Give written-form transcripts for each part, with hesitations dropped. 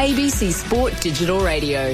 ABC Sport Digital Radio.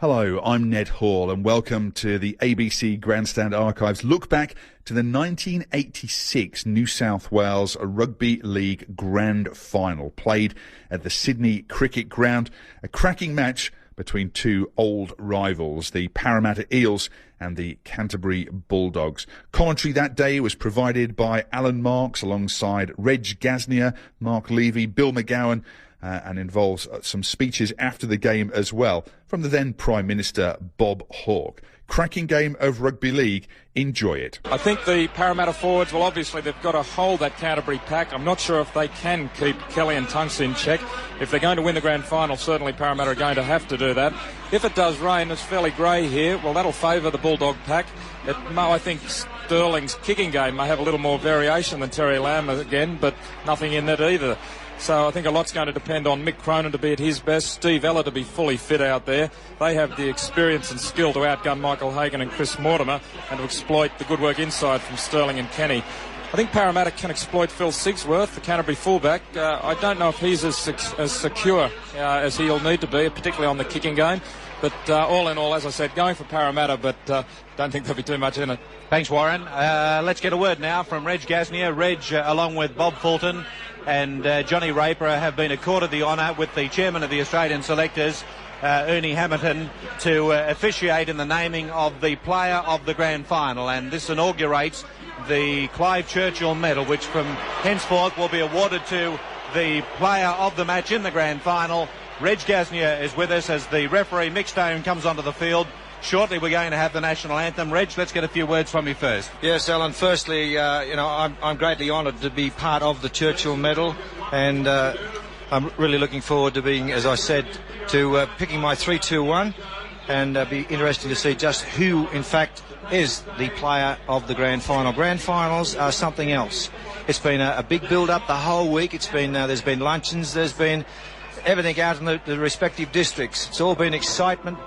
Hello, I'm Ned Hall and welcome to the ABC Grandstand Archives look back to the 1986 New South Wales Rugby League Grand Final played at the Sydney Cricket Ground, a cracking match between two old rivals, the Parramatta Eels and the Canterbury Bulldogs. Commentary that day was provided by Alan Marks alongside Reg Gasiner, Mark Levy, Bill McGowan, and involves some speeches after the game as well from the then Prime Minister Bob Hawke. Cracking game of rugby league. Enjoy it. I think the Parramatta forwards, well, obviously they've got to hold that Canterbury pack. I'm not sure if they can keep Kelly and Tunks in check. If they're going to win the grand final, certainly Parramatta are going to have to do that. If it does rain, it's fairly grey here. Well, that'll favour the Bulldog pack. I think Sterling's kicking game may have a little more variation than Terry Lamb again, but nothing in that either. So I think a lot's going to depend on Mick Cronin to be at his best, Steve Ella to be fully fit out there. They have the experience and skill to outgun Michael Hagan and Chris Mortimer and to exploit the good work inside from Sterling and Kenny. I think Parramatta can exploit Phil Sigsworth, the Canterbury fullback. I don't know if he's as secure as he'll need to be, particularly on the kicking game. But all in all, as I said, going for Parramatta, but don't think there'll be too much in it. Thanks, Warren. Let's get a word now from Reg Gasiner. Reg, along with Bob Fulton and Johnny Raper, have been accorded the honour with the chairman of the Australian selectors, Ernie Hamilton, to officiate in the naming of the player of the grand final. And this inaugurates the Clive Churchill medal, which from henceforth will be awarded to the player of the match in the grand final. Reg Gasiner is with us as the referee Mick Stone comes onto the field. Shortly we're going to have the national anthem. Reg, let's get a few words from you first. Yes, Alan, firstly, I'm greatly honoured to be part of the Churchill medal, and I'm really looking forward to being, as I said, to picking my 3-2-1, and be interesting to see just who, in fact, is the player of the grand final. Grand finals are something else. It's been a big build-up the whole week. It's been there's been luncheons, there's been everything out in the respective districts. It's all been excitement.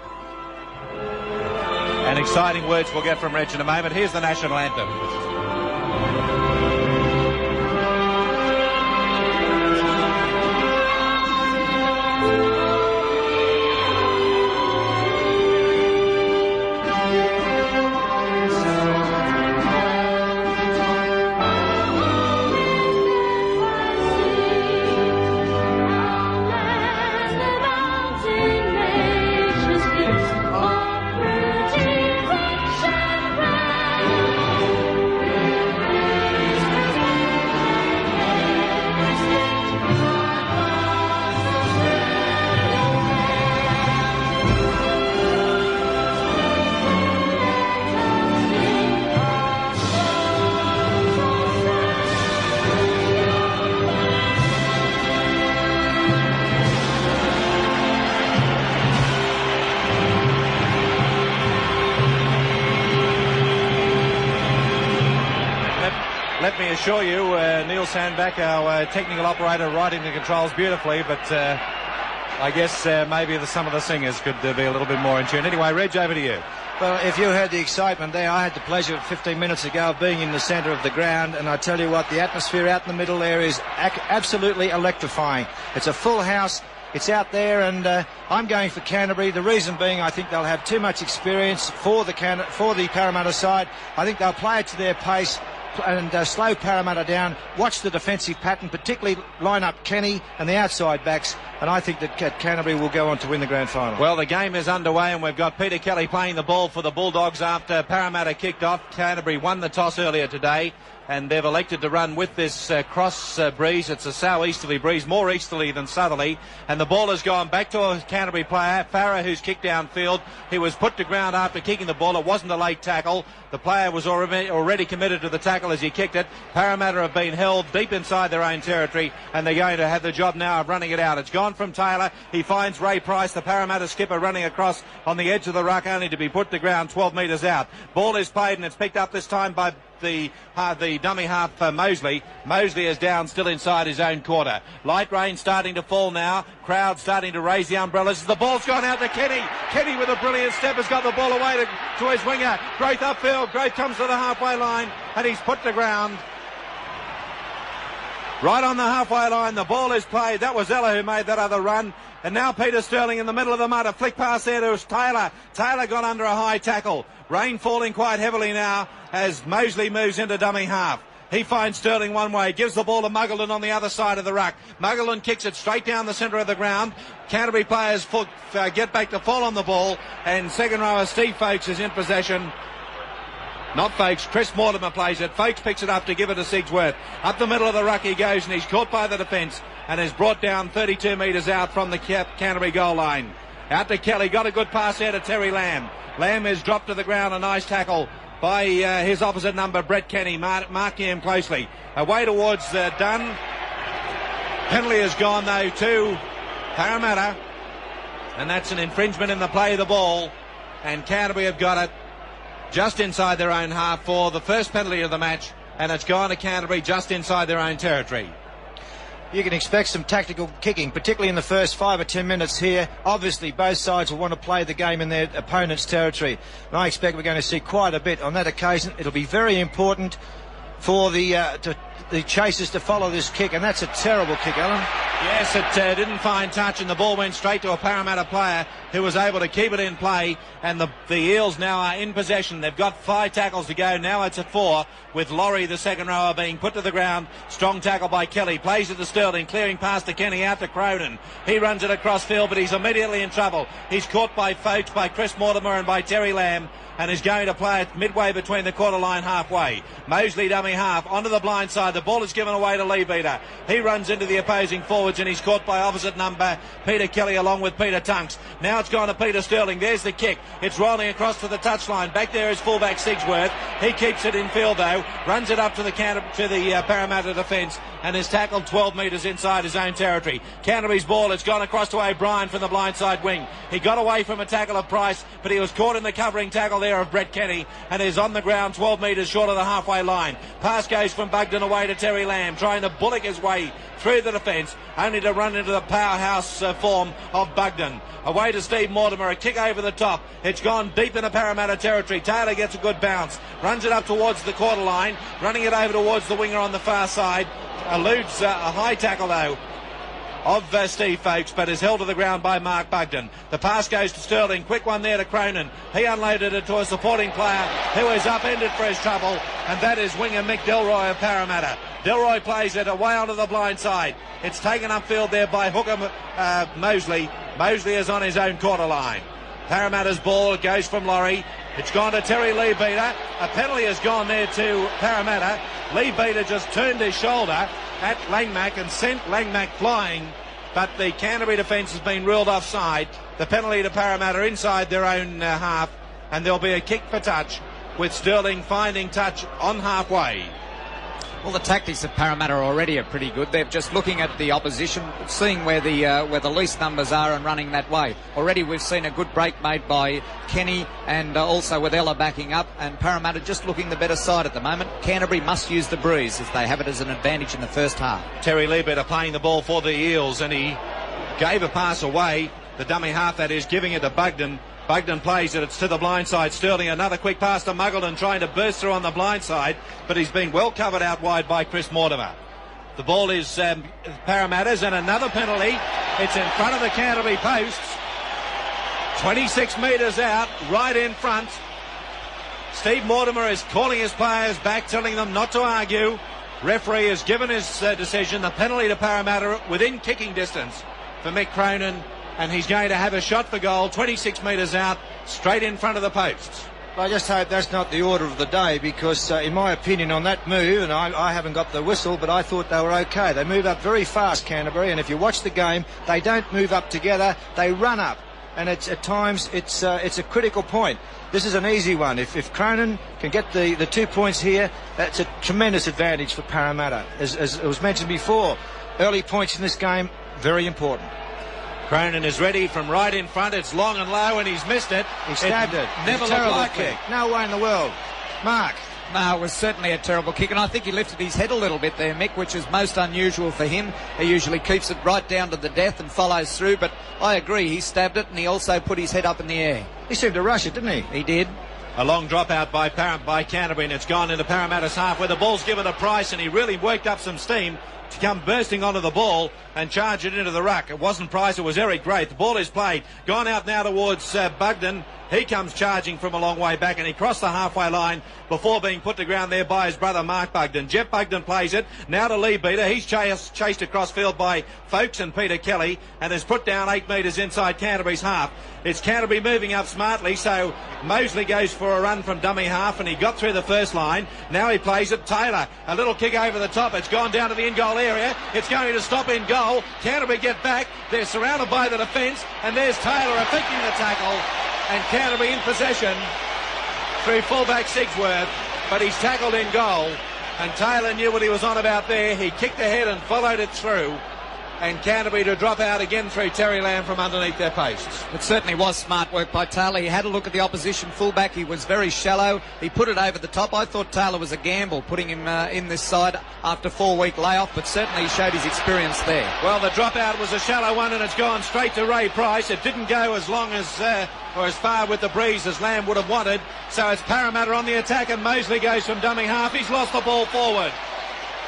And exciting words we'll get from Reg in a moment. Here's the national anthem. Let me assure you, Neil Sandback, our technical operator, riding the controls beautifully, but I guess maybe some of the singers could be a little bit more in tune. Anyway, Reg, over to you. Well, if you heard the excitement there, I had the pleasure 15 minutes ago of being in the centre of the ground, and I tell you what, the atmosphere out in the middle there is absolutely electrifying. It's a full house. It's out there, and I'm going for Canterbury. The reason being, I think they'll have too much experience for the Parramatta side. I think they'll play it to their pace and slow Parramatta down, watch the defensive pattern, particularly line up Kenny and the outside backs, and I think that Canterbury will go on to win the grand final. Well, the game is underway, and we've got Peter Kelly playing the ball for the Bulldogs after Parramatta kicked off. Canterbury won the toss earlier today, and they've elected to run with this cross breeze. It's a south-easterly breeze, more easterly than southerly, and the ball has gone back to a Canterbury player, Farah, who's kicked downfield. He was put to ground after kicking the ball. It wasn't a late tackle. The player was already committed to the tackle as he kicked it. Parramatta have been held deep inside their own territory, and they're going to have the job now of running it out. It's gone from Taylor. He finds Ray Price, the Parramatta skipper, running across on the edge of the ruck, only to be put to ground 12 metres out. Ball is played, and it's picked up this time by the dummy half Mosley. Mosley is down, still inside his own quarter. Light rain starting to fall now. Crowd starting to raise the umbrellas. The ball's gone out to Kenny. Kenny with a brilliant step has got the ball away to his winger. Growth upfield. Growth comes to the halfway line, and he's put to ground. Right on the halfway line, the ball is played. That was Ella who made that other run. And now Peter Sterling in the middle of the mud. A flick pass there to Taylor. Taylor got under a high tackle. Rain falling quite heavily now as Mosley moves into dummy half. He finds Sterling one way, gives the ball to Muggleton on the other side of the ruck. Muggleton kicks it straight down the centre of the ground. Canterbury players get back to fall on the ball, and second rower Steve Folkes is in possession. Not Folkes, Chris Mortimer plays it. Folkes picks it up to give it to Sigsworth. Up the middle of the ruck he goes, and he's caught by the defence and is brought down 32 metres out from the Canterbury goal line. Out to Kelly, got a good pass there to Terry Lamb. Lamb is dropped to the ground, a nice tackle by his opposite number, Brett Kenny, marking him closely. Away towards Dunn. Penalty has gone, though, to Parramatta. And that's an infringement in the play of the ball. And Canterbury have got it just inside their own half for the first penalty of the match. And it's gone to Canterbury just inside their own territory. You can expect some tactical kicking, particularly in the first 5 or 10 minutes here. Obviously, both sides will want to play the game in their opponent's territory. And I expect we're going to see quite a bit on that occasion. It'll be very important for the chasers to follow this kick, and that's a terrible kick, Alan. Yes, it didn't find touch, and the ball went straight to a Parramatta player who was able to keep it in play, and the Eels now are in possession. They've got 5 tackles to go. Now it's at 4, with Laurie, the second rower, being put to the ground. Strong tackle by Kelly. Plays it to Sterling, clearing past to Kenny, out to Cronin. He runs it across field, but he's immediately in trouble. He's caught by Folkes, by Chris Mortimer and by Terry Lamb, and is going to play it midway between the quarter line halfway. Mosley dummy half onto the blind side. The ball is given away to Levy. He runs into the opposing forwards, and he's caught by opposite number Peter Kelly along with Peter Tunks. Now it's gone to Peter Sterling. There's the kick. It's rolling across to the touchline. Back there is fullback Sigsworth. He keeps it in field though. Runs it up to the Parramatta defence and is tackled 12 metres inside his own territory. Canterbury's ball. It's gone across to O'Brien from the blindside wing. He got away from a tackle of Price, but he was caught in the covering tackle there of Brett Kenny and is on the ground 12 metres short of the halfway line. Pass goes from Bugden away to Terry Lamb, trying to bullock his way through the defence, only to run into the powerhouse form of Bugden. Away to Steve Mortimer, a kick over the top. It's gone deep into Parramatta territory. Taylor gets a good bounce, runs it up towards the quarter line, running it over towards the winger on the far side. Eludes a high tackle though of Steve Folkes, but is held to the ground by Mark Bugden. The pass goes to Sterling. Quick one there to Cronin. He unloaded it to a supporting player who is upended for his trouble, and that is winger Mick Delroy of Parramatta. Delroy plays it away onto the blind side. It's taken upfield there by hooker Mosley. Mosley is on his own quarter line. Parramatta's ball goes from Laurie. It's gone to Terry Lebeater. A penalty has gone there to Parramatta. Lebeater just turned his shoulder at Langmack and sent Langmack flying, but the Canterbury defence has been ruled offside. The penalty to Parramatta inside their own half, and there'll be a kick for touch with Sterling finding touch on halfway. Well, the tactics of Parramatta already are pretty good. They're just looking at the opposition, seeing where the least numbers are and running that way. Already we've seen a good break made by Kenny and also with Ella backing up, and Parramatta just looking the better side at the moment. Canterbury must use the breeze if they have it as an advantage in the first half. Terry Lebeater playing the ball for the Eels, and he gave a pass away, the dummy half that is, giving it to Bugden. Bugden plays it, it's to the blind side. Sterling, another quick pass to Muggleton, trying to burst through on the blind side, but he's been well covered out wide by Chris Mortimer. The ball is Parramatta's, and another penalty. It's in front of the Canterbury posts. 26 metres out, right in front. Steve Mortimer is calling his players back, telling them not to argue. Referee has given his decision, the penalty to Parramatta within kicking distance for Mick Cronin, and he's going to have a shot for goal 26 metres out, straight in front of the posts. I just hope that's not the order of the day, because in my opinion on that move, and I haven't got the whistle, but I thought they were okay. They move up very fast, Canterbury, and if you watch the game, they don't move up together, they run up, and it's at times it's a critical point. This is an easy one. If Cronin can get the 2 points here, that's a tremendous advantage for Parramatta. As it was mentioned before, early points in this game, very important. Cronin is ready from right in front. It's long and low, and he's missed it. He stabbed it. Never looked likely. Kick. No way in the world. Mark. No, it was certainly a terrible kick, and I think he lifted his head a little bit there, Mick, which is most unusual for him. He usually keeps it right down to the death and follows through, but I agree, he stabbed it, and he also put his head up in the air. He seemed to rush it, didn't he? He did. A long drop out by Canterbury, and it's gone into Parramatta's half, where the ball's given to Price, and he really worked up some steam to come bursting onto the ball and charge it into the ruck. It wasn't Price, it was Eric Great. The ball is played. Gone out now towards Bugden. He comes charging from a long way back, and he crossed the halfway line before being put to ground there by his brother Mark Bugden. Jeff Bugden plays it now to Lee Beater. He's chased across field by Folkes and Peter Kelly, and is put down 8 metres inside Canterbury's half. It's Canterbury moving up smartly, so Mosley goes for a run from dummy half, and he got through the first line. Now he plays it. Taylor, a little kick over the top. It's gone down to the in-goal area. It's going to stop in goal. Canterbury get back. They're surrounded by the defence, and there's Taylor effecting the tackle. And Canterbury in possession through fullback Sigsworth, but he's tackled in goal, and Taylor knew what he was on about there. He kicked ahead and followed it through, and Canterbury to drop out again through Terry Lamb from underneath their posts. It certainly was smart work by Taylor. He had a look at the opposition fullback. He was very shallow. He put it over the top. I thought Taylor was a gamble putting him in this side after 4-week layoff, but certainly he showed his experience there. Well, the dropout was a shallow one, and it's gone straight to Ray Price. It didn't go as long as or as far with the breeze as Lamb would have wanted. So it's Parramatta on the attack, and Mosley goes from dummy half. He's lost the ball forward.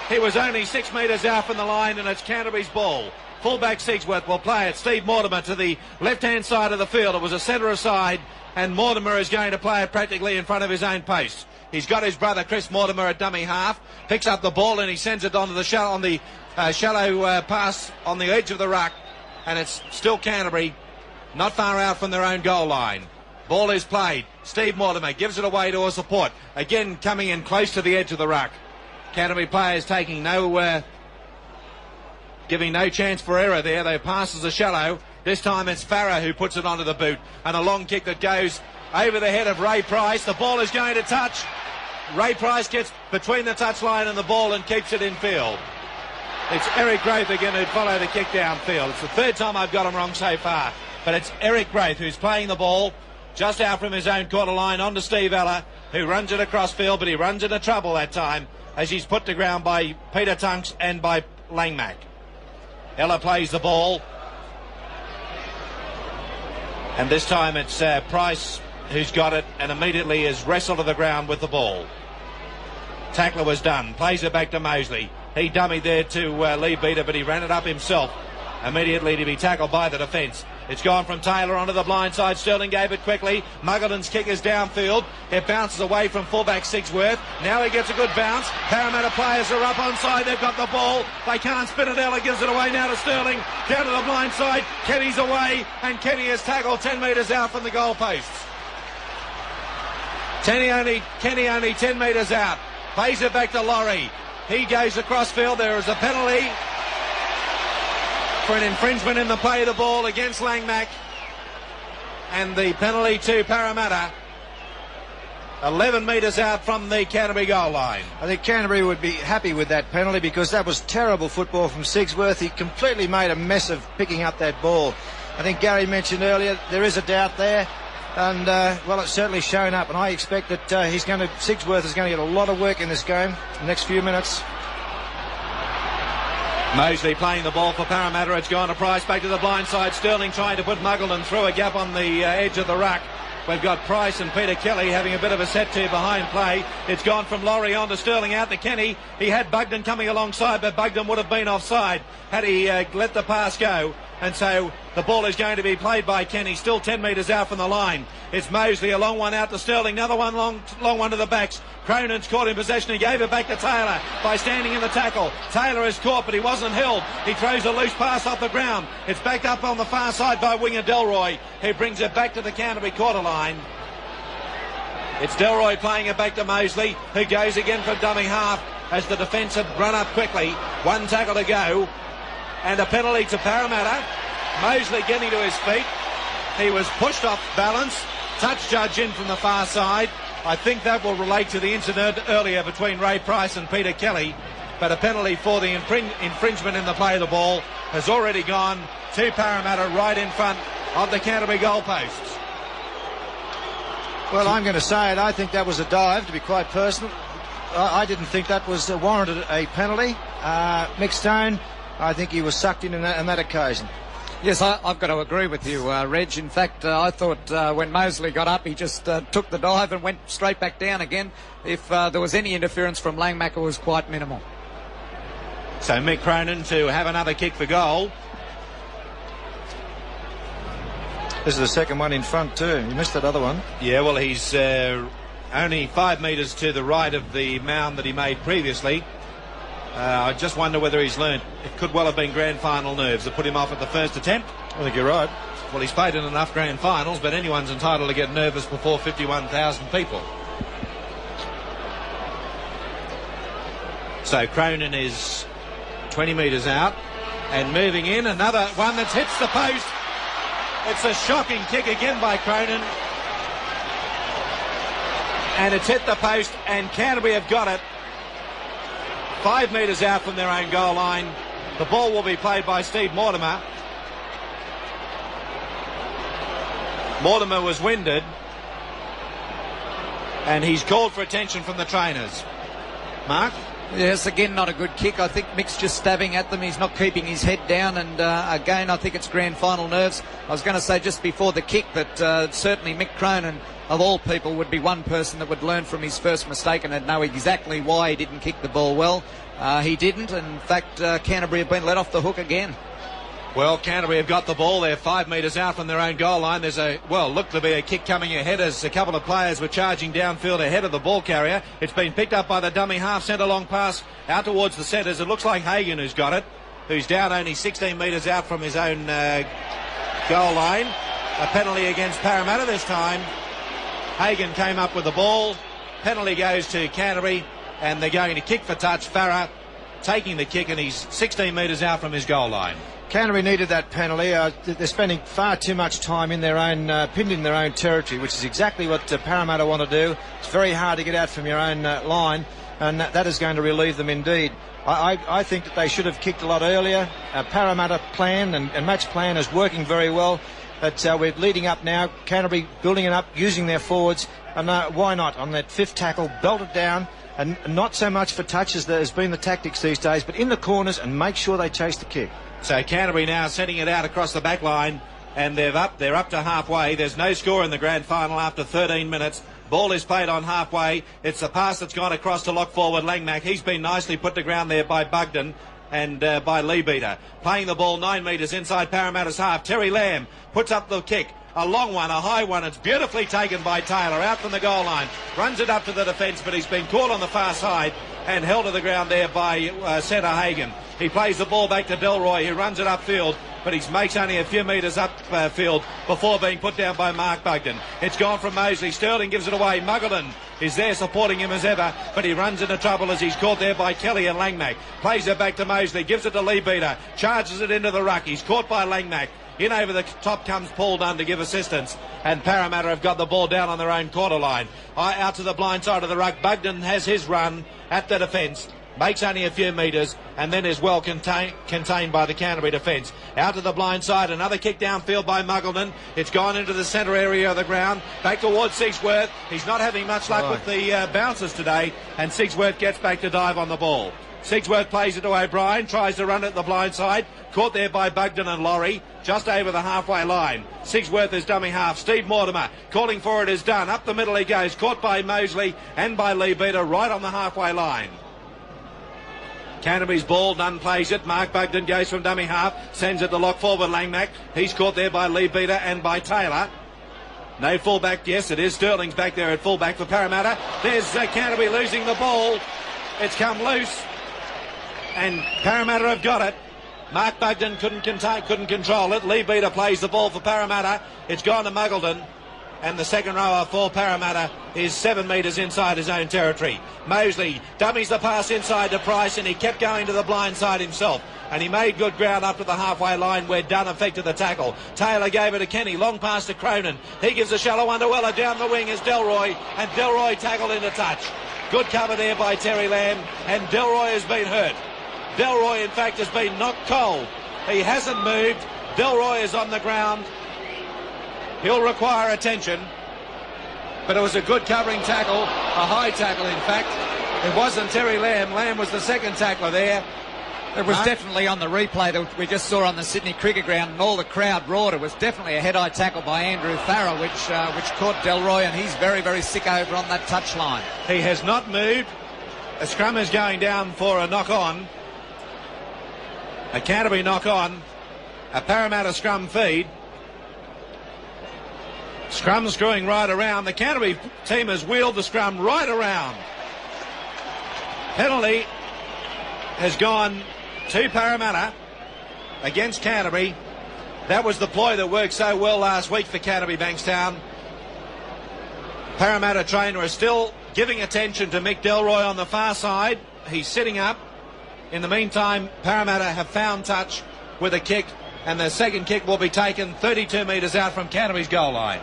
He was only 6 metres out from the line, and it's Canterbury's ball. Fullback Sigsworth will play it. Steve Mortimer to the left-hand side of the field. It was a centre aside, and Mortimer is going to play it practically in front of his own post. He's got his brother Chris Mortimer at dummy half. Picks up the ball, and he sends it onto the shallow pass on the edge of the ruck, and it's still Canterbury, not far out from their own goal line. Ball is played. Steve Mortimer gives it away to a support. Again, coming in close to the edge of the ruck. Canterbury players taking giving no chance for error there. Their passes are shallow. This time it's Farah who puts it onto the boot. And a long kick that goes over the head of Ray Price. The ball is going to touch. Ray Price gets between the touchline and the ball and keeps it in field. It's Eric Graith again who'd follow the kick downfield. It's the third time I've got him wrong so far. But it's Eric Graith who's playing the ball just out from his own quarter line onto Steve Ella, who runs it across field, but he runs into trouble that time as he's put to ground by Peter Tunks and by Langmack. Ella plays the ball, and this time it's Price who's got it and immediately is wrestled to the ground with the ball. Tackler was done, plays it back to Mosley. He dummied there to Lee Beater, but he ran it up himself immediately to be tackled by the defence. It's gone from Taylor onto the blind side. Sterling gave it quickly. Muggleton's kick is downfield. It bounces away from fullback Sigsworth. Now he gets a good bounce. Parramatta players are up onside. They've got the ball. They can't spin it. Ella gives it away now to Sterling. Down to the blind side. Kenny's away, and Kenny is tackled 10 metres out from the goalposts. Kenny only 10 metres out. Plays it back to Laurie. He goes across field. There is a penalty for an infringement in the play of the ball against Langmack, and the penalty to Parramatta 11 metres out from the Canterbury goal line. I think Canterbury would be happy with that penalty because that was terrible football from Sigsworth. He completely made a mess of picking up that ball. I think Gary mentioned earlier there is a doubt there, and well, it's certainly shown up, and I expect that Sigsworth is going to get a lot of work in this game in the next few minutes. Mosley playing the ball for Parramatta. It's gone to Price, back to the blind side. Sterling trying to put Muggleton through a gap on the edge of the ruck. We've got Price and Peter Kelly having a bit of a set-to behind play. It's gone from Laurie on to Sterling out to Kenny. He had Bugden coming alongside, but Bugden would have been offside had he let the pass go. And so the ball is going to be played by Kenny, still 10 metres out from the line. It's Mosley, a long one out to Sterling, another one long one to the backs. Cronin's caught in possession. He gave it back to Taylor by standing in the tackle. Taylor is caught, but he wasn't held. He throws a loose pass off the ground. It's backed up on the far side by winger Delroy, who brings it back to the Canterbury quarter line. It's Delroy playing it back to Mosley, who goes again for dummy half as the defence had run up quickly. One tackle to go, and a penalty to Parramatta. Mosley getting to his feet. He was pushed off balance. Touch judge in from the far side. I think that will relate to the incident earlier between Ray Price and Peter Kelly. But a penalty for the infringement in the play of the ball has already gone to Parramatta right in front of the Canterbury goalposts. Well, I'm going to say it. I think that was a dive, to be quite personal. I didn't think that was warranted a penalty. Mick Stone, I think he was sucked in on that occasion. Yes, I've got to agree with you, Reg. In fact, I thought when Mosley got up, he just took the dive and went straight back down again. If there was any interference from Langmack, it was quite minimal. So Mick Cronin to have another kick for goal. This is the second one in front too. You missed that other one. Yeah, well, he's only 5 metres to the right of the mound that he made previously. I just wonder whether he's learnt. It could well have been grand final nerves that put him off at the first attempt. I think you're right. Well, he's played in enough grand finals, but anyone's entitled to get nervous before 51,000 people. So Cronin is 20 metres out and moving in. Another one that hits the post. It's a shocking kick again by Cronin. And it's hit the post, and Canterbury have got it. 5 metres out from their own goal line. The ball will be played by Steve Mortimer. Mortimer was winded, and he's called for attention from the trainers. Mark? Yes, again, not a good kick. I think Mick's just stabbing at them. He's not keeping his head down. And again, I think it's grand final nerves. I was going to say just before the kick that certainly Mick Cronin, of all people, would be one person that would learn from his first mistake and know exactly why he didn't kick the ball well. He didn't. And in fact, Canterbury have been let off the hook again. Well, Canterbury have got the ball. They're 5 metres out from their own goal line. There's looked to be a kick coming ahead as a couple of players were charging downfield ahead of the ball carrier. It's been picked up by the dummy half, sent a long pass out towards the centres. It looks like Hagan who's got it, who's down only 16 metres out from his own goal line. A penalty against Parramatta this time. Hagan came up with the ball. Penalty goes to Canterbury, and they're going to kick for touch. Farah taking the kick, and he's 16 metres out from his goal line. Canterbury needed that penalty. They're spending far too much time in their own, pinned in their own territory, which is exactly what Parramatta want to do. It's very hard to get out from your own line, and that is going to relieve them indeed. I think that they should have kicked a lot earlier. Parramatta plan and match plan is working very well, but we're leading up now. Canterbury building it up, using their forwards, and why not on that fifth tackle, belt it down, and not so much for touch as has been the tactics these days, but in the corners and make sure they chase the kick. So Canterbury now sending it out across the back line, and they're up to halfway. There's no score in the grand final after 13 minutes. Ball is played on halfway. It's the pass that's gone across to lock forward Langmack. He's been nicely put to ground there by Bugden and by Lebeater. Playing the ball 9 metres inside Parramatta's half. Terry Lamb puts up the kick. A long one, a high one. It's beautifully taken by Taylor out from the goal line. Runs it up to the defence, but he's been caught on the far side and held to the ground there by centre Hagan. He plays the ball back to Delroy, who runs it upfield, but he makes only a few metres upfield before being put down by Mark Bugden. It's gone from Mosley. Sterling gives it away. Muggleton is there supporting him as ever, but he runs into trouble as he's caught there by Kelly and Langmack. Plays it back to Mosley, gives it to Lebeater, charges it into the ruck. He's caught by Langmack. In over the top comes Paul Dunn to give assistance, and Parramatta have got the ball down on their own quarter line. Out to the blind side of the ruck. Bugden has his run at the defence, makes only a few metres, and then is well contained by the Canterbury defence. Out to the blind side, another kick downfield by Muggleton. It's gone into the centre area of the ground, back towards Sigsworth. He's not having much luck with the bouncers today, and Sigsworth gets back to dive on the ball. Sigsworth plays it to O'Brien, tries to run it at the blind side, caught there by Bugden and Laurie, just over the halfway line. Sigsworth is dummy half. Steve Mortimer calling for it is done. Up the middle he goes, caught by Mosley and by Lebeater right on the halfway line. Canterbury's ball, Dunn plays it. Mark Bugden goes from dummy half, sends it to lock forward Langmack. He's caught there by Lebeater and by Taylor. No fullback, yes it is. Sterling's back there at fullback for Parramatta. There's Canterbury losing the ball. It's come loose, and Parramatta have got it. Mark Bugden couldn't control it. Lebeater plays the ball for Parramatta. It's gone to Muggleton, and the second rower for Parramatta is 7 metres inside his own territory. Mosley dummies the pass inside to Price, and he kept going to the blind side himself, and he made good ground up to the halfway line where Dunn affected the tackle. Taylor gave it to Kenny, long pass to Cronin. He gives a shallow one to Weller. Down the wing is Delroy, and Delroy tackled into touch. Good cover there by Terry Lamb, and Delroy has been hurt. Delroy, in fact, has been knocked cold. He hasn't moved. Delroy is on the ground. He'll require attention. But it was a good covering tackle, a high tackle, in fact. It wasn't Terry Lamb. Lamb was the second tackler there. It was definitely on the replay that we just saw on the Sydney Cricket Ground, and all the crowd roared. It was definitely a head-high tackle by Andrew Farah, which caught Delroy, and he's very, very sick over on that touchline. He has not moved. A scrum is going down for a knock-on. A Canterbury knock on. A Parramatta scrum feed. Scrum screwing right around. The Canterbury team has wheeled the scrum right around. Penalty has gone to Parramatta against Canterbury. That was the ploy that worked so well last week for Canterbury Bankstown. Parramatta trainer is still giving attention to Mick Delroy on the far side. He's sitting up. In the meantime, Parramatta have found touch with a kick, and the second kick will be taken 32 metres out from Canterbury's goal line.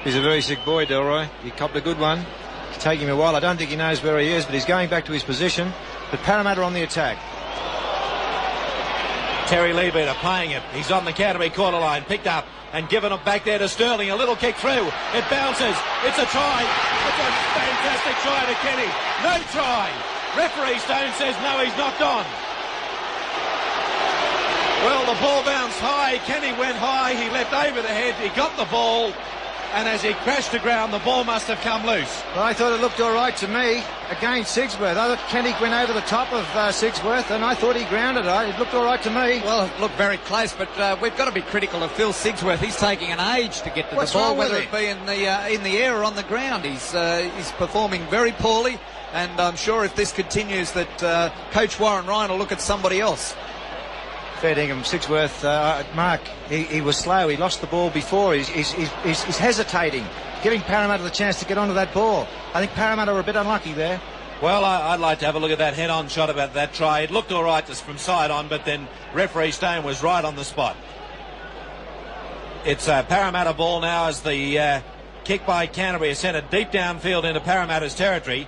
He's a very sick boy, Delroy. He copped a good one. It's taking him a while. I don't think he knows where he is, but he's going back to his position. But Parramatta on the attack. Terry Levy playing it. He's on the Canterbury quarter line, picked up and given it back there to Sterling. A little kick through. It bounces. It's a try. It's a fantastic try to Kenny. No try. Referee Stone says no, he's knocked on. Well, the ball bounced high. Kenny went high. He leapt over the head. He got the ball. And as he crashed to ground, the ball must have come loose. Well, I thought it looked all right to me against Sigsworth. I thought Kenny went over the top of Sigsworth, and I thought he grounded it. It looked all right to me. Well, it looked very close, but we've got to be critical of Phil Sigsworth. He's taking an age to get to the ball, whether it be in the air or on the ground. He's performing very poorly, and I'm sure if this continues that Coach Warren Ryan will look at somebody else. Fair dinkum, Sigsworth, Mark, he was slow. He lost the ball before. He's hesitating, giving Parramatta the chance to get onto that ball. I think Parramatta were a bit unlucky there. Well, I'd like to have a look at that head-on shot about that try. It looked all right just from side on, but then referee Stone was right on the spot. It's a Parramatta ball now as the kick by Canterbury is centred deep downfield into Parramatta's territory.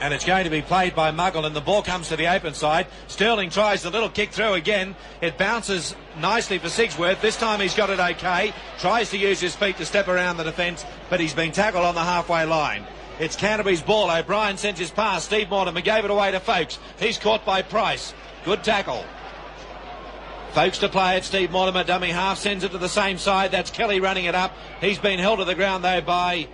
And it's going to be played by Muggle, and the ball comes to the open side. Sterling tries the little kick through again. It bounces nicely for Sigsworth. This time he's got it okay. Tries to use his feet to step around the defence, but he's been tackled on the halfway line. It's Canterbury's ball. O'Brien sends his pass. Steve Mortimer gave it away to Folkes. He's caught by Price. Good tackle. Folkes to play it. Steve Mortimer, dummy half, sends it to the same side. That's Kelly running it up. He's been held to the ground, though, by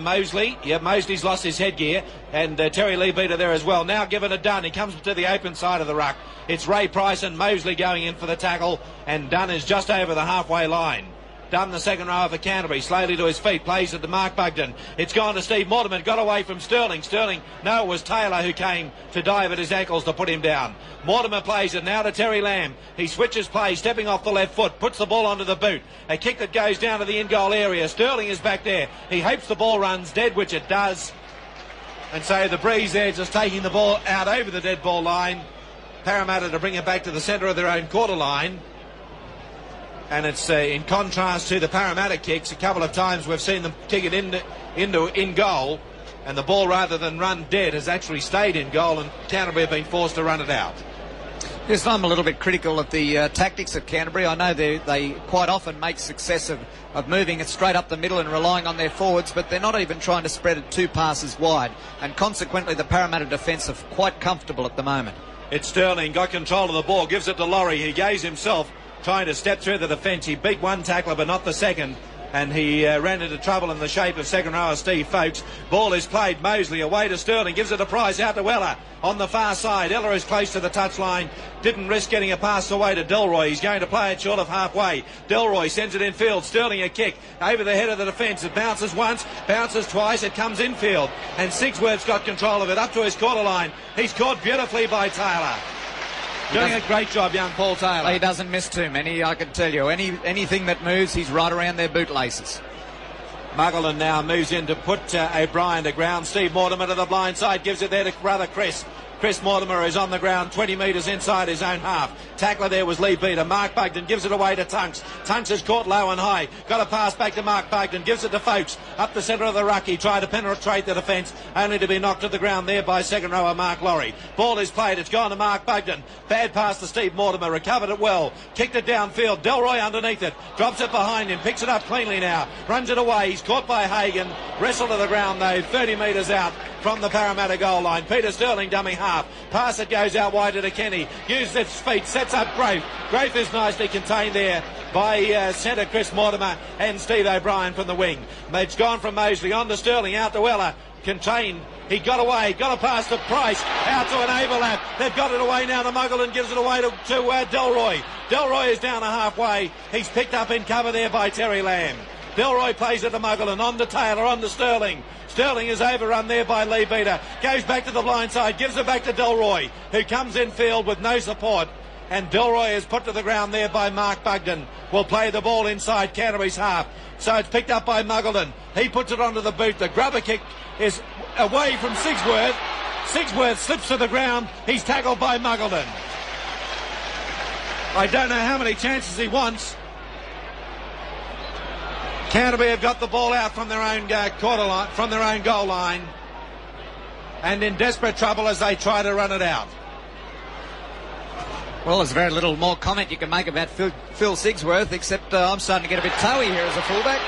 Mosley. Yeah, Mosley's lost his headgear, and Terry Leabeater there as well. Now given to Dunn. He comes to the open side of the ruck. It's Ray Price and Mosley going in for the tackle, and Dunn is just over the halfway line. Dunn, the second row for Canterbury, slowly to his feet, plays it to Mark Bugden. It's gone to Steve Mortimer, got away from Sterling. No, it was Taylor who came to dive at his ankles to put him down. Mortimer plays it now to Terry Lamb. He switches play, stepping off the left foot, puts the ball onto the boot. A kick that goes down to the in-goal area. Sterling is back there. He hopes the ball runs dead, which it does. And so the breeze there just taking the ball out over the dead ball line. Parramatta to bring it back to the centre of their own quarter line. And it's in contrast to the Parramatta kicks. A couple of times we've seen them kick it in goal, and the ball, rather than run dead, has actually stayed in goal, and Canterbury have been forced to run it out. Yes, I'm a little bit critical of the tactics of Canterbury. I know they quite often make success of moving it straight up the middle and relying on their forwards, but they're not even trying to spread it 2 passes wide, and consequently the Parramatta defence are quite comfortable at the moment. It's Sterling, got control of the ball, gives it to Laurie. He goes himself, trying to step through the defence. He beat one tackler but not the second, and he ran into trouble in the shape of second rower Steve Folkes. Ball is played. Mosley away to Sterling, gives it a Price out to Ella on the far side. Ella is close to the touchline, didn't risk getting a pass away to Delroy. He's going to play it short of halfway. Delroy sends it infield. Sterling a kick over the head of the defence. It bounces once, bounces twice, it comes infield, and Sigsworth's got control of it up to his quarter line. He's caught beautifully by Taylor. Doing a great job, young Paul Taylor. He doesn't miss too many, I can tell you. Anything that moves, he's right around their bootlaces. Muggeland now moves in to put O'Brien to ground. Steve Mortimer to the blind side, gives it there to brother Chris. Chris Mortimer is on the ground 20 metres inside his own half. Tackler there was Lee Beater. Mark Bugden gives it away to Tunks. Tunks is caught low and high. Got a pass back to Mark Bugden. Gives it to Folkes. Up the centre of the ruck. He tried to penetrate the defence, only to be knocked to the ground there by second rower Mark Laurie. Ball is played. It's gone to Mark Bugden. Bad pass to Steve Mortimer. Recovered it well. Kicked it downfield. Delroy underneath it. Drops it behind him. Picks it up cleanly now. Runs it away. He's caught by Hagan. Wrestled to the ground though. 30 metres out from the Parramatta goal line. Peter Sterling dummy half. Pass it goes out wide to Kenny. Uses its feet. Sets up Grafe. Grafe is nicely contained there by centre Chris Mortimer and Steve O'Brien from the wing. It's gone from Mosley on to Sterling, out to Weller. Contained He got away, got a pass to Price, out to an overlap. They've got it away now. The Muggleton gives it away to Delroy. Delroy is down the halfway. He's picked up in cover there by Terry Lamb. Delroy plays it to Muggleton, on to Taylor, on to Sterling. Sterling is overrun there by Lee Beater. Goes back to the blind side, gives it back to Delroy, who comes in field with no support. And Delroy is put to the ground there by Mark Bugden. Will play the ball inside Canterbury's half. So it's picked up by Muggleton. He puts it onto the boot. The grubber kick is away from Sigsworth. Sigsworth slips to the ground. He's tackled by Muggleton. I don't know how many chances he wants. Canterbury have got the ball out from their own quarter line, from their own goal line, and in desperate trouble as they try to run it out. Well, there's very little more comment you can make about Phil Sigsworth, except I'm starting to get a bit toey here as a fullback.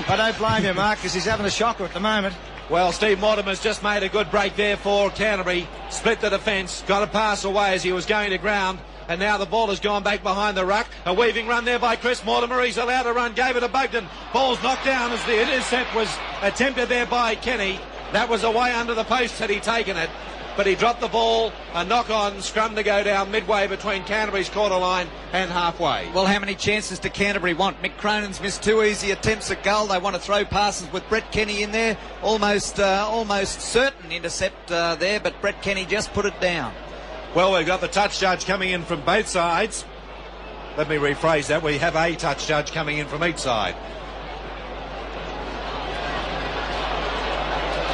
I don't blame you, Mark, because he's having a shocker at the moment. Well, Steve Mortimer's just made a good break there for Canterbury. Split the defence, got a pass away as he was going to ground. And now the ball has gone back behind the ruck. A weaving run there by Chris Mortimer. He's allowed to run, gave it to Bugden. Ball's knocked down as the intercept was attempted there by Kenny. That was away under the post had he taken it. But he dropped the ball, a knock-on scrum to go down midway between Canterbury's quarter line and halfway. Well, how many chances do Canterbury want? Mick Cronin's missed 2 easy attempts at goal. They want to throw passes with Brett Kenny in there. Almost certain intercept there, but Brett Kenny just put it down. Well, we've got the touch judge coming in from both sides. Let me rephrase that. We have a touch judge coming in from each side.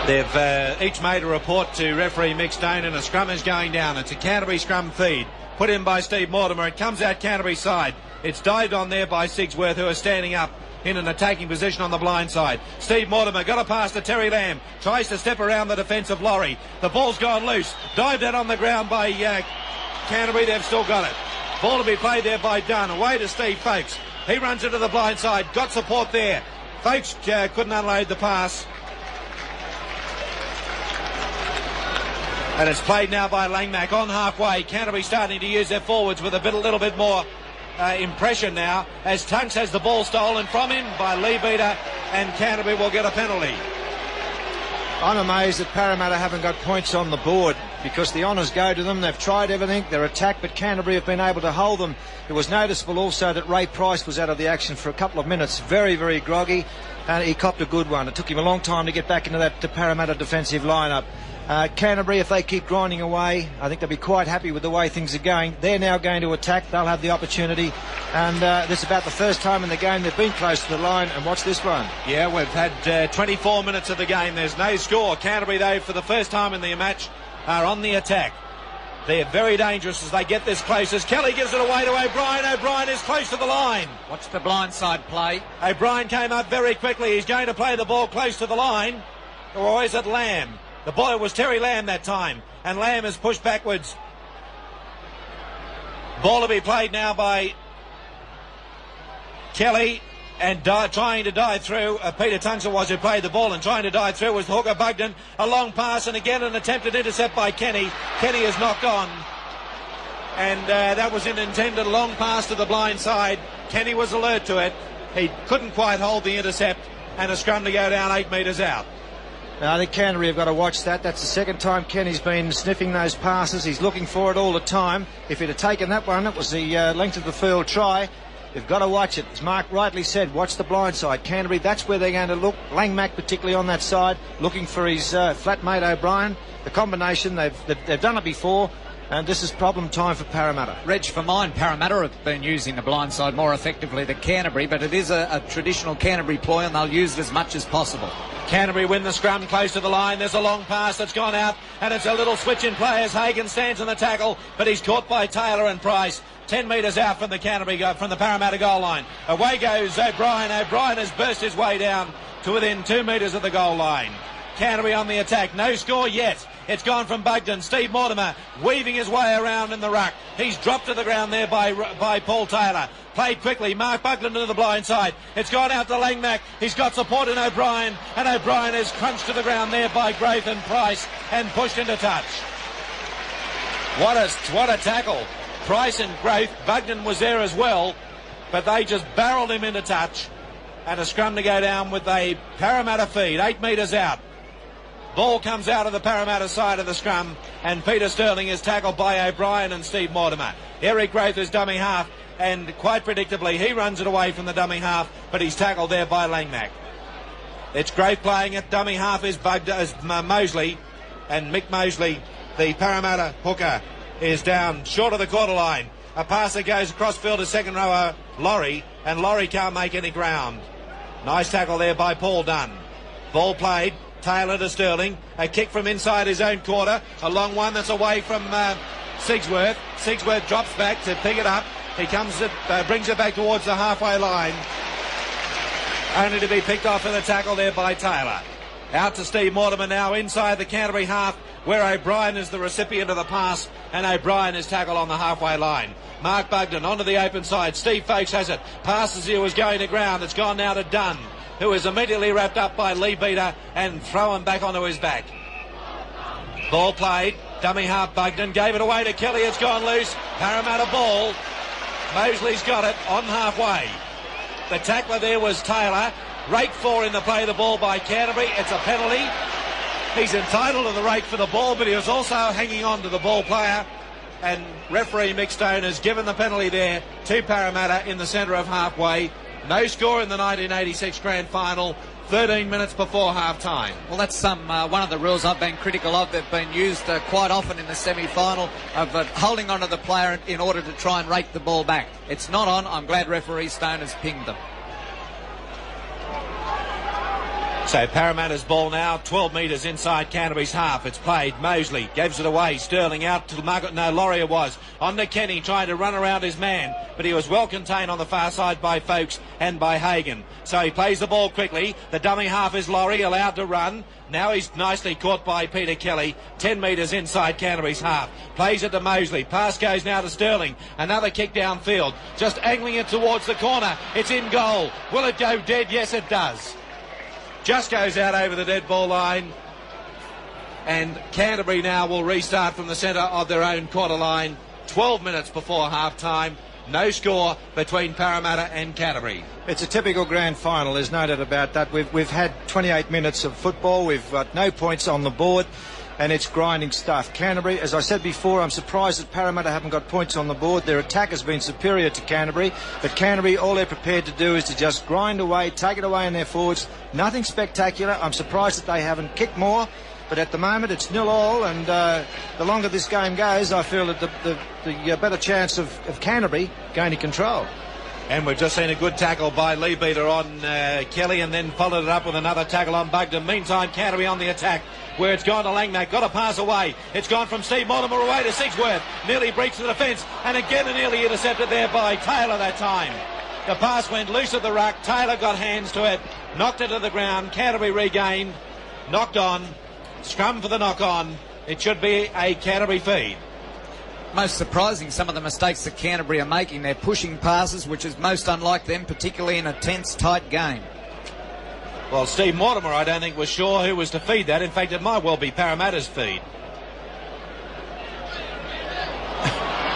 They've each made a report to referee Mick Stone, and a scrum is going down. It's a Canterbury scrum feed put in by Steve Mortimer. It comes out Canterbury side. It's dived on there by Sigsworth, who is standing up in an attacking position on the blind side. Steve Mortimer got a pass to Terry Lamb. Tries to step around the defence of Laurie. The ball's gone loose. Dived out on the ground by Canterbury. They've still got it. Ball to be played there by Dunn. Away to Steve Folkes. He runs into the blind side. Got support there. Folkes couldn't unload the pass. And it's played now by Langmack on halfway. Canterbury starting to use their forwards with a little bit more impression now, as Tunks has the ball stolen from him by Lee Beater, and Canterbury will get a penalty. I'm amazed that Parramatta haven't got points on the board, because the honours go to them. They've tried everything, they're attacked, but Canterbury have been able to hold them. It was noticeable also that Ray Price was out of the action for a couple of minutes, very, very groggy, and he copped a good one. It took him a long time to get back into that Parramatta defensive lineup. Canterbury, if they keep grinding away, I think they'll be quite happy with the way things are going. They're now going to attack. They'll have the opportunity. And this is about the first time in the game they've been close to the line. And watch this one. Yeah, we've had 24 minutes of the game. There's no score. Canterbury, though, for the first time in the match, are on the attack. They're very dangerous as they get this close. As Kelly gives it away to O'Brien. O'Brien is close to the line. Watch the blindside play. O'Brien came up very quickly. He's going to play the ball close to the line. Or is it Lamb? The ball was Terry Lamb that time, and Lamb is pushed backwards. Ball to be played now by Kelly, and trying to dive through. Peter Tunks was who played the ball, and trying to dive through was Hooker Bugden. A long pass, and again an attempted intercept by Kenny. Kenny is knocked on, and that was an intended long pass to the blind side. Kenny was alert to it. He couldn't quite hold the intercept, and a scrum to go down 8 metres out. I think Canterbury have got to watch that. That's the second time Kenny's been sniffing those passes. He's looking for it all the time. If he'd have taken that one, it was the length of the field try. They've got to watch it. As Mark rightly said, watch the blind side. Canterbury, that's where they're going to look. Langmack particularly on that side, looking for his flatmate O'Brien. The combination, they've done it before. And this is problem time for Parramatta. Reg, for mine, Parramatta have been using the blindside more effectively than Canterbury, but it is a traditional Canterbury ploy, and they'll use it as much as possible. Canterbury win the scrum close to the line. There's a long pass that's gone out, and it's a little switch in play as Hagan stands in the tackle, but he's caught by Taylor and Price. 10 metres out from the Parramatta goal line. Away goes O'Brien. O'Brien has burst his way down to within 2 metres of the goal line. Canterbury on the attack. No score yet. It's gone from Bugden. Steve Mortimer weaving his way around in the ruck. He's dropped to the ground there by Paul Taylor. Played quickly. Mark Bugden to the blind side. It's gone out to Langmack. He's got support in O'Brien, and O'Brien is crunched to the ground there by Graith and Price and pushed into touch. What a tackle. Price and Graith. Bugden was there as well, but they just barreled him into touch, and a scrum to go down with a Parramatta feed. 8 metres out. Ball comes out of the Parramatta side of the scrum, and Peter Sterling is tackled by O'Brien and Steve Mortimer. Eric Wraith is dummy half, and quite predictably he runs it away from the dummy half, but he's tackled there by Langmack. It's Grave playing it. Dummy half is Mosley, and Mick Mosley, the Parramatta hooker, is down short of the quarter line. A pass that goes across field to second rower Laurie, and Laurie can't make any ground. Nice tackle there by Paul Dunn. Ball played. Taylor to Sterling. A kick from inside his own quarter. A long one that's away from Sigsworth. Sigsworth drops back to pick it up. He brings it back towards the halfway line. Only to be picked off in the tackle there by Taylor. Out to Steve Mortimer now inside the Canterbury half, where O'Brien is the recipient of the pass, and O'Brien is tackled on the halfway line. Mark Bugden onto the open side. Steve Folkes has it. Passes he was going to ground. It's gone now to Dunn, who is immediately wrapped up by Lee Beater and thrown back onto his back. Ball played. Dummy half Bugden gave it away to Kelly. It's gone loose. Parramatta ball. Mosley's got it on halfway. The tackler there was Taylor. Rake 4 in the play of the ball by Canterbury. It's a penalty. He's entitled to the rake for the ball, but he was also hanging on to the ball player. And referee Mick Stone has given the penalty there to Parramatta in the centre of halfway. No score in the 1986 grand final, 13 minutes before half-time. Well, that's one of the rules I've been critical of. They've been used quite often in the semi-final of holding onto the player in order to try and rake the ball back. It's not on. I'm glad referee Stone has pinged them. So Parramatta's ball now, 12 metres inside Canterbury's half. It's played. Mosley gives it away. Sterling out to Laurie it was. On to Kenny, trying to run around his man, but he was well contained on the far side by Folkes and by Hagan. So he plays the ball quickly. The dummy half is Laurie, allowed to run. Now he's nicely caught by Peter Kelly, 10 metres inside Canterbury's half. Plays it to Mosley. Pass goes now to Sterling. Another kick downfield. Just angling it towards the corner. It's in goal. Will it go dead? Yes, it does. Just goes out over the dead ball line, and Canterbury now will restart from the centre of their own quarter line. 12 minutes before half-time. No score between Parramatta and Canterbury. It's a typical grand final, there's no doubt about that. We've had 28 minutes of football, we've got no points on the board, and it's grinding stuff. Canterbury, as I said before, I'm surprised that Parramatta haven't got points on the board. Their attack has been superior to Canterbury, but Canterbury, all they're prepared to do is to just grind away, take it away in their forwards. Nothing spectacular. I'm surprised that they haven't kicked more, but at the moment it's 0-0, and the longer this game goes, I feel that the better chance of Canterbury gaining control. And we've just seen a good tackle by Lee Beater on Kelly, and then followed it up with another tackle on Bugden. Meantime, Canterbury on the attack, where it's gone to Langmack. Got a pass away. It's gone from Steve Mortimer away to Sigsworth. Nearly breaks the defence, and again nearly intercepted there by Taylor that time. The pass went loose at the ruck. Taylor got hands to it, knocked it to the ground. Canterbury regained, knocked on, scrum for the knock-on. It should be a Canterbury feed. Most surprising, some of the mistakes that Canterbury are making. They're pushing passes, which is most unlike them, particularly in a tense, tight game. Well, Steve Mortimer, I don't think, was sure who was to feed that. In fact, it might well be Parramatta's feed.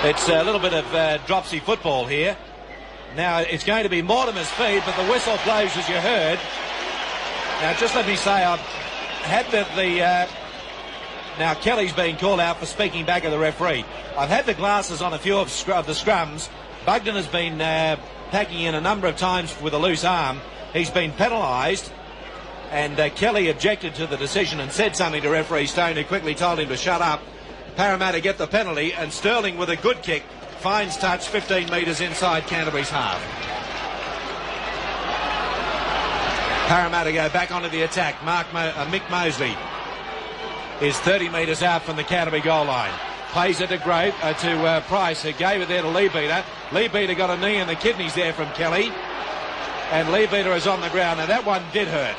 It's a little bit of dropsy football here. Now, it's going to be Mortimer's feed, but the whistle blows, as you heard. Now, just let me say, I've had now, Kelly's been called out for speaking back of the referee. I've had the glasses on a few of the scrums. Bugden has been packing in a number of times with a loose arm. He's been penalised, and Kelly objected to the decision and said something to referee Stone, who quickly told him to shut up. Parramatta get the penalty, and Sterling, with a good kick, finds touch 15 metres inside Canterbury's half. Parramatta go back onto the attack. Mick Mosley is 30 metres out from the Canterbury goal line. Plays it to Price, who gave it there to Lee Beater. Lee Beater got a knee in the kidneys there from Kelly, and Lee Beater is on the ground. Now that one did hurt.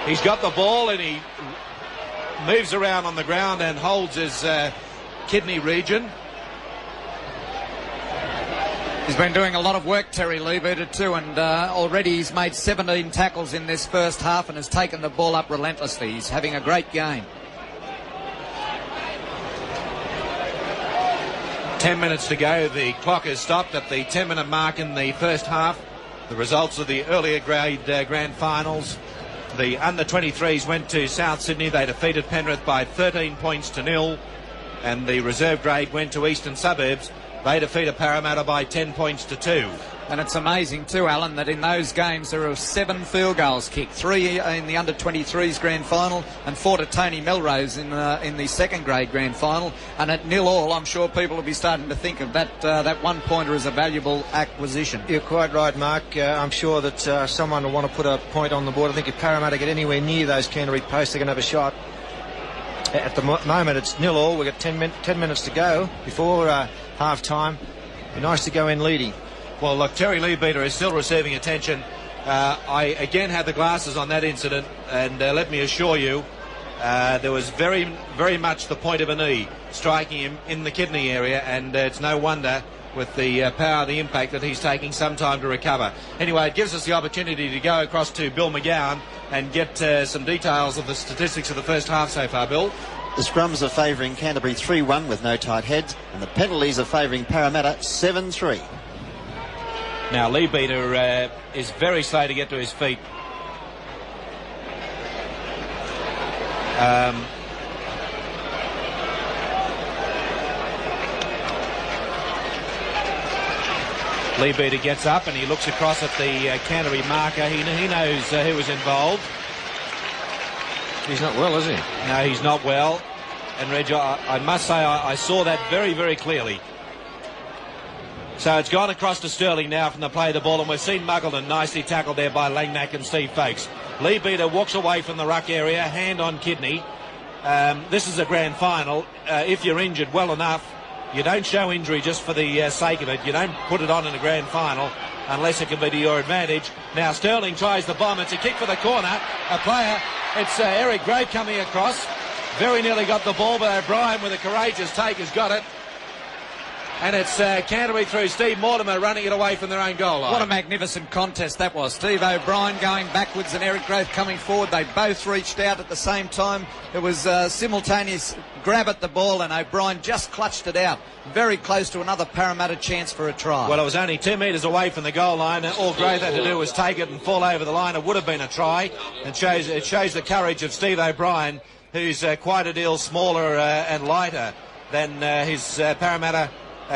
He's got the ball and he moves around on the ground and holds his kidney region. He's been doing a lot of work, Terry Lee Beater, too, and already he's made 17 tackles in this first half and has taken the ball up relentlessly. He's having a great game. 10 minutes to go. The clock has stopped at the 10-minute mark in the first half. The results of the earlier grade grand finals. The under-23s went to South Sydney. They defeated Penrith by 13 points to 0. And the reserve grade went to Eastern Suburbs. They defeated Parramatta by 10 points to 2. And it's amazing too, Alan, that in those games there were 7 field goals kicked, 3 in the under-23s grand final and 4 to Tony Melrose in the second grade grand final. And at 0-0, I'm sure people will be starting to think of that one-pointer as a valuable acquisition. You're quite right, Mark. I'm sure that someone will want to put a point on the board. I think if Parramatta get anywhere near those Canterbury posts, they're going to have a shot. At the moment, it's 0-0. We've got 10 minutes to go before half-time. Be nice to go in leading. Well, look, Terry Leadbeater is still receiving attention. I again had the glasses on that incident, and let me assure you, there was very, very much the point of a knee striking him in the kidney area, and it's no wonder with the power of the impact that he's taking some time to recover. Anyway, it gives us the opportunity to go across to Bill McGowan and get some details of the statistics of the first half so far. Bill? The scrums are favouring Canterbury 3-1 with no tight heads, and the penalties are favouring Parramatta 7-3. Now, Leadbeater is very slow to get to his feet. Leadbeater gets up and he looks across at the Canterbury marker. He knows who was involved. He's not well, is he? No, he's not well. And Reg, I must say I saw that very, very clearly. So it's gone across to Sterling now from the play of the ball, and we've seen Muggleton nicely tackled there by Langnack and Steve Folkes. Leadbeater walks away from the ruck area, hand on kidney. This is a grand final. If you're injured well enough, you don't show injury just for the sake of it. You don't put it on in a grand final unless it can be to your advantage. Now Sterling tries the bomb. It's a kick for the corner. A player, it's Eric Grove coming across. Very nearly got the ball, but O'Brien with a courageous take has got it. And it's Canterbury through Steve Mortimer running it away from their own goal line. What a magnificent contest that was. Steve O'Brien going backwards and Eric Grove coming forward. They both reached out at the same time. It was simultaneous grab at the ball, and O'Brien just clutched it out. Very close to another Parramatta chance for a try. Well, it was only 2 metres away from the goal line, and all Grove had to do was take it and fall over the line. It would have been a try. It shows the courage of Steve O'Brien, who's quite a deal smaller and lighter than his Parramatta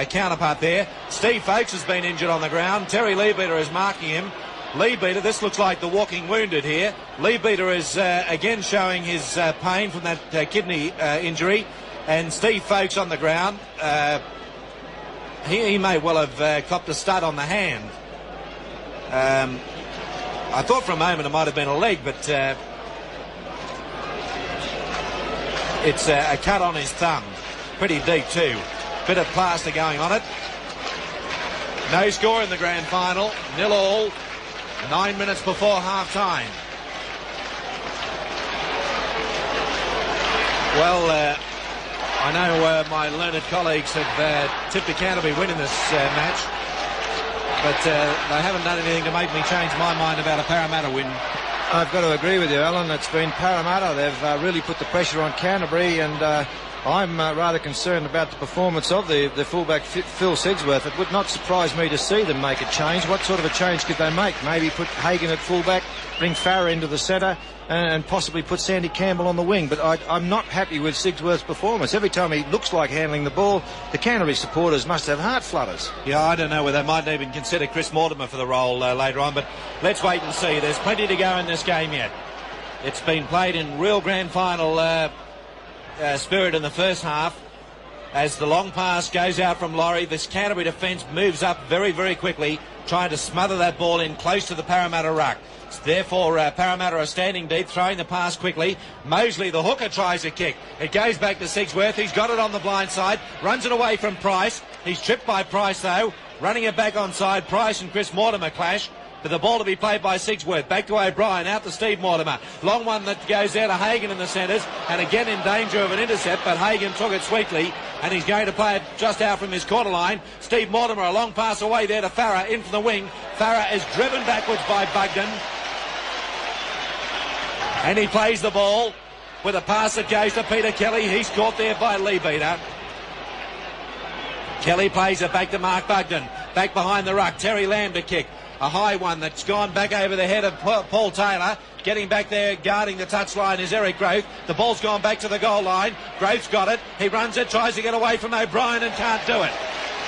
counterpart there. Steve Folkes has been injured on the ground. Terry Leadbeater is marking him. Leadbeater, this looks like the walking wounded here. Leadbeater is again showing his pain from that kidney injury. And Steve Folkes on the ground. He may well have copped a stud on the hand. I thought for a moment it might have been a leg, but it's a cut on his thumb. Pretty deep too. Bit of plaster going on it. No score in the grand final. 0-0. 9 minutes before half-time. Well, I know my learned colleagues have tipped a Canterbury win in this match, but they haven't done anything to make me change my mind about a Parramatta win. I've got to agree with you, Alan. It's been Parramatta. They've really put the pressure on Canterbury, and I'm rather concerned about the performance of the fullback Phil Sigsworth. It would not surprise me to see them make a change. What sort of a change could they make? Maybe put Hagan at fullback, bring Farah into the centre, and possibly put Sandy Campbell on the wing. But I'm not happy with Sigsworth's performance. Every time he looks like handling the ball, the Canterbury supporters must have heart flutters. Yeah, I don't know whether they might even consider Chris Mortimer for the role later on, but let's wait and see. There's plenty to go in this game yet. It's been played in real grand final spirit in the first half. As the long pass goes out from Laurie, this Canterbury defence moves up very, very quickly, trying to smother that ball in close to the Parramatta ruck. Therefore, Parramatta are standing deep, throwing the pass quickly. Mosley, the hooker, tries a kick. It goes back to Sigsworth. He's got it on the blind side, runs it away from Price. He's tripped by Price, though. Running it back onside. Price and Chris Mortimer clash. But the ball to be played by Sigsworth. Back to O'Brien, out to Steve Mortimer. Long one that goes out to Hagan in the centres, and again in danger of an intercept, but Hagan took it sweetly, and he's going to play it just out from his corner line. Steve Mortimer, a long pass away there to Farah, in from the wing. Farah is driven backwards by Bugden, and he plays the ball with a pass that goes to Peter Kelly. He's caught there by Leadbeater. Kelly plays it back to Mark Bugden. Back behind the ruck, Terry Lamb to kick. A high one that's gone back over the head of Paul Taylor. Getting back there, guarding the touchline is Eric Growth. The ball's gone back to the goal line. Growth's got it. He runs it, tries to get away from O'Brien and can't do it.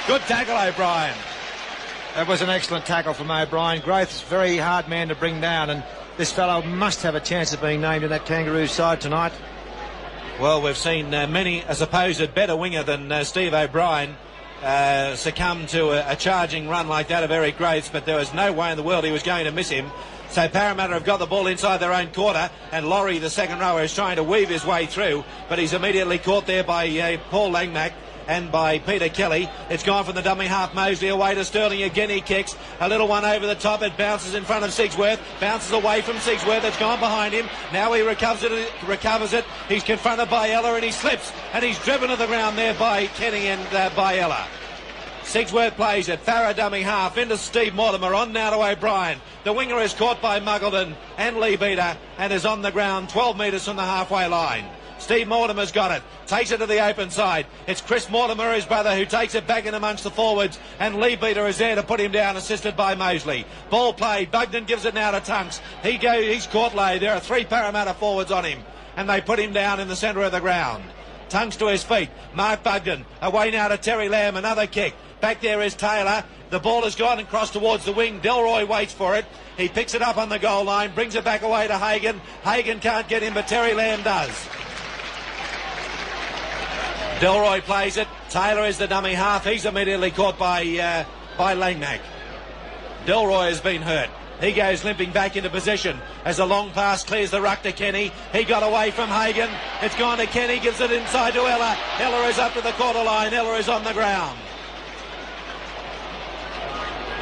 Good tackle, O'Brien. That was an excellent tackle from O'Brien. Growth's a very hard man to bring down, and this fellow must have a chance of being named in that Kangaroo side tonight. Well, we've seen many a supposed better winger than Steve O'Brien succumb to a charging run like that of Eric Growth, but there was no way in the world he was going to miss him. So Parramatta have got the ball inside their own quarter, and Laurie, the second rower, is trying to weave his way through, but he's immediately caught there by Paul Langmack and by Peter Kelly. It's gone from the dummy half. Mosley away to Sterling again. He kicks a little one over the top. It bounces in front of Sigsworth, bounces away from Sigsworth. It's gone behind him. Now he recovers it. He's confronted by Ella and he slips, and he's driven to the ground there by Kenny and by Ella. Sigsworth plays it. Farah dummy half into Steve Mortimer. On now to O'Brien. The winger is caught by Muggleton and Lee Beater and is on the ground 12 metres from the halfway line. Steve Mortimer's got it. Takes it to the open side. It's Chris Mortimer, his brother, who takes it back in amongst the forwards, and Lee Beater is there to put him down, assisted by Mosley. Ball played. Bugden gives it now to Tunks. He's caught low. There are 3 Parramatta forwards on him, and they put him down in the centre of the ground. Tunks to his feet. Mark Bugden. Away now to Terry Lamb. Another kick. Back there is Taylor. The ball has gone across towards the wing. Delroy waits for it. He picks it up on the goal line, brings it back away to Hagan. Hagan can't get him, but Terry Lamb does. Delroy plays it. Taylor is the dummy half. He's immediately caught by Langmack. Delroy has been hurt. He goes limping back into position as a long pass clears the ruck to Kenny. He got away from Hagan. It's gone to Kenny. Gives it inside to Ella. Ella is up to the quarter line. Ella is on the ground.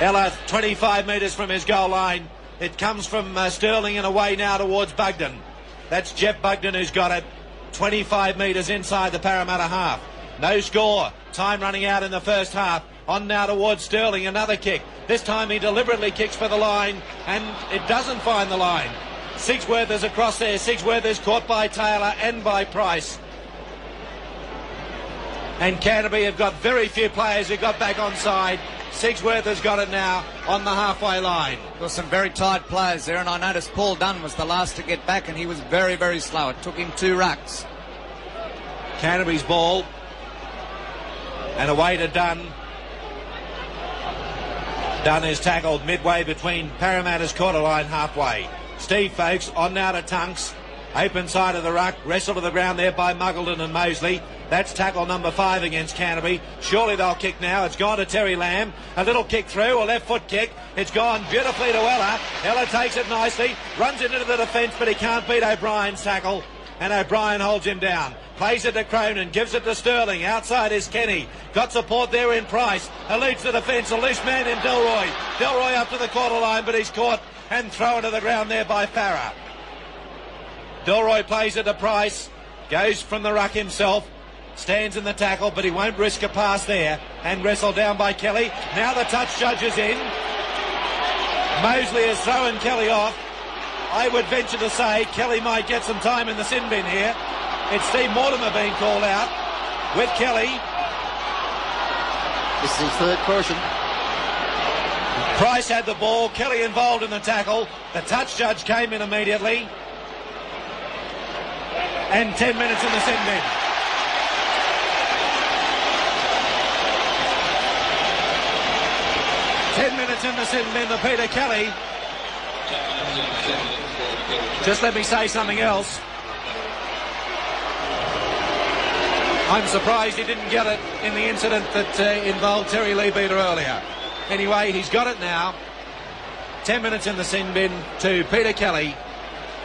Ella 25 metres from his goal line. It comes from Sterling and away now towards Bugden. That's Jeff Bugden who's got it. 25 metres inside the Parramatta half. No score. Time running out in the first half. On now towards Sterling. Another kick. This time he deliberately kicks for the line, and it doesn't find the line. Sigsworth is across there. Sigsworth is caught by Taylor and by Price. And Canterbury have got very few players who got back onside. Sigsworth has got it now on the halfway line. There were some very tight players there, and I noticed Paul Dunn was the last to get back, and he was very, very slow. It took him 2 rucks. Canterbury's ball. And away to Dunn. Dunn is tackled midway between Parramatta's quarter line halfway. Steve Folkes on now to Tunks. Open side of the ruck. Wrestled to the ground there by Muggleton and Mosley. That's tackle number 5 against Canterbury. Surely they'll kick now. It's gone to Terry Lamb. A little kick through, a left foot kick. It's gone beautifully to Ella. Ella takes it nicely. Runs it into the defence, but he can't beat O'Brien's tackle. And O'Brien holds him down. Plays it to Cronin, gives it to Sterling. Outside is Kenny. Got support there in Price. Eludes the defence. A loose man in Delroy. Delroy up to the quarter line, but he's caught and thrown to the ground there by Farah. Delroy plays it to Price. Goes from the ruck himself. Stands in the tackle, but he won't risk a pass there. And wrestled down by Kelly. Now the touch judge is in. Mosley has thrown Kelly off. I would venture to say Kelly might get some time in the sin bin here. It's Steve Mortimer being called out with Kelly. This is his third caution. Price had the ball. Kelly involved in the tackle. The touch judge came in immediately. And 10 minutes in the sin bin. In the sin bin to Peter Kelly. Just let me say something else. I'm surprised he didn't get it in the incident that involved Terry Lee Beater earlier. Anyway, he's got it now. 10 minutes in the sin bin to Peter Kelly,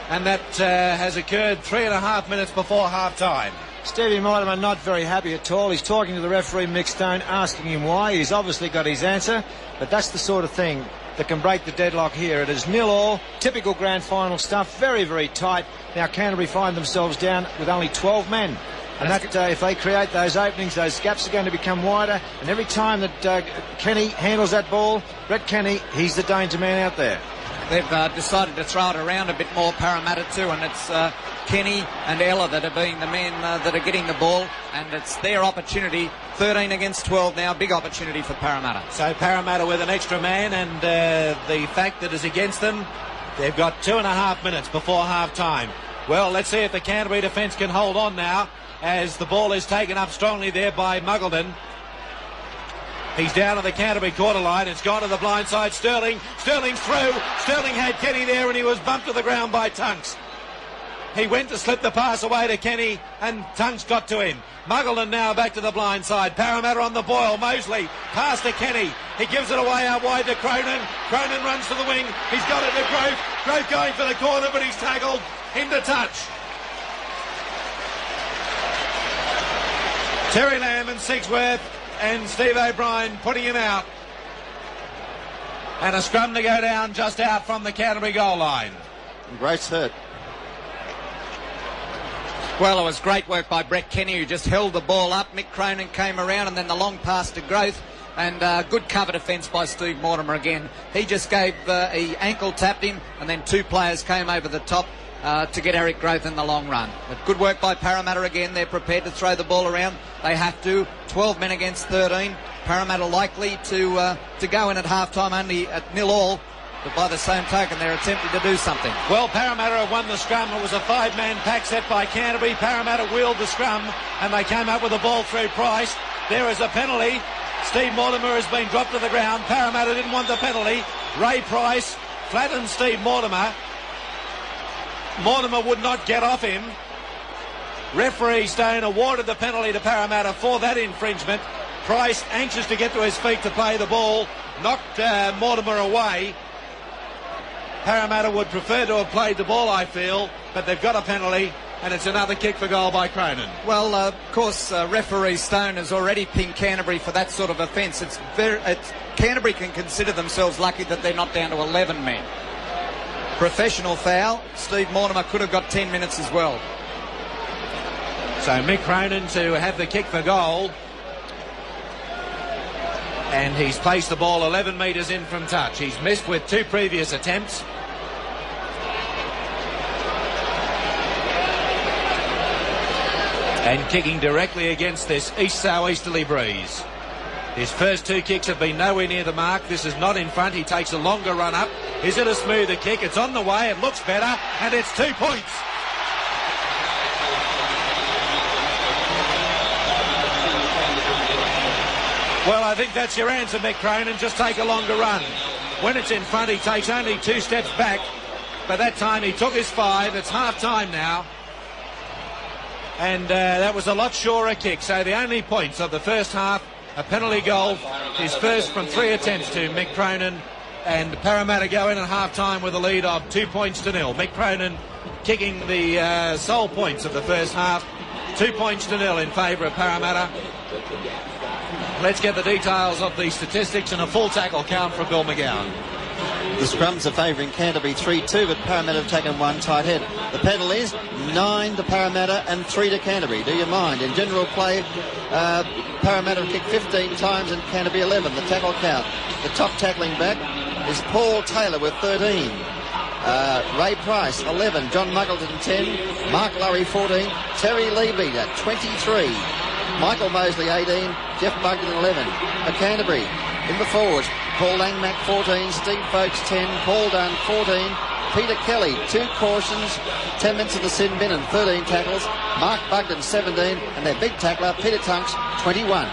and that has occurred 3.5 minutes before half-time. Stevie Mortimer not very happy at all. He's talking to the referee, Mick Stone, asking him why. He's obviously got his answer, but that's the sort of thing that can break the deadlock here. It is 0-0, typical grand final stuff, very, very tight. Now Canterbury find themselves down with only 12 men. And that, if they create those openings, those gaps are going to become wider. And every time that Kenny handles that ball, Brett Kenny, he's the danger man out there. They've decided to throw it around a bit more, Parramatta too, and it's Kenny and Ella that are being the men that are getting the ball, and it's their opportunity. 13 against 12 now, big opportunity for Parramatta. So Parramatta with an extra man, and the fact that is against them, They've got 2.5 minutes before half-time. Well, let's see if the Canterbury defence can hold on now as the ball is taken up strongly there by Muggleton. He's down on the Canterbury quarter line. It's gone to the blind side. Sterling's through. Sterling had Kenny there and he was bumped to the ground by Tunks. He went to slip the pass away to Kenny and Tunks got to him. Muggleton now back to the blind side. Parramatta on the boil. Mosley pass to Kenny. He gives it away out wide to Cronin. Cronin runs to the wing. He's got it to Grove. Grove going for the corner, but he's tackled into touch. Terry Lamb and Sigsworth and Steve O'Brien putting him out. And a scrum to go down just out from the Canterbury goal line. Grace hurt. Well, it was great work by Brett Kenny, who just held the ball up. Mick Cronin came around and then the long pass to Growth. And good cover defence by Steve Mortimer again. He just gave, he ankle tapped him and then two players came over the top to get Eric Growth in the long run. But good work by Parramatta again. They're prepared to throw the ball around. They have to. 12 men against 13. Parramatta likely to go in at half-time only at 0-0. But by the same token, they're attempting to do something. Well, Parramatta have won the scrum. It was a 5-man pack set by Canterbury. Parramatta wheeled the scrum and they came up with the ball through Price. There is a penalty. Steve Mortimer has been dropped to the ground. Parramatta didn't want the penalty. Ray Price flattened Steve Mortimer. Mortimer would not get off him. Referee Stone awarded the penalty to Parramatta for that infringement. Price, anxious to get to his feet to play the ball, knocked Mortimer away. Parramatta would prefer to have played the ball, I feel, but they've got a penalty, and it's another kick for goal by Cronin. Well, of course, referee Stone has already pinged Canterbury for that sort of offence. Canterbury can consider themselves lucky that they're not down to 11 men. Professional foul. Steve Mortimer could have got 10 minutes as well. So Mick Cronin to have the kick for goal. And he's placed the ball 11 metres in from touch. He's missed with two previous attempts. And kicking directly against this east-southeasterly breeze. His first two kicks have been nowhere near the mark. This is not in front. He takes a longer run up. Is it a smoother kick? It's on the way. It looks better. And it's 2 points. Well, I think that's your answer, Mick Cronin. Just take a longer run. When it's in front, he takes only 2 steps back. But that time he took his 5. It's half-time now. And that was a lot surer kick. So the only points of the first half, a penalty goal, his first from 3 attempts to Mick Cronin. And Parramatta go in at half-time with a lead of 2-0. Mick Cronin kicking the sole points of the first half. 2-0 in favour of Parramatta. Let's get the details of the statistics and a full tackle count for Bill McGowan. The scrums are favouring Canterbury 3-2, but Parramatta have taken one tight head. The penalties, 9 to Parramatta and 3 to Canterbury. Do you mind? In general play, Parramatta have kicked 15 times and Canterbury 11. The tackle count. The top tackling back is Paul Taylor with 13. Ray Price, 11. John Muggleton, 10. Mark Lurry, 14. Terry Levy at 23. Michael Mosley, 18. Jeff Muggleton, 11. For Canterbury, in the forwards, Paul Langmack, 14. Steve Folkes, 10. Paul Dunn, 14. Peter Kelly, 2 cautions, 10 minutes of the sin bin and 13 tackles. Mark Bugden, 17. And their big tackler, Peter Tunks, 21.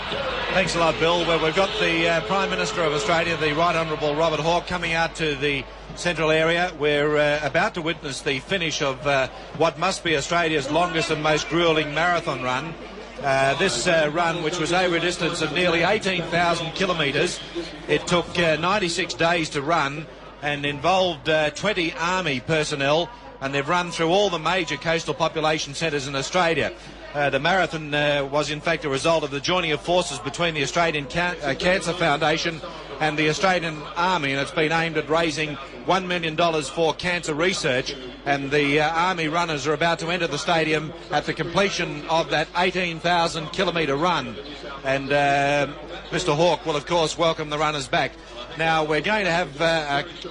Thanks a lot, Bill. Well, we've got the Prime Minister of Australia, the Right Honourable Robert Hawke, coming out to the central area. We're about to witness the finish of what must be Australia's longest and most gruelling marathon run. This run, which was over a distance of nearly 18,000 kilometres, it took 96 days to run and involved 20 army personnel, and they've run through all the major coastal population centres in Australia. The marathon was in fact a result of the joining of forces between the Australian Cancer Foundation and the Australian Army, and it's been aimed at raising $1 million for cancer research. And the Army runners are about to enter the stadium at the completion of that 18,000 kilometre run. And Mr Hawke will of course welcome the runners back. Now we're going to have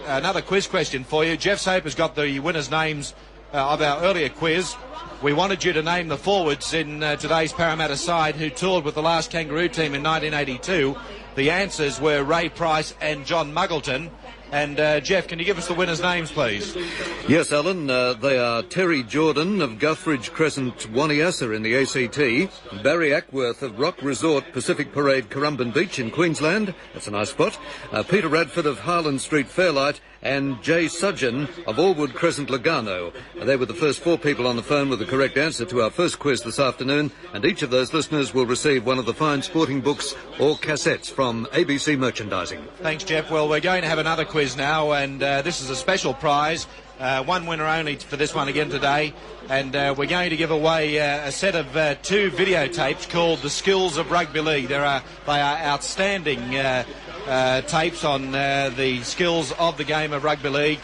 another quiz question for you. Jeff Soap has got the winners' names of our earlier quiz. We wanted you to name the forwards in today's Parramatta side who toured with the last Kangaroo team in 1982. The answers were Ray Price and John Muggleton. And Jeff, can you give us the winners' names, please? Yes, Alan. They are Terry Jordan of Guthridge Crescent, Waniasa in the ACT, Barry Ackworth of Rock Resort, Pacific Parade, Currumbin Beach in Queensland. That's a nice spot. Peter Radford of Harlan Street, Fairlight, and Jay Sudgeon of Allwood Crescent, Lugano. They were the first 4 people on the phone with the correct answer to our first quiz this afternoon, and each of those listeners will receive one of the fine sporting books or cassettes from ABC Merchandising. Thanks, Jeff. Well, we're going to have another quiz now, and this is a special prize. One winner only for this one again today, and we're going to give away a set of 2 videotapes called The Skills of Rugby League. They are outstanding tapes on the skills of the game of rugby league,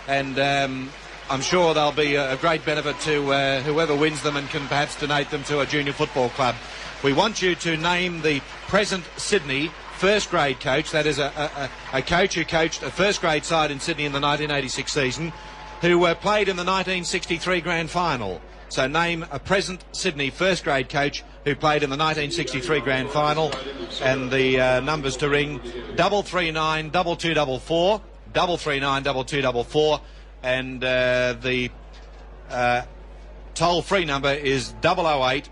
and I'm sure they'll be a great benefit to whoever wins them and can perhaps donate them to a junior football club. We want you to name the present Sydney first grade coach, that is a coach who coached a first grade side in Sydney in the 1986 season, who played in the 1963 grand final. So name a present Sydney first grade coach who played in the 1963 grand final, and the numbers to ring 339 2244, 339 2244, and the toll-free number is 008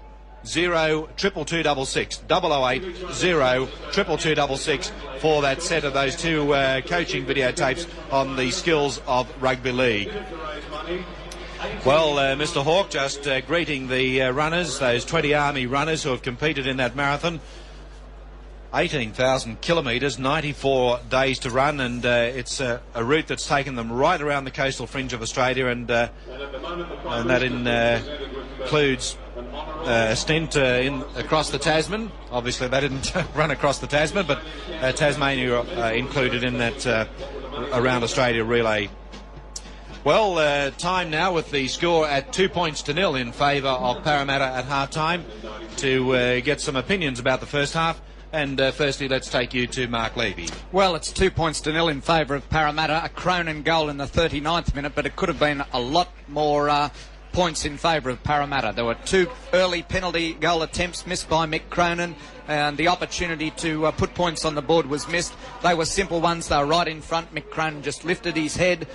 0 22266, 008 0 22266 for that set of those 2 coaching videotapes on the skills of rugby league. Well, Mr. Hawke, just greeting the runners, those 20 Army runners who have competed in that marathon. 18,000 kilometres, 94 days to run, and it's a route that's taken them right around the coastal fringe of Australia, and that includes a stint across the Tasman. Obviously, they didn't run across the Tasman, but Tasmania included in that around Australia relay. Well, time now with the score at 2-0 in favour of Parramatta at half-time to get some opinions about the first half. And firstly, let's take you to Mark Levy. Well, it's 2-0 in favour of Parramatta. A Cronin goal in the 39th minute, but it could have been a lot more points in favour of Parramatta. There were 2 early penalty goal attempts missed by Mick Cronin, and the opportunity to put points on the board was missed. They were simple ones. They were right in front. Mick Cronin just lifted his head.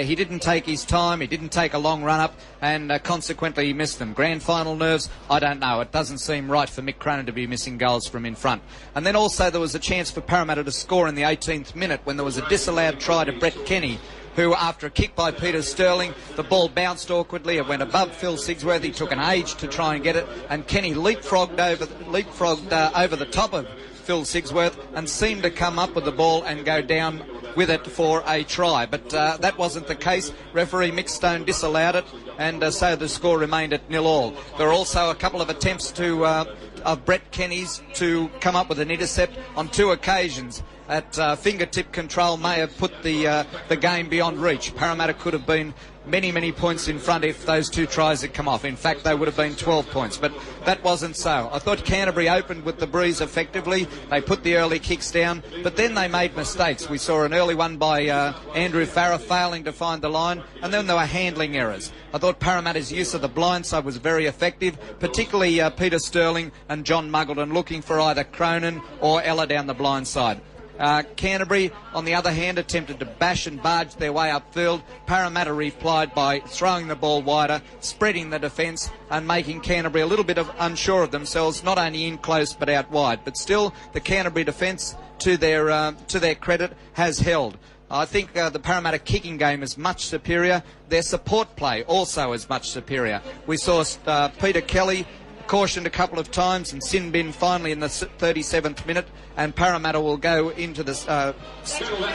He didn't take his time. He didn't take a long run-up, and consequently he missed them. Grand final nerves? I don't know. It doesn't seem right for Mick Cronin to be missing goals from in front. And then also there was a chance for Parramatta to score in the 18th minute when there was a disallowed try to Brett Kenny, who, after a kick by Peter Sterling, the ball bounced awkwardly. It went above Phil Sigsworth. He took an age to try and get it, and Kenny leapfrogged over the top of Phil Sigsworth and seemed to come up with the ball and go down with it for a try. But that wasn't the case. Referee Mick Stone disallowed it, and so the score remained at 0-0. There were also a couple of attempts of Brett Kenny's to come up with an intercept on 2 occasions. At fingertip control may have put the game beyond reach. Parramatta could have been many points in front if those 2 tries had come off. In fact, they would have been 12 points, but that wasn't so. I thought Canterbury opened with the breeze effectively. They put the early kicks down, but then they made mistakes. We saw an early one by Andrew Farah failing to find the line, and then there were handling errors. I thought Parramatta's use of the blind side was very effective, particularly Peter Sterling and John Muggleton looking for either Cronin or Ella down the blind side. Canterbury, on the other hand, attempted to bash and barge their way upfield. Parramatta replied by throwing the ball wider, spreading the defence, and making Canterbury a little bit unsure of themselves, not only in close but out wide. But still, the Canterbury defence, to their credit, has held. I think the Parramatta kicking game is much superior. Their support play also is much superior. We saw Peter Kelly cautioned a couple of times and sin bin finally in the 37th minute, and Parramatta will go into the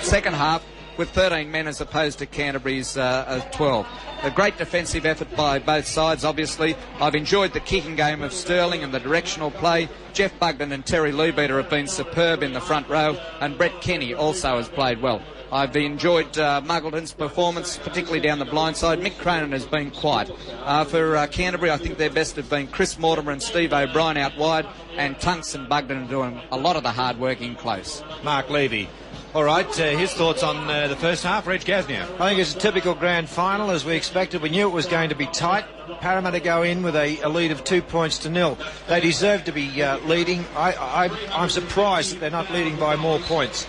second half with 13 men as opposed to Canterbury's 12. A great defensive effort by both sides, obviously. I've enjoyed the kicking game of Sterling and the directional play. Jeff Bugden and Terry Lebeater have been superb in the front row, and Brett Kenny also has played well. I've enjoyed Muggleton's performance, particularly down the blind side. Mick Cronin has been quiet. For Canterbury, I think their best have been Chris Mortimer and Steve O'Brien out wide, and Tunks and Bugden are doing a lot of the hard work in close. Mark Levy. All right, his thoughts on the first half, Reg Gasiner. I think it's a typical grand final as we expected. We knew it was going to be tight. Parramatta go in with a lead of 2-0. They deserve to be leading. I'm surprised that they're not leading by more points.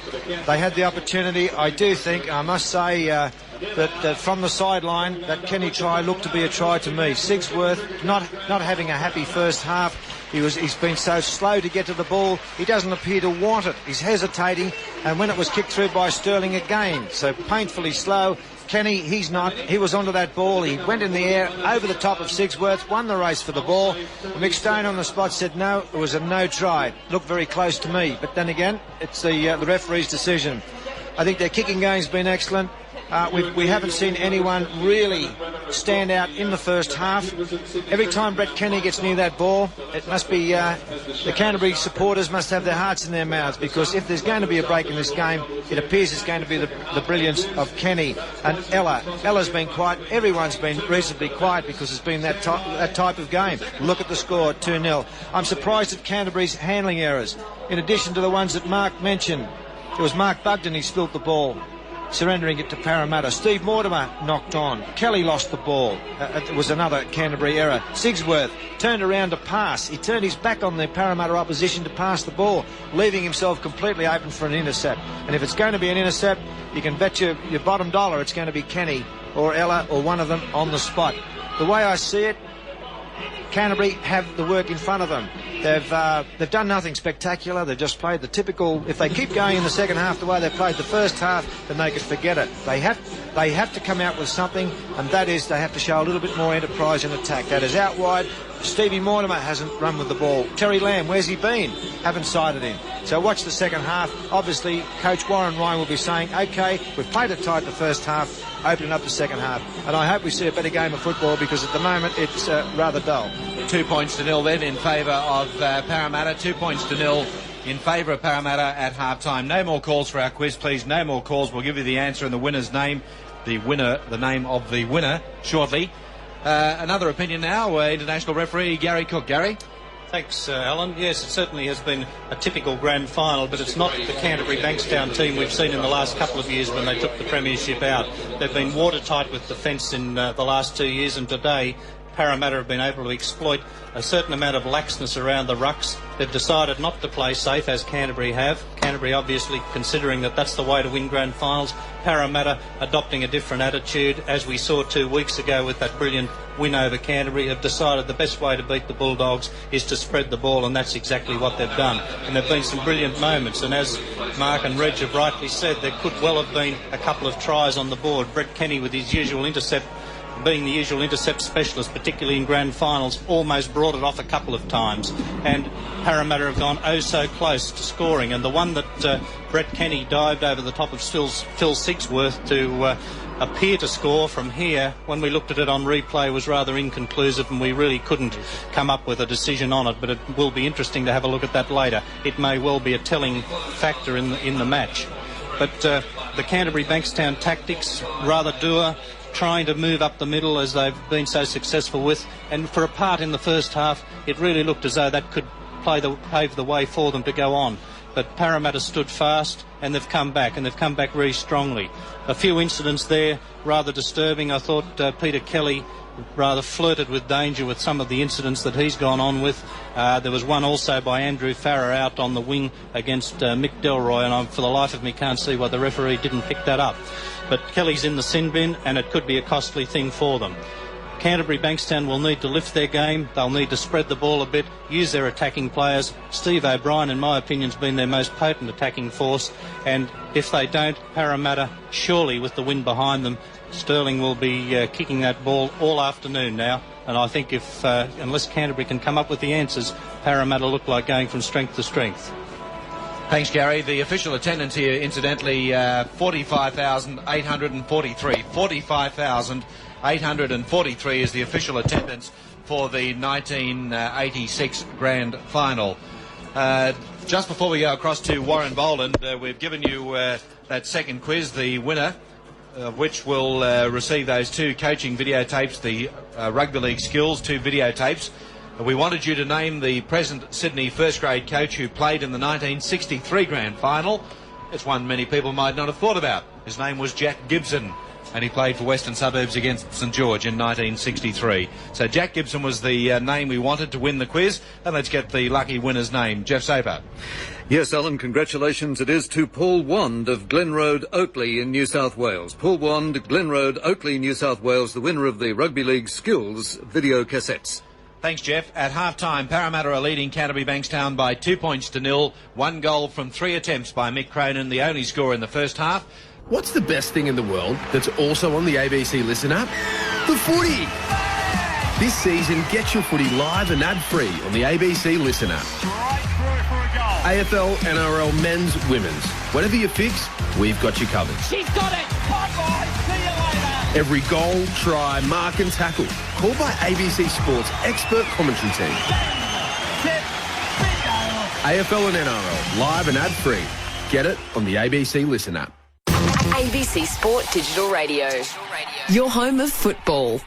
They had the opportunity. I do think, I must say, that from the sideline, that Kenny try looked to be a try to me. Sigsworth not having a happy first half. He's been so slow to get to the ball. He doesn't appear to want it. He's hesitating, and when it was kicked through by Sterling again, so painfully slow. Kenny, he's not. He was onto that ball. He went in the air over the top of Sigsworth, won the race for the ball. McStone on the spot said no, it was a no try. Looked very close to me, but then again, it's the referee's decision. I think their kicking game's been excellent. We haven't seen anyone really stand out in the first half. Every time Brett Kenny gets near that ball, it must be the Canterbury supporters must have their hearts in their mouths, because if there's going to be a break in this game, it appears it's going to be the brilliance of Kenny and Ella. Ella's been quiet. Everyone's been reasonably quiet because it's been that type of game. Look at the score, 2-0. I'm surprised at Canterbury's handling errors, in addition to the ones that Mark mentioned. It was Mark Bugden who spilt the ball, surrendering it to Parramatta. Steve Mortimer knocked on. Kelly lost the ball. It was another Canterbury error. Sigsworth turned around to pass. He turned his back on the Parramatta opposition to pass the ball, leaving himself completely open for an intercept. And if it's going to be an intercept, you can bet your bottom dollar it's going to be Kenny or Ella or one of them on the spot. The way I see it, Canterbury have the work in front of them. They've done nothing spectacular. They've just played the typical. If they keep going in the second half the way they played the first half, then they could forget it. They have to come out with something, and that is they have to show a little bit more enterprise in attack. That is out wide. Stevie Mortimer hasn't run with the ball. Terry Lamb, where's he been? Haven't sighted him. So watch the second half. Obviously, Coach Warren Ryan will be saying, OK, we've played it tight the first half, opening up the second half. And I hope we see a better game of football, because at the moment it's rather dull. 2-0 then in favour of Parramatta. 2-0 in favour of Parramatta at half-time. No more calls for our quiz, please. No more calls. We'll give you the answer and the winner's name. The name of the winner shortly. Another opinion now, international referee Gary Cook. Gary? Thanks, Alan. Yes, it certainly has been a typical grand final, but it's not the Canterbury Bankstown team we've seen in the last couple of years when they took the premiership out. They've been watertight with defence in the last 2 years, and today Parramatta have been able to exploit a certain amount of laxness around the rucks. They've decided not to play safe, as Canterbury have. Canterbury obviously considering that that's the way to win grand finals. Parramatta adopting a different attitude, as we saw 2 weeks ago with that brilliant win over Canterbury, have decided the best way to beat the Bulldogs is to spread the ball, and that's exactly what they've done. And there have been some brilliant moments, and as Mark and Reg have rightly said, there could well have been a couple of tries on the board. Brett Kenny, with his usual intercept, being the usual intercept specialist, particularly in grand finals, almost brought it off a couple of times, and Parramatta have gone oh so close to scoring. And the one that Brett Kenny dived over the top of Phil Sigsworth to appear to score from here, when we looked at it on replay, was rather inconclusive, and we really couldn't come up with a decision on it. But it will be interesting to have a look at that later. It may well be a telling factor in the match. But the Canterbury Bankstown tactics, rather dour, trying to move up the middle as they've been so successful with, and for a part in the first half it really looked as though that could pave the way for them to go on. But Parramatta stood fast, and they've come back, and they've come back very strongly. A few incidents there rather disturbing. I thought Peter Kelly rather flirted with danger with some of the incidents that he's gone on with. There was one also by Andrew Farrer out on the wing against Mick Delroy, and I, for the life of me, can't see why the referee didn't pick that up. But Kelly's in the sin bin, and it could be a costly thing for them. Canterbury Bankstown will need to lift their game. They'll need to spread the ball a bit, use their attacking players. Steve O'Brien, in my opinion, has been their most potent attacking force, and if they don't, Parramatta, surely with the wind behind them, Sterling will be kicking that ball all afternoon now. And I think if unless Canterbury can come up with the answers, Parramatta look like going from strength to strength. Thanks, Gary. The official attendance here, incidentally, 45,843. 45,843 is the official attendance for the 1986 Grand Final. Just before we go across to Warren Boland, we've given you that second quiz, the winner of which will receive those 2 coaching videotapes, the Rugby League Skills 2 videotapes. We wanted you to name the present Sydney first grade coach who played in the 1963 Grand Final. It's one many people might not have thought about. His name was Jack Gibson, and he played for Western Suburbs against St George in 1963. So Jack Gibson was the name we wanted to win the quiz, and let's get the lucky winner's name. Jeff Saper. Yes, Alan, congratulations. It is to Paul Wand of Glen Road, Oakley in New South Wales. Paul Wand, Glen Road, Oakley, New South Wales, the winner of the Rugby League Skills video cassettes. Thanks, Jeff. At half-time, Parramatta are leading Canterbury Bankstown by 2-0. 1 goal from 3 attempts by Mick Cronin, the only score in the first half. What's the best thing in the world that's also on the ABC Listen app? The footy! This season, get your footy live and ad-free on the ABC Listen app. AFL, NRL, men's, women's. Whatever you fix, we've got you covered. She's got it! Bye-bye! See you later! Every goal, try, mark and tackle. Called by ABC Sports' expert commentary team. AFL and NRL, live and ad-free. Get it on the ABC Listen app. ABC Sport Digital Radio. Your home of football.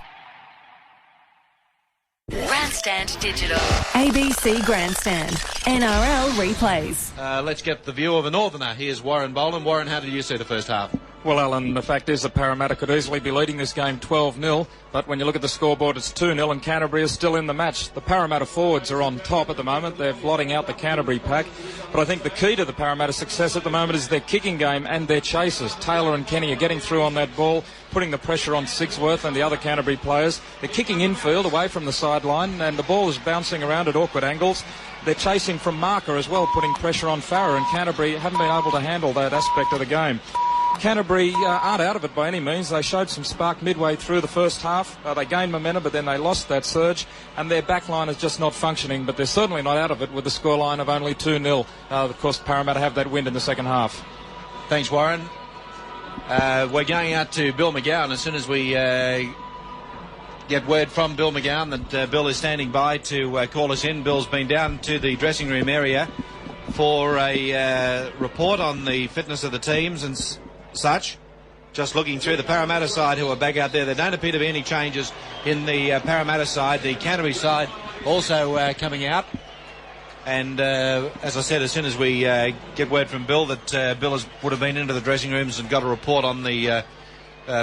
Grandstand Digital. ABC Grandstand. NRL replays. Let's get the view of a Northerner. Here's Warren Boland. Warren, how did you see the first half? Well, Alan, the fact is that Parramatta could easily be leading this game 12-0, but when you look at the scoreboard, it's 2-0 and Canterbury is still in the match. The Parramatta forwards are on top at the moment. They're blotting out the Canterbury pack, but I think the key to the Parramatta success at the moment is their kicking game and their chasers. Taylor and Kenny are getting through on that ball, putting the pressure on Sigsworth and the other Canterbury players. They're kicking infield away from the sideline, and the ball is bouncing around at awkward angles. They're chasing from marker as well, putting pressure on Farrer, and Canterbury haven't been able to handle that aspect of the game. Canterbury aren't out of it by any means. They showed some spark midway through the first half. They gained momentum, but then they lost that surge, and their back line is just not functioning, but they're certainly not out of it with the scoreline of only 2-0. Of course, Parramatta have that win in the second half. Thanks, Warren. We're going out to Bill McGowan as soon as we get word from Bill McGowan that Bill is standing by to call us in. Bill's been down to the dressing room area for a report on the fitness of the teams and such. Just looking through the Parramatta side who are back out there. There don't appear to be any changes in the Parramatta side. The Canterbury side also coming out. And as I said, as soon as we get word from Bill that Bill would have been into the dressing rooms and got a report on the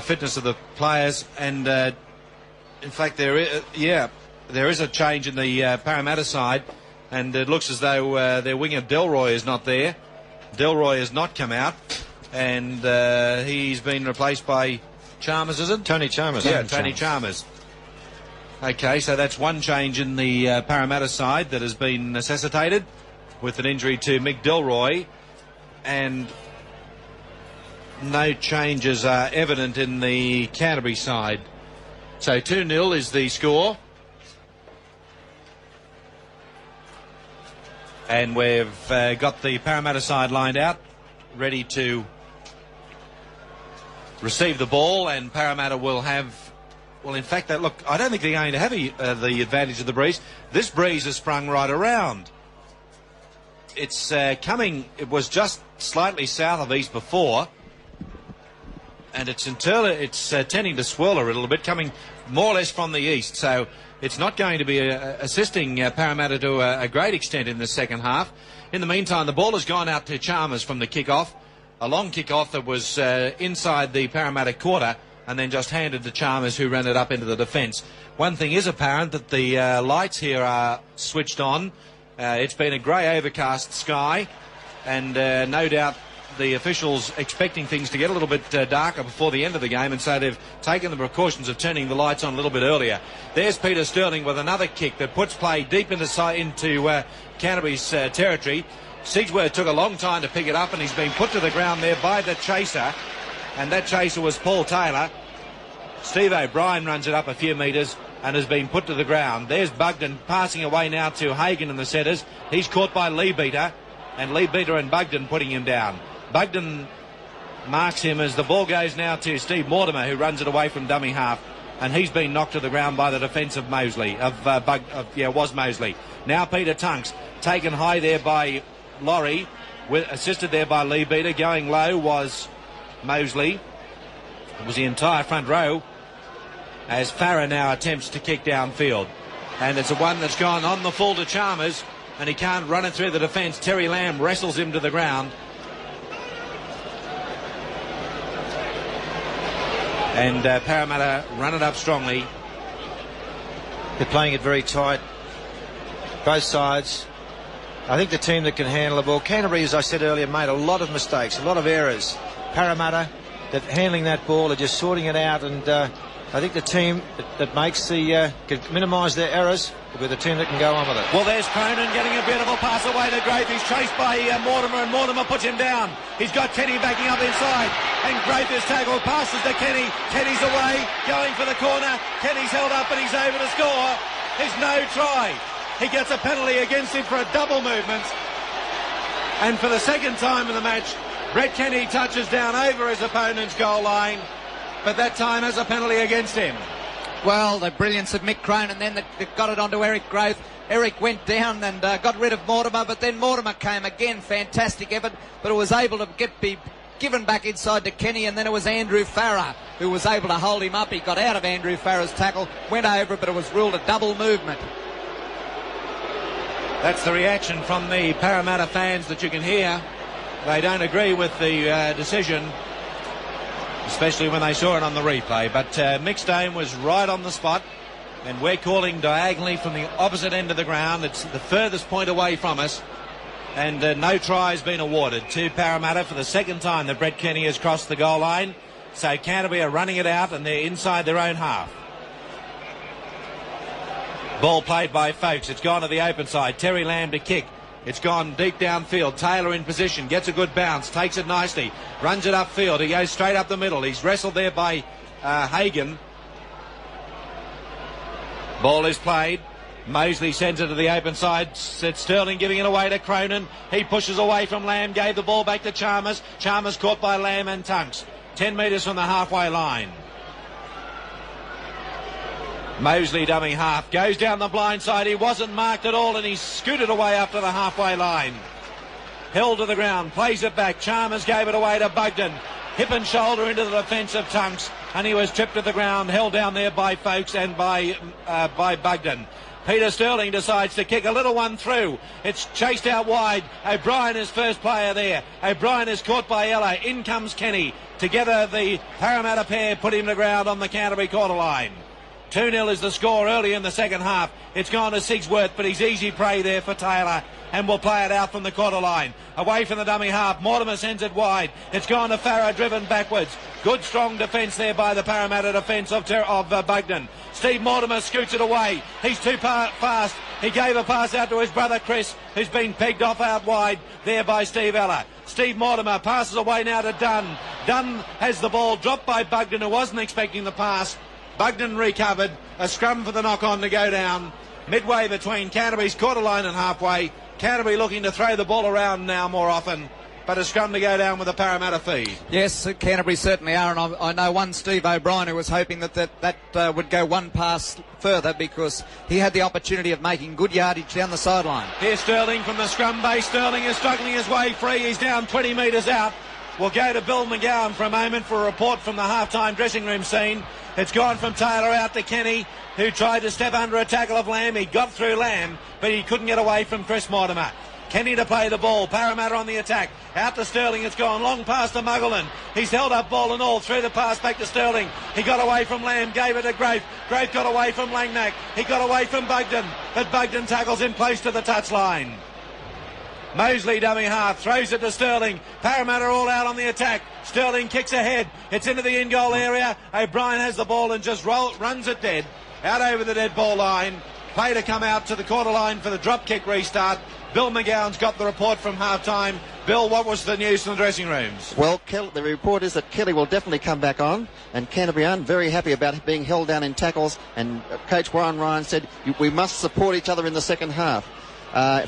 fitness of the players. And in fact, there is a change in the Parramatta side. And it looks as though their winger Delroy is not there. Delroy has not come out. And he's been replaced by Chalmers, is it? Tony Chalmers. Yeah, Tony Chalmers. Okay, so that's one change in the Parramatta side that has been necessitated with an injury to Mick Delroy. And no changes are evident in the Canterbury side. So 2-0 is the score. And we've got the Parramatta side lined out, ready to receive the ball, and Parramatta will have, well, in fact, look, I don't think they're going to have the advantage of the breeze. This breeze has sprung right around. It's coming, it was just slightly south of east before, and it's tending to swirl a little bit, coming more or less from the east, so it's not going to be assisting Parramatta to a great extent in the second half. In the meantime, the ball has gone out to Chalmers from the kick-off. A long kick-off that was inside the Parramatta quarter and then just handed to Chalmers, who ran it up into the defence. One thing is apparent, that the lights here are switched on. It's been a grey overcast sky, and no doubt the officials expecting things to get a little bit darker before the end of the game, and so they've taken the precautions of turning the lights on a little bit earlier. There's Peter Sterling with another kick that puts play deep into Canterbury's territory. Sigsworth took a long time to pick it up, and he's been put to the ground there by the chaser, and that chaser was Paul Taylor. Steve O'Brien runs it up a few metres and has been put to the ground. There's Bugden passing away now to Hagan in the setters. He's caught by Lebeater, and Lebeater and Bugden putting him down. Bugden marks him as the ball goes now to Steve Mortimer, who runs it away from dummy half, and he's been knocked to the ground by the defence of Mosley, was Mosley. Now Peter Tunks, taken high there by Laurie, assisted there by Lebeater. Going low was Mosley. It was the entire front row, as Farrer now attempts to kick downfield. And it's a one that's gone on the full to Chalmers, and he can't run it through the defence. Terry Lamb wrestles him to the ground. And Parramatta run it up strongly. They're playing it very tight, both sides. I think the team that can handle the ball. Canterbury, as I said earlier, made a lot of mistakes, a lot of errors. Parramatta, they're handling that ball, they're just sorting it out, and I think the team that makes the can minimise their errors will be the team that can go on with it. Well, there's Cronin getting a beautiful pass away to Grape. He's chased by Mortimer, and Mortimer puts him down. He's got Kenny backing up inside, and Grape is tackled, passes to Kenny. Kenny's away, going for the corner. Kenny's held up, and he's over to score. There's no try. He gets a penalty against him for a double movement. And for the second time in the match, Brett Kenny touches down over his opponent's goal line, but that time has a penalty against him. Well, the brilliance of Mick Cronin, then they got it onto Eric Grape. Eric went down and got rid of Mortimer, but then Mortimer came again. Fantastic effort, but it was able to be given back inside to Kenny, and then it was Andrew Farrer who was able to hold him up. He got out of Andrew Farrer's tackle, went over, but it was ruled a double movement. That's the reaction from the Parramatta fans that you can hear. They don't agree with the decision, especially when they saw it on the replay. But Mick Stone was right on the spot, and we're calling diagonally from the opposite end of the ground. It's the furthest point away from us, and no try has been awarded to Parramatta for the second time that Brett Kenny has crossed the goal line. So Canterbury are running it out, and they're inside their own half. Ball played by Folkes. It's gone to the open side. Terry Lamb to kick. It's gone deep downfield. Taylor in position. Gets a good bounce. Takes it nicely. Runs it upfield. He goes straight up the middle. He's wrestled there by Hagan. Ball is played. Mosley sends it to the open side. It's Sterling giving it away to Cronin. He pushes away from Lamb. Gave the ball back to Chalmers. Chalmers caught by Lamb and Tunks. 10 metres from the halfway line. Mosley dummy half, goes down the blind side. He wasn't marked at all, and he scooted away up to the halfway line. Held to the ground, plays it back. Chalmers gave it away to Bugden. Hip and shoulder into the defence of Tunks, and he was tripped to the ground, held down there by Folkes and by Bugden. Peter Sterling decides to kick a little one through. It's chased out wide. O'Brien is first player there. O'Brien is caught by Ella. In comes Kenny. Together the Parramatta pair put him to ground on the Canterbury quarter line. 2-0 is the score early in the second half. It's gone to Sigsworth, but he's easy prey there for Taylor, and will play it out from the quarter line. Away from the dummy half, Mortimer sends it wide. It's gone to Farrer, driven backwards. Good strong defence there by the Parramatta defence of Bugden. Steve Mortimer scoots it away. He's too fast. He gave a pass out to his brother Chris, who's been pegged off out wide there by Steve Ella. Steve Mortimer passes away now to Dunn. Dunn has the ball dropped by Bugden, who wasn't expecting the pass. Bugden recovered. A scrum for the knock-on to go down. Midway between Canterbury's quarter line and halfway. Canterbury looking to throw the ball around now more often, but a scrum to go down with a Parramatta feed. Yes, Canterbury certainly are, and I know one Steve O'Brien who was hoping that would go one pass further, because he had the opportunity of making good yardage down the sideline. Here's Sterling from the scrum base. Sterling is struggling his way free. He's down 20 metres out. We'll go to Bill McGowan for a moment for a report from the half-time dressing room scene. It's gone from Taylor out to Kenny, who tried to step under a tackle of Lamb. He got through Lamb, but he couldn't get away from Chris Mortimer. Kenny to play the ball. Parramatta on the attack. Out to Sterling. It's gone long past to Muggelin. He's held up ball and all. Through the pass back to Sterling. He got away from Lamb. Gave it to Grape. Grape got away from Langnack. He got away from Bugden. But Bugden tackles him close to the touchline. Mosley dummy half, throws it to Sterling. Parramatta all out on the attack. Sterling kicks ahead. It's into the in-goal area. O'Brien has the ball and just runs it dead. Out over the dead ball line. Play to come out to the quarter line for the drop kick restart. Bill McGowan's got the report from half-time. Bill, what was the news from the dressing rooms? Well, the report is that Kelly will definitely come back on, and Canterbury aren't very happy about being held down in tackles, and Coach Warren Ryan said we must support each other in the second half.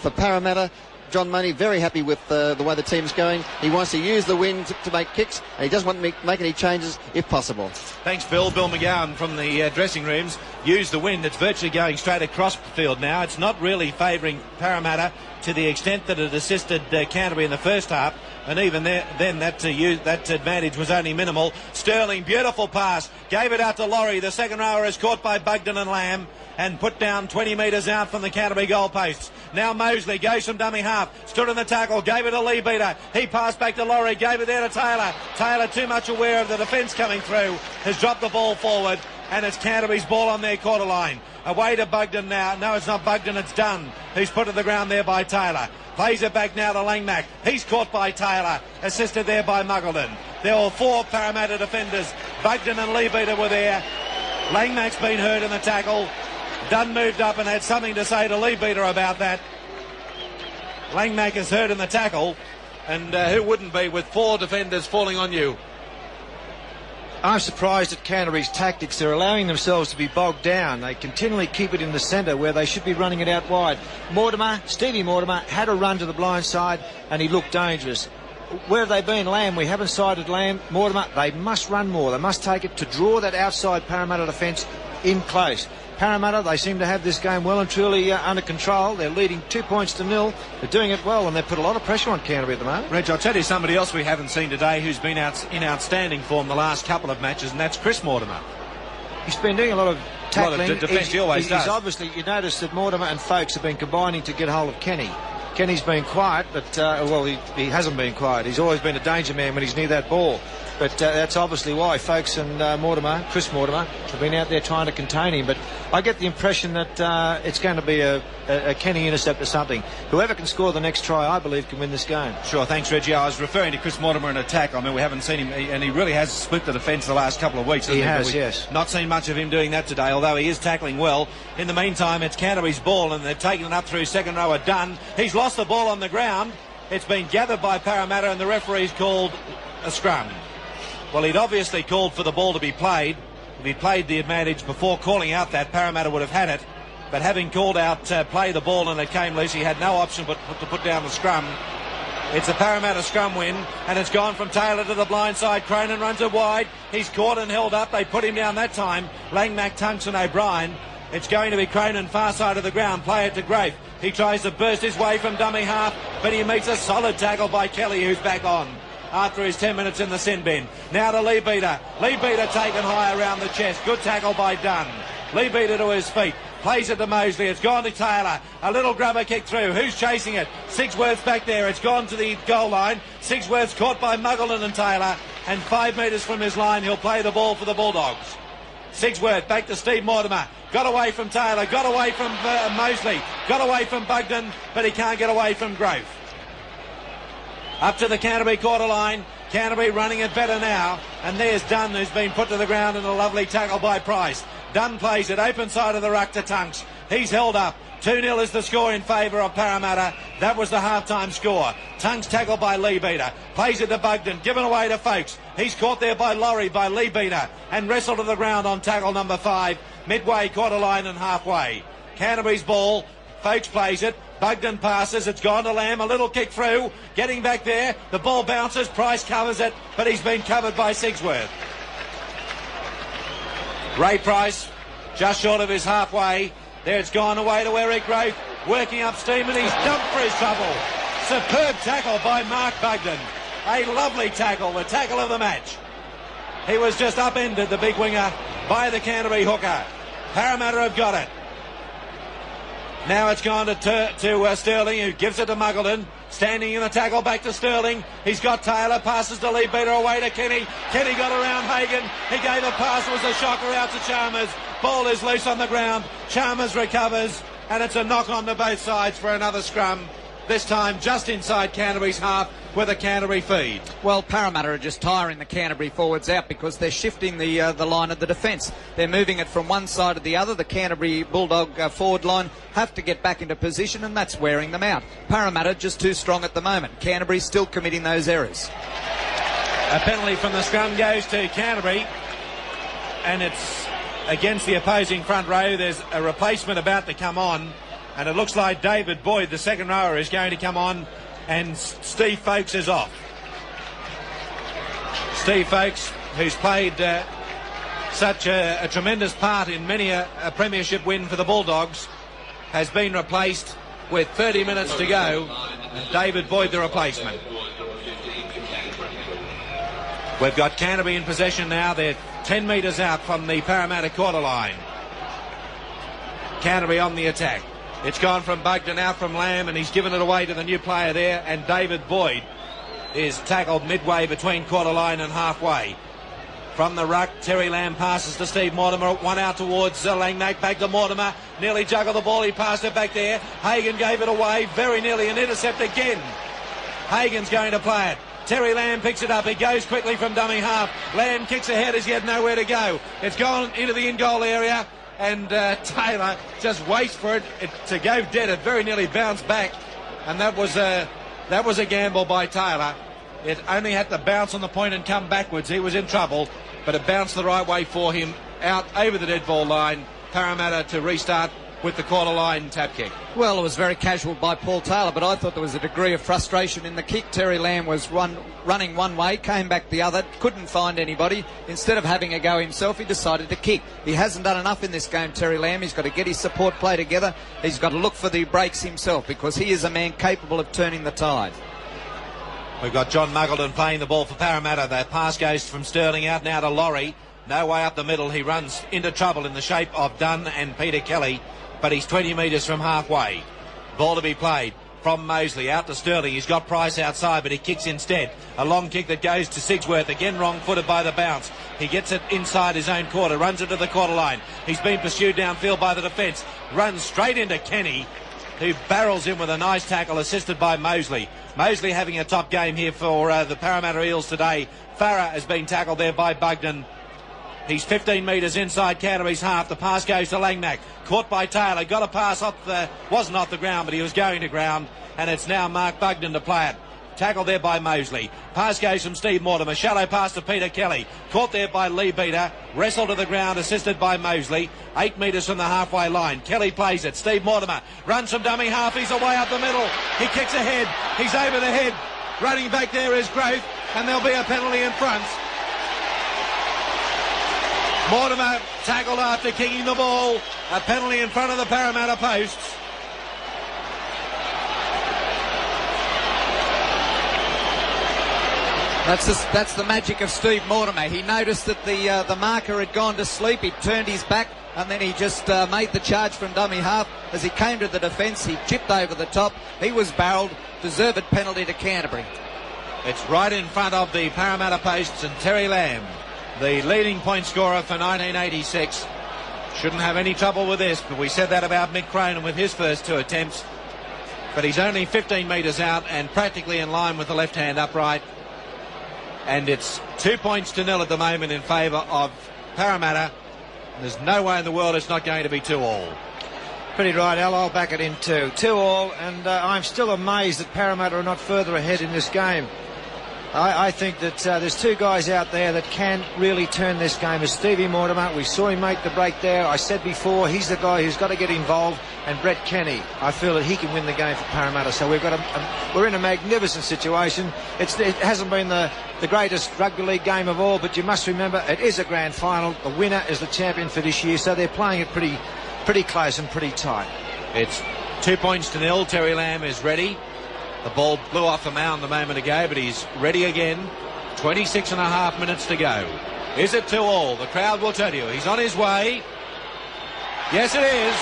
For Parramatta, John Money very happy with the way the team's going. He wants to use the wind to make kicks, and he doesn't want to make any changes if possible. Thanks, Bill. Bill McGowan from the dressing rooms. Use the wind. It's virtually going straight across the field now. It's not really favouring Parramatta to the extent that it assisted Canterbury in the first half, and even then that advantage was only minimal. Sterling, beautiful pass, gave it out to Laurie. The second rower is caught by Bugden and Lamb. and put down 20 metres out from the Canterbury goalposts. Now Mosley goes from dummy half, stood in the tackle, gave it to Lee Beater. He passed back to Laurie, gave it there to Taylor. Taylor, too much aware of the defence coming through, has dropped the ball forward, and it's Canterbury's ball on their quarter line. Away to Bugden now. No, it's not Bugden, it's Dunn, who's put to the ground there by Taylor. Plays it back now to Langmack. He's caught by Taylor, assisted there by Muggleton. There were 4 Parramatta defenders. Bugden and Lee Beater were there. Langmack's been hurt in the tackle. Dunn moved up and had something to say to Lee Beater about that. Langmack is hurt in the tackle, and who wouldn't be with 4 defenders falling on you? I'm surprised at Canterbury's tactics. They're allowing themselves to be bogged down. They continually keep it in the centre where they should be running it out wide. Stevie Mortimer had a run to the blind side and he looked dangerous. Where have they been? Lamb, we haven't sighted Lamb. Mortimer, they must run more. They must take it to draw that outside Parramatta defence in close. Parramatta, they seem to have this game well and truly under control. They're leading 2-0. They're doing it well, and they've put a lot of pressure on Canterbury at the moment. Reg, I'll tell you somebody else we haven't seen today who's been in outstanding form the last couple of matches, and that's Chris Mortimer. He's been doing a lot of tackling. A lot of defence, he always does. He's obviously, you notice that Mortimer and Folkes have been combining to get hold of Kenny. Kenny's been quiet, but, he hasn't been quiet. He's always been a danger man when he's near that ball. But that's obviously why Folkes and Chris Mortimer, have been out there trying to contain him. But I get the impression that it's going to be a Kenny intercept or something. Whoever can score the next try, I believe, can win this game. Sure, thanks, Reggie. I was referring to Chris Mortimer in attack. I mean, we haven't seen him, and he really has split the defence the last couple of weeks. He has, yes. Not seen much of him doing that today, although he is tackling well. In the meantime, it's Canterbury's ball, and they're taking it up through second row at Dunn. He's lost the ball on the ground. It's been gathered by Parramatta, and the referee's called a scrum. Well, he'd obviously called for the ball to be played. If he'd played the advantage before calling out that, Parramatta would have had it. But having called out play the ball and it came loose, he had no option but to put down the scrum. It's a Parramatta scrum win, and it's gone from Taylor to the blind side. Cronin runs it wide. He's caught and held up. They put him down that time. Langmack, Tunks and O'Brien. It's going to be Cronin far side of the ground. Play it to Grafe. He tries to burst his way from dummy half, but he meets a solid tackle by Kelly, who's back on after his 10 minutes in the sin bin. Now to Lee Beater. Lee Beater taken high around the chest. Good tackle by Dunn. Lee Beater to his feet. Plays it to Mosley. It's gone to Taylor. A little grubber kick through. Who's chasing it? Sigsworth's back there. It's gone to the goal line. Sigsworth's caught by Muggleton and Taylor. And 5 metres from his line, he'll play the ball for the Bulldogs. Sigsworth back to Steve Mortimer. Got away from Taylor. Got away from Mosley. Got away from Bugden. But he can't get away from Grove. Up to the Canterbury quarter line. Canterbury running it better now. And there's Dunn, who's been put to the ground in a lovely tackle by Price. Dunn plays it open side of the ruck to Tunks. He's held up. 2-0 is the score in favour of Parramatta. That was the half-time score. Tunks tackled by Lee Beater. Plays it to Bugden. Given away to Folkes. He's caught there by Laurie, by Lee Beater. And wrestled to the ground on tackle number 5. Midway, quarter line and halfway. Canterbury's ball. Folkes plays it. Bugden passes. It's gone to Lamb. A little kick through. Getting back there. The ball bounces. Price covers it. But he's been covered by Sigsworth. Ray Price, just short of his halfway. There it's gone away to Eric Grove, working up steam, and he's dumped for his trouble. Superb tackle by Mark Bugden. A lovely tackle, the tackle of the match. He was just upended, the big winger, by the Canterbury hooker. Parramatta have got it. Now it's gone to Sterling, who gives it to Muggleton. Standing in the tackle, back to Sterling. He's got Taylor, passes to Lee Beater, away to Kenny. Kenny got around Hagan. He gave a pass, it was a shocker out to Chalmers. Ball is loose on the ground. Chalmers recovers, and it's a knock on to both sides for another scrum. This time just inside Canterbury's half with a Canterbury feed. Well, Parramatta are just tiring the Canterbury forwards out because they're shifting the line of the defence. They're moving it from one side to the other. The Canterbury Bulldog forward line have to get back into position, and that's wearing them out. Parramatta just too strong at the moment. Canterbury still committing those errors. A penalty from the scrum goes to Canterbury, and it's against the opposing front row. There's a replacement about to come on, and it looks like David Boyd, the second rower, is going to come on, and Steve Folkes is off. Steve Folkes, who's played such a tremendous part in many a premiership win for the Bulldogs, has been replaced with 30 minutes to go. David Boyd, the replacement. We've got Canterbury in possession now. They're 10 metres out from the Parramatta quarter line. Canterbury on the attack. It's gone from Bugden out from Lamb, and he's given it away to the new player there, and David Boyd is tackled midway between quarter line and halfway. From the ruck, Terry Lamb passes to Steve Mortimer. One out towards Langmack. Back to Mortimer. Nearly juggled the ball. He passed it back there. Hagan gave it away. Very nearly an intercept again. Hagan's going to play it. Terry Lamb picks it up. He goes quickly from dummy half. Lamb kicks ahead as he had nowhere to go. It's gone into the in-goal area, and Taylor just waits for it to go dead. It very nearly bounced back, and that was a gamble by Taylor. It only had to bounce on the point and come backwards. He was in trouble, but it bounced the right way for him, out over the dead ball line. Parramatta to restart with the quarter line tap kick. Well, it was very casual by Paul Taylor, but I thought there was a degree of frustration in the kick. Terry Lamb was running one way, came back the other, couldn't find anybody. Instead of having a go himself, he decided to kick. He hasn't done enough in this game, Terry Lamb. He's got to get his support play together. He's got to look for the breaks himself, because he is a man capable of turning the tide. We've got John Muggleton playing the ball for Parramatta. The pass goes from Sterling out now to Laurie. No way up the middle. He runs into trouble in the shape of Dunn and Peter Kelly, but he's 20 metres from halfway. Ball to be played from Mosley out to Sterling. He's got Price outside, but he kicks instead. A long kick that goes to Sigsworth. Again wrong-footed by the bounce. He gets it inside his own quarter, runs it to the quarter line. He's been pursued downfield by the defence. Runs straight into Kenny, who barrels in with a nice tackle assisted by Mosley. Mosley having a top game here for the Parramatta Eels today. Farah has been tackled there by Bugden. He's 15 metres inside Canterbury's half. The pass goes to Langmack. Caught by Taylor. Got a pass wasn't off the ground, but he was going to ground. And it's now Mark Bugden to play it. Tackled there by Mosley. Pass goes from Steve Mortimer. Shallow pass to Peter Kelly. Caught there by Lee Beater. Wrestled to the ground, assisted by Mosley. 8 metres from the halfway line. Kelly plays it. Steve Mortimer runs from dummy half. He's away up the middle. He kicks ahead. He's over the head. Running back there is Growth, and there'll be a penalty in front. Mortimer tackled after kicking the ball. A penalty in front of the Parramatta posts. That's the magic of Steve Mortimer. He noticed that the marker had gone to sleep. He turned his back, and then he just made the charge from dummy half. As he came to the defence, he chipped over the top. He was barreled. Deserved penalty to Canterbury. It's right in front of the Parramatta posts, and Terry Lamb, the leading point scorer for 1986, shouldn't have any trouble with this. But we said that about Mick Cronin with his first 2 attempts. But he's only 15 metres out and practically in line with the left hand upright. And it's 2-0 at the moment in favour of Parramatta. There's no way in the world it's not going to be 2-2. Pretty right, Al. I'll back it in 2-2, and I'm still amazed that Parramatta are not further ahead in this game. I think that there's 2 guys out there that can really turn this game. As Stevie Mortimer, we saw him make the break there. I said before, he's the guy who's got to get involved. And Brett Kenny, I feel that he can win the game for Parramatta. So we're in a magnificent situation. It hasn't been the greatest rugby league game of all, but you must remember it is a grand final. The winner is the champion for this year, so they're playing it pretty close and pretty tight. It's 2-0. Terry Lamb is ready. The ball blew off the mound a moment ago, but he's ready again. 26.5 minutes to go. Is it 2-2? The crowd will tell you. He's on his way. Yes, it is.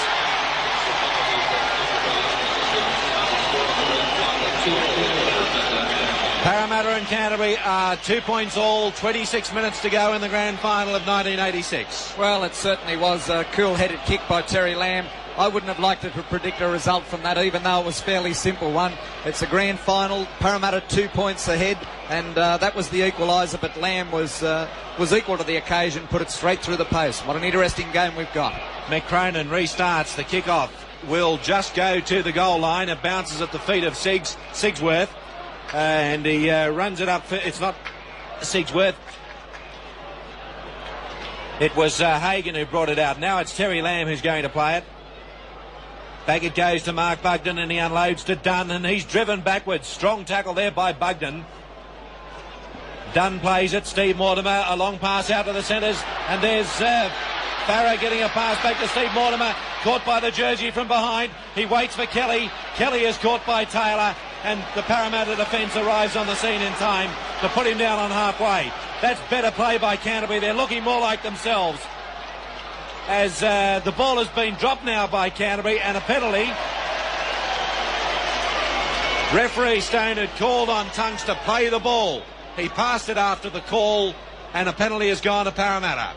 Parramatta and Canterbury are 2 points all, 26 minutes to go in the grand final of 1986. Well, it certainly was a cool-headed kick by Terry Lamb. I wouldn't have liked to predict a result from that, even though it was a fairly simple one. It's a grand final, Parramatta 2 points ahead, and that was the equaliser, but Lamb was equal to the occasion, put it straight through the post. What an interesting game we've got. Mick Cronin restarts. The kick-off will just go to the goal line. It bounces at the feet of Sigsworth. And he runs it up. It's not Sigsworth. It was Hagan who brought it out. Now it's Terry Lamb who's going to play it. Back it goes to Mark Bugden, and he unloads to Dunn, and he's driven backwards. Strong tackle there by Bugden. Dunn plays it. Steve Mortimer, a long pass out to the centres, and there's Farah getting a pass back to Steve Mortimer. Caught by the jersey from behind. He waits for Kelly. Kelly is caught by Taylor, and the Parramatta defence arrives on the scene in time to put him down on halfway. That's better play by Canterbury. They're looking more like themselves. as the ball has been dropped now by Canterbury, and a penalty. Referee Stone had called on Tunks to play the ball. He passed it after the call, and a penalty has gone to Parramatta.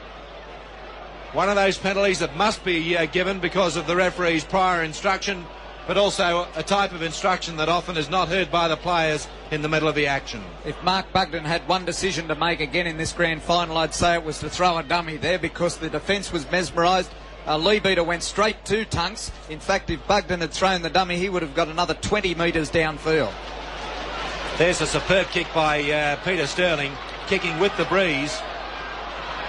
One of those penalties that must be given because of the referee's prior instruction, but also a type of instruction that often is not heard by the players in the middle of the action. If Mark Bugden had one decision to make again in this grand final, I'd say it was to throw a dummy there, because the defence was mesmerised. Levy went straight to Tunks. In fact, if Bugden had thrown the dummy, he would have got another 20 metres downfield. There's a superb kick by Peter Sterling, kicking with the breeze.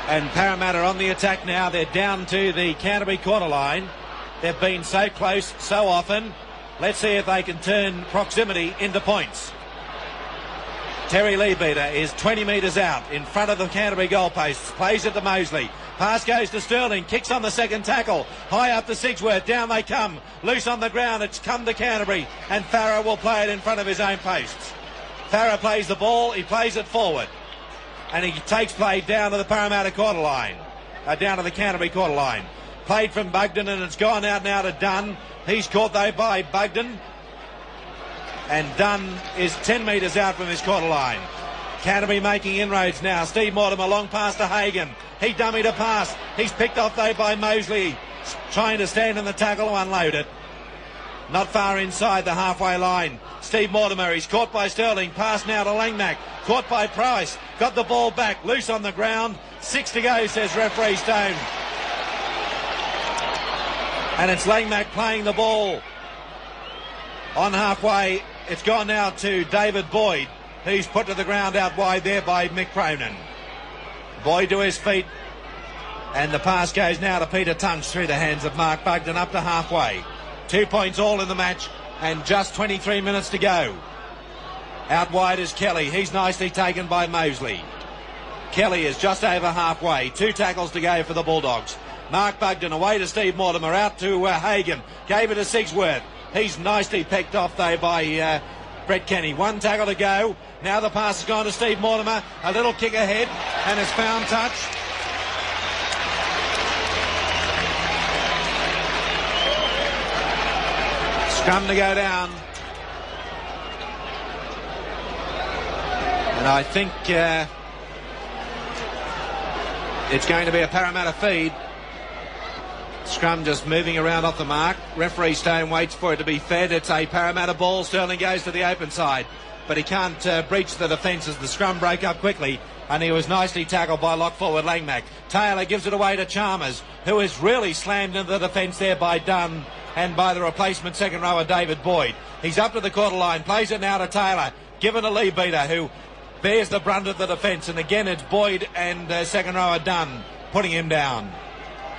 And Parramatta on the attack now. They're down to the Canterbury quarter line. They've been so close so often. Let's see if they can turn proximity into points. Terry Lebeater is 20 metres out in front of the Canterbury goalposts. Plays it to Mosley. Pass goes to Sterling. Kicks on the second tackle. High up to Sigsworth. Down they come. Loose on the ground. It's come to Canterbury. And Farah will play it in front of his own posts. Farah plays the ball. He plays it forward. And he takes play down to the Parramatta quarter line. Down to the Canterbury quarter line. Played from Bugden, and it's gone out now to Dunn. He's caught though by Bugden. And Dunn is 10 metres out from his quarter line. Canterbury making inroads now. Steve Mortimer long pass to Hagan. He dummied a pass. He's picked off though by Mosley. Trying to stand in the tackle to unload it. Not far inside the halfway line. Steve Mortimer, he's caught by Sterling. Pass now to Langmack. Caught by Price. Got the ball back. Loose on the ground. 6 to go, says referee Stone. And it's Langmack playing the ball on halfway. It's gone now to David Boyd, who's put to the ground out wide there by Mick Cronin. Boyd to his feet, and the pass goes now to Peter Tunks through the hands of Mark Bugden up to halfway. 2 points all in the match, and just 23 minutes to go. Out wide is Kelly. He's nicely taken by Mosley. Kelly is just over halfway. 2 tackles to go for the Bulldogs. Mark Bugden away to Steve Mortimer, out to Hagan. Gave it to Sigsworth. He's nicely picked off though by Brett Kenny. 1 tackle to go. Now the pass has gone to Steve Mortimer. A little kick ahead, and it's found touch. Scrum to go down. And I think it's going to be a Parramatta feed. Scrum just moving around off the mark. Referee Stone waits for it to be fed. It's a Parramatta ball. Sterling goes to the open side, but he can't breach the defence as the scrum break up quickly, and he was nicely tackled by lock forward Langmack. Taylor gives it away to Chalmers, who is really slammed into the defence there by Dunn and by the replacement second rower David Boyd. He's up to the quarter line, plays it now to Taylor, given to Lebeater, who bears the brunt of the defence, and again it's Boyd and second rower Dunn putting him down.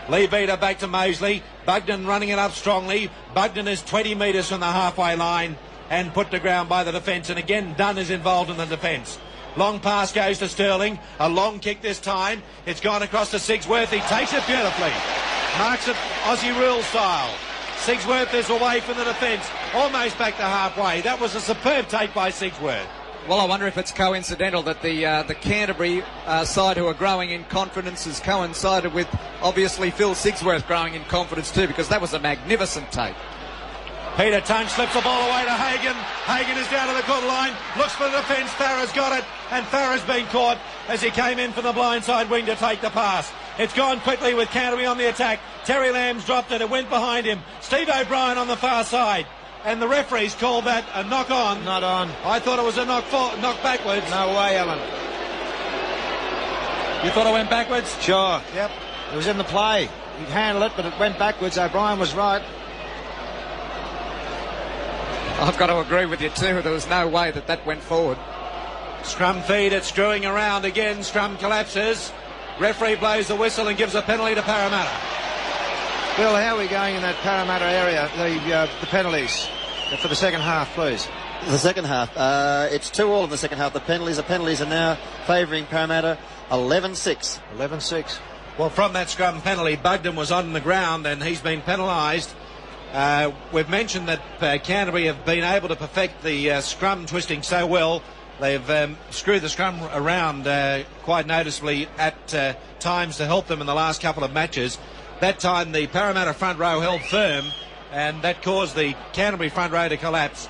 Lebeater back to Mosley. Bugden running it up strongly. Bugden is 20 metres from the halfway line and put to ground by the defence. And again, Dunn is involved in the defence. Long pass goes to Sterling. A long kick this time. It's gone across to Sigsworth. He takes it beautifully. Marks it Aussie rule style. Sigsworth is away from the defence. Almost back to halfway. That was a superb take by Sigsworth. Well, I wonder if it's coincidental that the Canterbury side, who are growing in confidence, has coincided with obviously Phil Sigsworth growing in confidence too, because that was a magnificent take. Peter Tunks slips the ball away to Hagan. Hagan is down to the quarter line, looks for the defence. Farah's got it, and Farah's been caught as he came in from the blindside wing to take the pass. It's gone quickly with Canterbury on the attack. Terry Lamb's dropped it. It went behind him. Steve O'Brien on the far side. And the referees called that a knock on. Not on. I thought it was a knock backwards. No way, Alan. You thought it went backwards? Sure. Yep. It was in the play. He'd handle it, but it went backwards. O'Brien was right. I've got to agree with you too. There was no way that went forward. Scrum feed. It's screwing around again. Scrum collapses. Referee blows the whistle and gives a penalty to Parramatta. Bill, how are we going in that Parramatta area, the penalties for the second half, please? The second half, it's 2-2 in the second half. The penalties are now favouring Parramatta 11-6. 11-6. Well, from that scrum penalty, Bugden was on the ground and he's been penalised. We've mentioned that Canterbury have been able to perfect the scrum twisting so well. They've screwed the scrum around quite noticeably at times to help them in the last couple of matches. That time the Parramatta front row held firm, and that caused the Canterbury front row to collapse.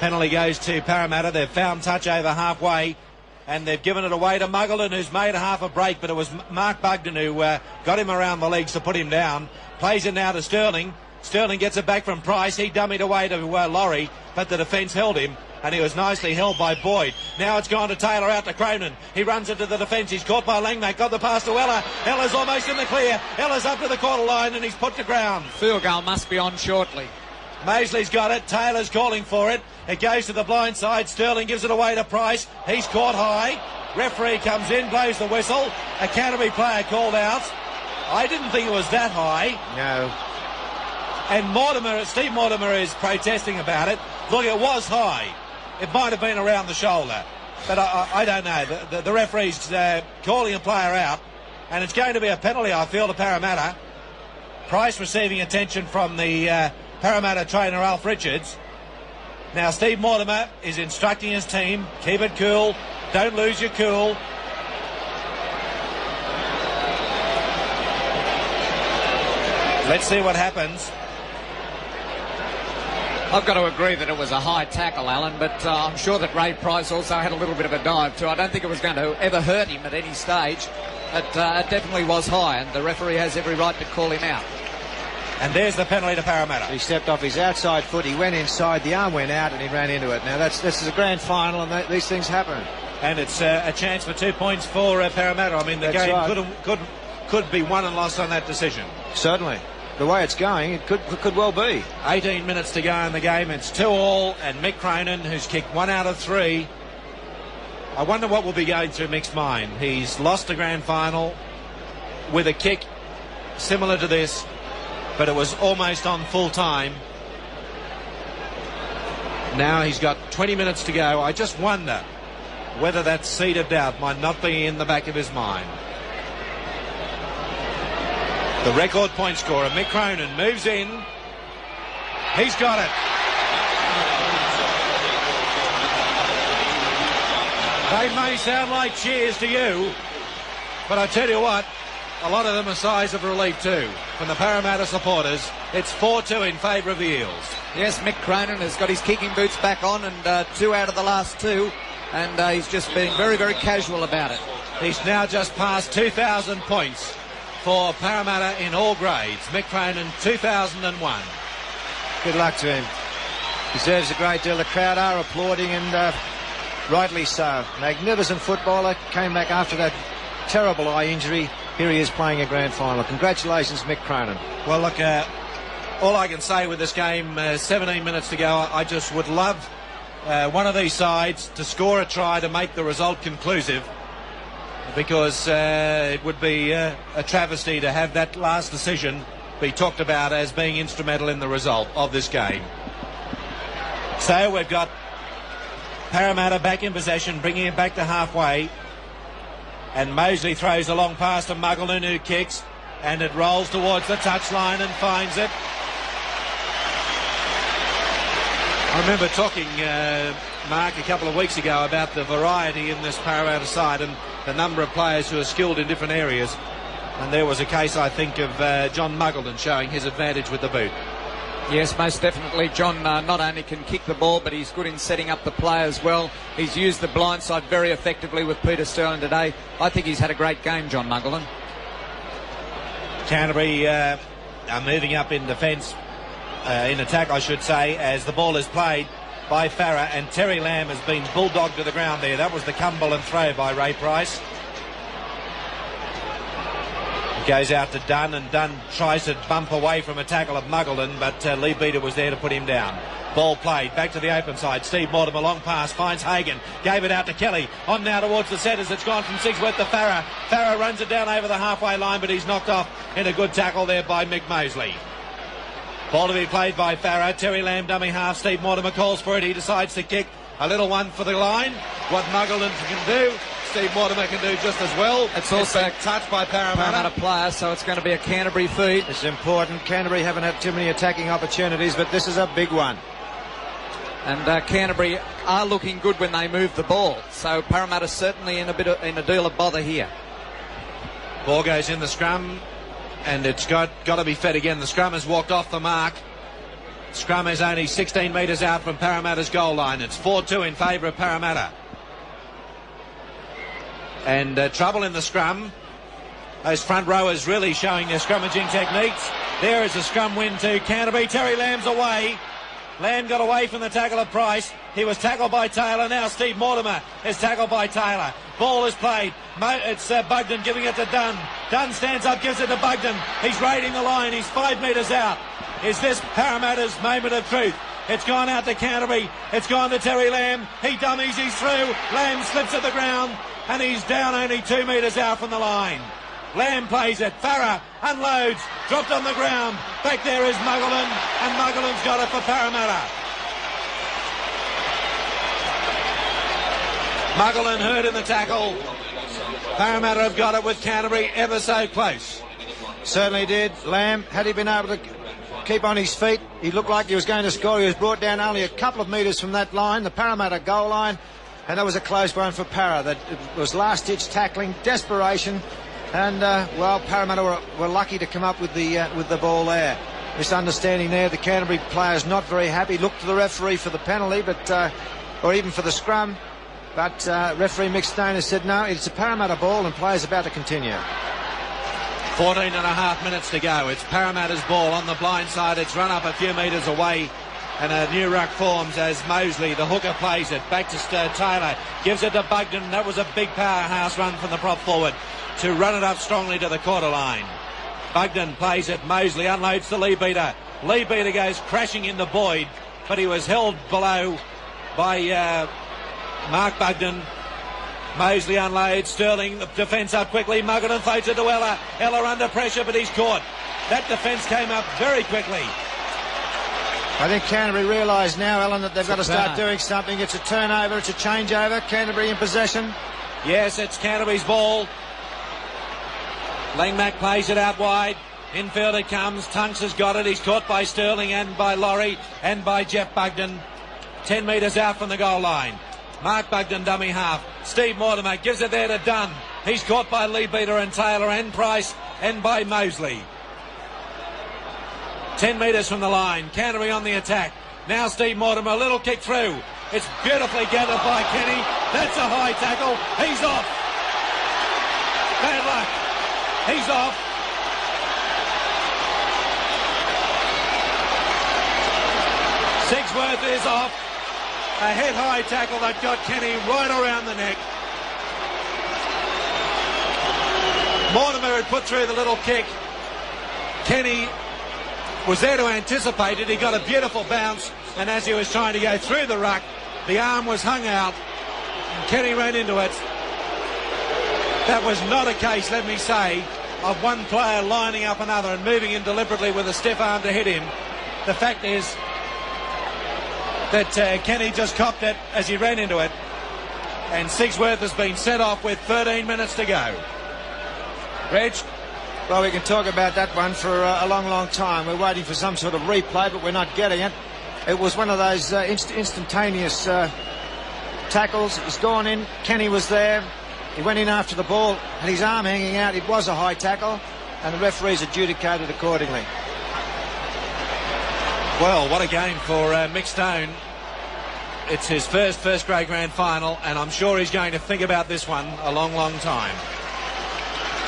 Penalty goes to Parramatta. They've found touch over halfway, and they've given it away to McGowan, who's made a half a break, but it was Mark Bugden who got him around the legs to put him down. Plays it now to Sterling. Sterling gets it back from Price. He dummied away to Laurie, but the defence held him, and he was nicely held by Boyd. Now it's gone to Taylor, out to Cronin. He runs into the defence. He's caught by Langmack. Got the pass to Ella. Ella's almost in the clear. Ella's up to the quarter line, and he's put to ground. Field goal must be on shortly. Mosley's got it. Taylor's calling for it. It goes to the blind side. Sterling gives it away to Price. He's caught high. Referee comes in, blows the whistle. A Canterbury player called out. I didn't think it was that high. No. And Steve Mortimer is protesting about it. Look, it was high. It might have been around the shoulder. But I don't know. The referee's calling a player out. And it's going to be a penalty, I feel, to Parramatta. Price receiving attention from the Parramatta trainer, Alf Richards. Now, Steve Mortimer is instructing his team. Keep it cool. Don't lose your cool. Let's see what happens. I've got to agree that it was a high tackle, Alan, but I'm sure that Ray Price also had a little bit of a dive too. I don't think it was going to ever hurt him at any stage. It definitely was high, and the referee has every right to call him out. And there's the penalty to Parramatta. He stepped off his outside foot, he went inside, the arm went out, and he ran into it. Now, this is a grand final, and these things happen. And it's a chance for 2 points for Parramatta. I mean, the game right. could be won and lost on that decision. Certainly. The way it's going, it could well be. 18 minutes to go in the game. It's 2-2, and Mick Cronin, who's kicked 1 out of 3. I wonder what will be going through Mick's mind. He's lost the grand final with a kick similar to this, but it was almost on full time. Now he's got 20 minutes to go. I just wonder whether that seed of doubt might not be in the back of his mind. The record point scorer, Mick Cronin, moves in. He's got it. They may sound like cheers to you, but I tell you what, a lot of them are sighs of relief too. From the Parramatta supporters, it's 4-2 in favour of the Eels. Yes, Mick Cronin has got his kicking boots back on, and 2 out of the last 2, and he's just being very, very casual about it. He's now just passed 2,000 points for Parramatta in all grades. Mick Cronin, 2001. Good luck to him. Deserves a great deal. The crowd are applauding, and rightly so. Magnificent footballer. Came back after that terrible eye injury. Here he is playing a grand final. Congratulations, Mick Cronin. Well, look, all I can say with this game, 17 minutes to go, I just would love one of these sides to score a try to make the result conclusive, because it would be a travesty to have that last decision be talked about as being instrumental in the result of this game. So we've got Parramatta back in possession, bringing it back to halfway. And Mosley throws a long pass to McGowan, who kicks, and it rolls towards the touchline and finds it. I remember talking, Mark, a couple of weeks ago about the variety in this Parramatta side and the number of players who are skilled in different areas. And there was a case, I think, of John McGowan showing his advantage with the boot. Yes, most definitely. John not only can kick the ball, but he's good in setting up the play as well. He's used the blind side very effectively with Peter Sterling today. I think he's had a great game, John McGowan. Canterbury are moving up in defence, in attack, I should say, as the ball is played by Farah, and Terry Lamb has been bulldogged to the ground there. That was the Cumberland throw by Ray Price. Goes out to Dunn, and Dunn tries to bump away from a tackle of McGowan, but Lee Beater was there to put him down. Ball played back to the open side. Steve Mortimer, long pass, finds Hagan, gave it out to Kelly. On now towards the centres. It's gone from Sigsworth to Farah. Farah runs it down over the halfway line, but he's knocked off in a good tackle there by Mick Mosley. Ball to be played by Farah. Terry Lamb dummy half. Steve Mortimer calls for it. He decides to kick a little one for the line. What McGowan can do, Steve Mortimer can do just as well. It's also touched by Parramatta player, so it's going to be a Canterbury feed. It's important. Canterbury haven't had too many attacking opportunities, but this is a big one. And Canterbury are looking good when they move the ball, so Parramatta certainly in a deal of bother here. Ball goes in the scrum. and it's got to be fed again. The scrum has walked off the mark. Scrum is only 16 metres out from Parramatta's goal line. It's 4-2 in favour of Parramatta. And trouble in the scrum. Those front rowers really showing their scrummaging techniques. There is a scrum win to Canterbury. Terry Lamb's away. Lamb got away from the tackle of Price. He was tackled by Taylor. Now Steve Mortimer is tackled by Taylor. Ball is played. It's Bugden giving it to Dunn. Dunn stands up, gives it to Bugden. He's raiding the line. He's 5 metres out. Is this Parramatta's moment of truth? It's gone out to Canterbury. It's gone to Terry Lamb. He dummies. He's through. Lamb slips at the ground. And he's down only 2 metres out from the line. Lamb plays it. Farah unloads. Dropped on the ground. Back there is McGowan. And McGowan's got it for Parramatta. McGowan hurt in the tackle. Parramatta have got it with Canterbury ever so close. Certainly did. Lamb, had he been able to keep on his feet, he looked like he was going to score. He was brought down only a couple of metres from that line, the Parramatta goal line. And that was a close one for Parra. That it was last-ditch tackling, desperation. And, well, Parramatta were lucky to come up with the ball there. Misunderstanding there. The Canterbury players not very happy. Looked to the referee for the penalty, but or even for the scrum. But referee Mick Stone has said, no, it's a Parramatta ball and players about to continue. 14 and a half minutes to go. It's Parramatta's ball on the blind side. It's run up a few metres away. And a new ruck forms as Mosley, the hooker, plays it. Back to Taylor. Gives it to Bugden. That was a big powerhouse run from the prop forward to run it up strongly to the quarter line. Bugden plays it. Mosley unloads the lead beater. Lead beater goes crashing into Boyd, but he was held below by Mark Bugden. Mosley unloads. Sterling, the defence up quickly. Muggerton floats it to Ella. Ella under pressure, but he's caught. That defence came up very quickly. I think Canterbury realise now, Alan, that they've got to start doing something. It's a turnover, it's a changeover. Canterbury in possession. Yes, it's Canterbury's ball. Langmack plays it out wide. Infield it comes. Tunks has got it. He's caught by Sterling and by Laurie and by Jeff Bugden. 10 metres out from the goal line. Mark Bugden, dummy half. Steve Mortimer gives it there to Dunn. He's caught by Leadbeater and Taylor and Price and by Mosley. 10 metres from the line. Canterbury on the attack. Now Steve Mortimer, a little kick through. It's beautifully gathered by Kenny. That's a high tackle. He's off. Bad luck. He's off. Sigsworth is off. A head-high tackle that got Kenny right around the neck. Mortimer had put through the little kick. Kenny was there to anticipate it. He got a beautiful bounce, and as he was trying to go through the ruck, the arm was hung out, and Kenny ran into it. That was not a case, let me say, of one player lining up another and moving in deliberately with a stiff arm to hit him. The fact is that Kenny just copped it as he ran into it, and Sigsworth has been set off with 13 minutes to go. Reg? Well, we can talk about that one for a long, long time. We're waiting for some sort of replay, but we're not getting it. It was one of those instantaneous tackles. He's gone in. Kenny was there. He went in after the ball, and his arm hanging out. It was a high tackle, and the referees adjudicated accordingly. Well, what a game for Mick Stone. It's his first grade grand final, and I'm sure he's going to think about this one a long, long time.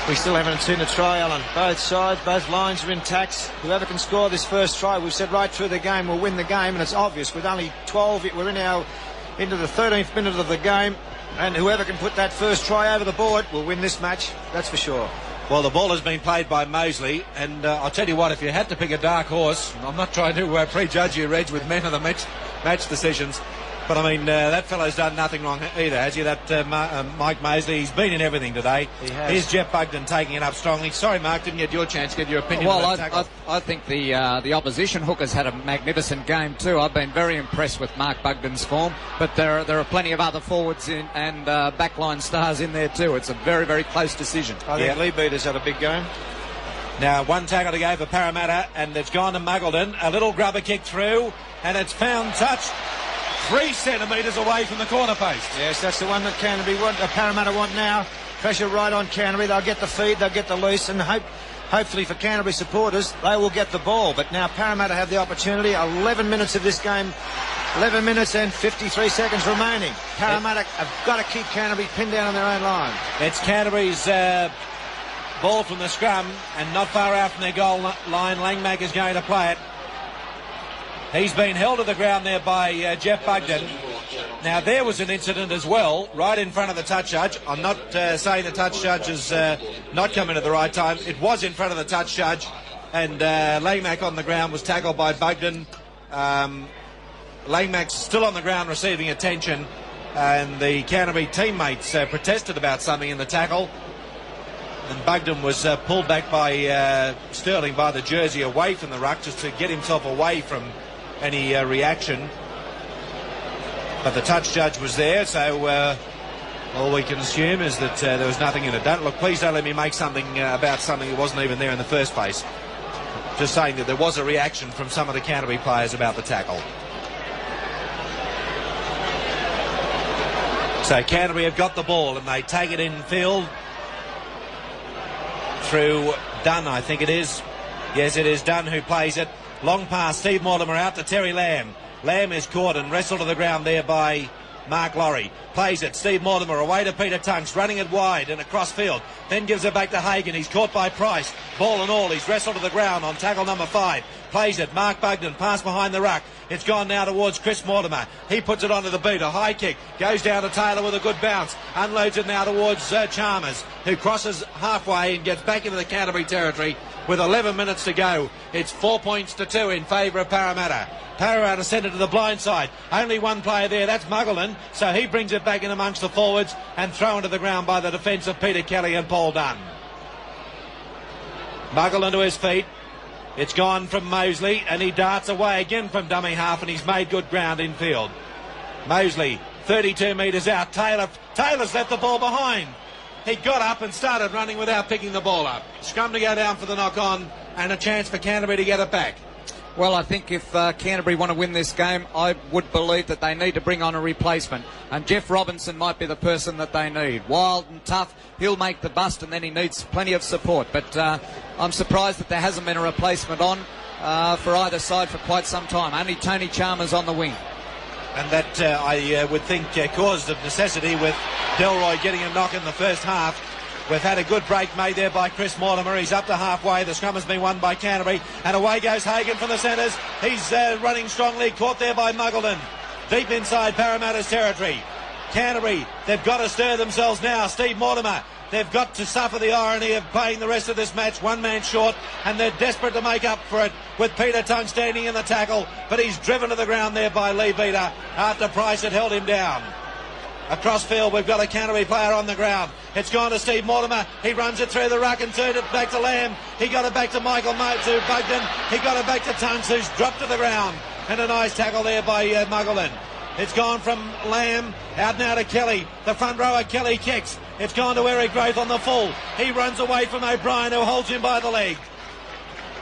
We still haven't seen a try, Alan. Both sides, both lines are intact. Whoever can score this first try, we've said right through the game, will win the game, and it's obvious. With only 12, we're into the 13th minute of the game, and whoever can put that first try over the board will win this match, that's for sure. Well, the ball has been played by Mosley, and I'll tell you what, if you had to pick a dark horse, I'm not trying to prejudge you, Reg, with men of the match decisions, but I mean, that fellow's done nothing wrong either, has he? That Mike Mosley, he's been in everything today. He has. Here's Jeff Bugden taking it up strongly. Sorry, Mark, didn't get your chance to get your opinion on that tackle. I think the opposition hookers had a magnificent game too. I've been very impressed with Mark Bugden's form, but there are plenty of other forwards and backline stars in there too. It's a very, very close decision. I think Leadbeater's had a big game. Now, one tackle to go for Parramatta, and it's gone to Muggleton. A little grubber kick through, and it's found touch 3 centimetres away from the corner post. Yes, that's the one that Canterbury want, Parramatta want now. Pressure right on Canterbury. They'll get the feed, they'll get the loose, and hope hopefully for Canterbury supporters, they will get the ball. But now Parramatta have the opportunity. 11 minutes of this game, 11 minutes and 53 seconds remaining. Parramatta have got to keep Canterbury pinned down on their own line. It's Canterbury's ball from the scrum, and not far out from their goal line. Langmack is going to play it. He's been held to the ground there by Jeff Bugden. Now, there was an incident as well, right in front of the touch judge. I'm not saying the touch judge has not come in at the right time. It was in front of the touch judge, and Langmack on the ground was tackled by Bugden. Langmack's still on the ground receiving attention, and the Canterbury teammates protested about something in the tackle. And Bugden was pulled back by Sterling by the jersey away from the ruck just to get himself away from any reaction. But the touch judge was there, so all we can assume is that there was nothing in it. Please don't let me make something about something that wasn't even there in the first place. Just saying that there was a reaction from some of the Canterbury players about the tackle. So Canterbury have got the ball and they take it in field through Dunn, I think it is. Yes, it is Dunn who plays it. Long pass, Steve Mortimer out to Terry Lamb. Lamb is caught and wrestled to the ground there by Mark Laurie. Plays it, Steve Mortimer away to Peter Tunks, running it wide and across field. Then gives it back to Hagan. He's caught by Price. Ball and all, he's wrestled to the ground on tackle number 5. Plays it, Mark Bugden, pass behind the ruck. It's gone now towards Chris Mortimer. He puts it onto the boot, a high kick. Goes down to Taylor with a good bounce. Unloads it now towards Chalmers, who crosses halfway and gets back into the Canterbury territory with 11 minutes to go. It's 4 points to 2 in favour of Parramatta. Parramatta sent it to the blind side. Only one player there, that's Muggleton. So he brings it back in amongst the forwards and thrown to the ground by the defence of Peter Kelly and Paul Dunn. Muggleton to his feet. It's gone from Mosley and he darts away again from dummy half and he's made good ground in field. Mosley, 32 metres out. Taylor's left the ball behind. He got up and started running without picking the ball up. Scrum to go down for the knock-on and a chance for Canterbury to get it back. Well, I think if Canterbury want to win this game, I would believe that they need to bring on a replacement. And Jeff Robinson might be the person that they need. Wild and tough, he'll make the bust and then he needs plenty of support. But I'm surprised that there hasn't been a replacement on for either side for quite some time. Only Tony Chalmers on the wing. And that, I would think, caused of necessity with Delroy getting a knock in the first half. We've had a good break made there by Chris Mortimer. He's up to halfway. The scrum has been won by Canterbury. And away goes Hagan from the centres. He's running strongly. Caught there by Muggleton. Deep inside Parramatta's territory. Canterbury, they've got to stir themselves now. Steve Mortimer, they've got to suffer the irony of playing the rest of this match one man short. And they're desperate to make up for it with Peter Tongue standing in the tackle. But he's driven to the ground there by Lee Beater after Price had held him down. Across field, we've got a Canterbury player on the ground. It's gone to Steve Mortimer. He runs it through the ruck and turned it back to Lamb. He got it back to Michael to Bugden. He got it back to Tunks, who's dropped to the ground. And a nice tackle there by Muggleton. It's gone from Lamb out now to Kelly. The front rower, Kelly kicks. It's gone to Eric Growth on the full. He runs away from O'Brien, who holds him by the leg.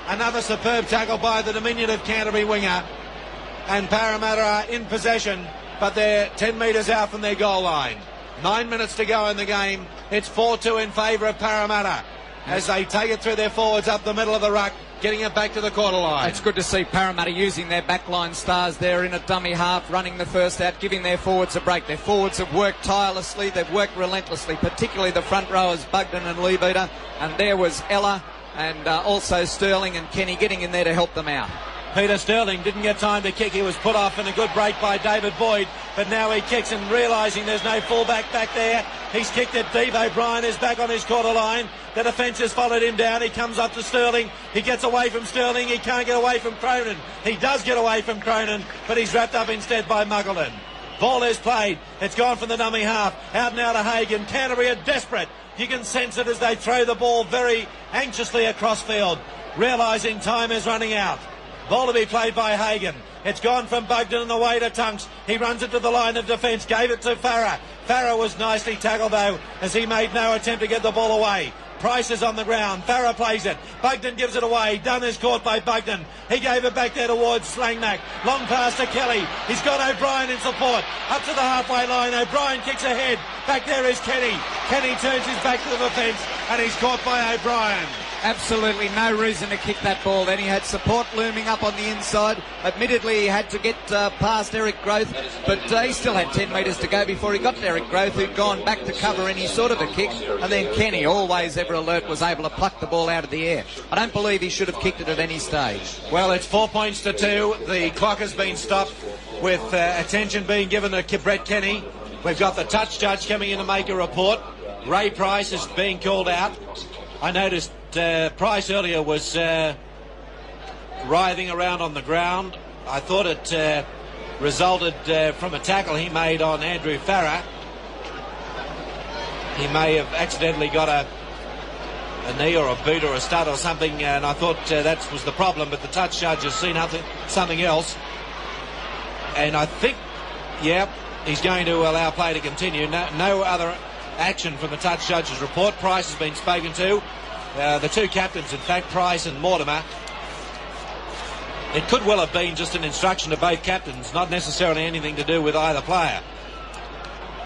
Another superb tackle by the diminutive Canterbury winger. And Parramatta are in possession, but they're 10 metres out from their goal line. 9 minutes to go in the game. It's 4-2 in favour of Parramatta as they take it through their forwards up the middle of the ruck, getting it back to the quarter line. It's good to see Parramatta using their backline stars there in a dummy half, running the first out, giving their forwards a break. Their forwards have worked tirelessly, they've worked relentlessly, particularly the front rowers, Bugden and Lee Beater. And there was Ella and also Sterling and Kenny getting in there to help them out. Peter Sterling didn't get time to kick. He was put off in a good break by David Boyd. But now he kicks and realising there's no fullback back there. He's kicked it deep. O'Brien is back on his quarter line. The defence has followed him down. He comes up to Sterling. He gets away from Sterling. He can't get away from Cronin. He does get away from Cronin, but he's wrapped up instead by Muggleton. Ball is played. It's gone from the dummy half. Out now to Hagan. Canterbury are desperate. You can sense it as they throw the ball very anxiously across field, realising time is running out. Ball to be played by Hagan. It's gone from Bugden and away to Tunks. He runs it to the line of defence. Gave it to Farah. Farah was nicely tackled though, as he made no attempt to get the ball away. Price is on the ground. Farah plays it. Bugden gives it away. Dunn is caught by Bugden. He gave it back there towards Langmack. Long pass to Kelly. He's got O'Brien in support. Up to the halfway line. O'Brien kicks ahead. Back there is Kenny. Kenny turns his back to the defence and he's caught by O'Brien. absolutely no reason to kick that ball. Then he had support looming up on the inside. Admittedly, he had to get past Eric Groth, but he still had 10 metres to go before he got to Eric Groth, who'd gone back to cover any sort of a kick. And then Kenny, always ever alert, was able to pluck the ball out of the air. I don't believe he should have kicked it at any stage. Well, it's 4 points to 2. The clock has been stopped with attention being given to Brett Kenny. We've got the touch judge coming in to make a report. Ray Price is being called out. I noticed Price earlier was writhing around on the ground. I thought it resulted from a tackle he made on Andrew Farah. He may have accidentally got a knee or a boot or a stud or something, and I thought that was the problem, but the touch judge has seen something else. And I think, he's going to allow play to continue. No other action from the touch judge's report. Price has been spoken to. The two captains, in fact, Price and Mortimer. It could well have been just an instruction to both captains, not necessarily anything to do with either player.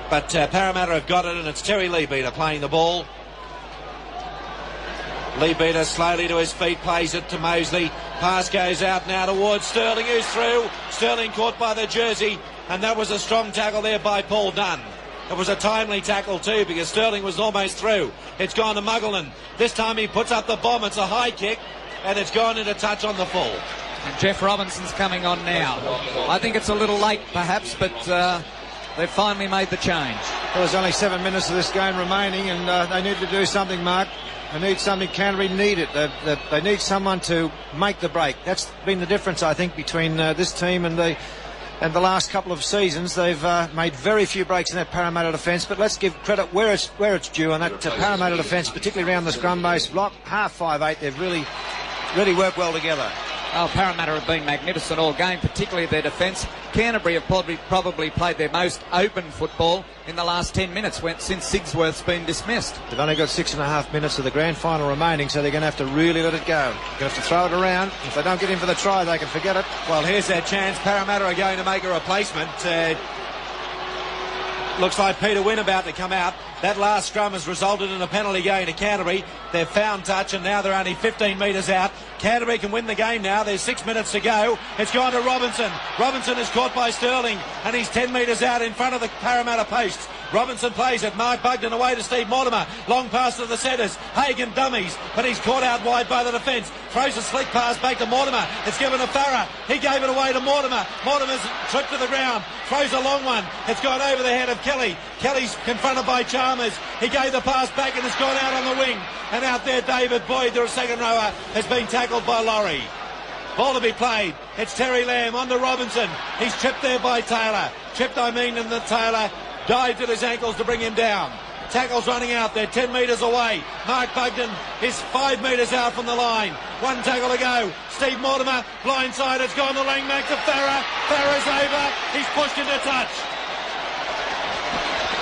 But Parramatta have got it, and it's Terry Leadbeater playing the ball. Leadbeater slowly to his feet, plays it to Mosley. Pass goes out now towards Sterling, who's through. Sterling caught by the jersey, and that was a strong tackle there by Paul Dunn. It was a timely tackle too, because Sterling was almost through. It's gone to Muggelman. This time he puts up the bomb. It's a high kick, and it's gone into touch on the full. And Jeff Robinson's coming on now. I think it's a little late, perhaps, but they've finally made the change. There was only 7 minutes of this game remaining, and they need to do something, Mark. They need something. Canterbury need it. They need someone to make the break. That's been the difference, I think, between this team and the last couple of seasons. They've made very few breaks in that Parramatta defence, but let's give credit where it's due on that Parramatta defence, particularly around the scrum base block. Half 5-8, they've really worked well together. Oh, Parramatta have been magnificent all game, particularly their defence. Canterbury have probably played their most open football in the last 10 minutes since Sigsworth's been dismissed. They've only got 6.5 minutes of the grand final remaining, so they're going to have to really let it go. They're going to have to throw it around. If they don't get in for the try, they can forget it. Well, here's their chance. Parramatta are going to make a replacement. Looks like Peter Wynn about to come out. That last scrum has resulted in a penalty going to Canterbury. They've found touch, and now they're only 15 metres out. Canterbury can win the game now. There's 6 minutes to go. It's gone to Robinson. Robinson is caught by Sterling, and he's 10 metres out in front of the Parramatta posts. Robinson plays it. Mark Bugden away to Steve Mortimer. Long pass to the centres. Hagan dummies, but he's caught out wide by the defence. Throws a slick pass back to Mortimer. It's given to Farah. He gave it away to Mortimer. Mortimer's tripped to the ground. Throws a long one. It's gone over the head of Kelly. Kelly's confronted by Chalmers. He gave the pass back, and it's gone out on the wing. And out there, David Boyd, the second rower, has been tackled by Laurie. Ball to be played. It's Terry Lamb on to Robinson. He's tripped there by Taylor. And the Taylor dived at his ankles to bring him down. Tackle's running out there, 10 metres away. Mark Bugden is 5 metres out from the line. One tackle to go. Steve Mortimer, blindside, it's gone to Langmack to Farah. Farah's over. He's pushed into touch.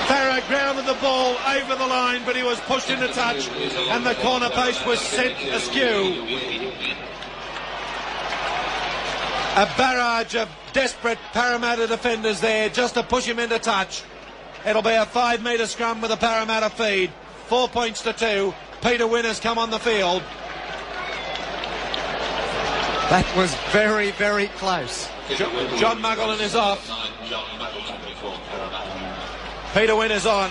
Farah grounded the ball over the line, but he was pushed into touch, and the corner post was sent askew. A barrage of desperate Parramatta defenders there just to push him into touch. It'll be a 5 metre scrum with a Parramatta feed. 4 points to 2. Peter Wynn has come on the field. That was very, very close. John Muggelman is off. Peter Wynn is on.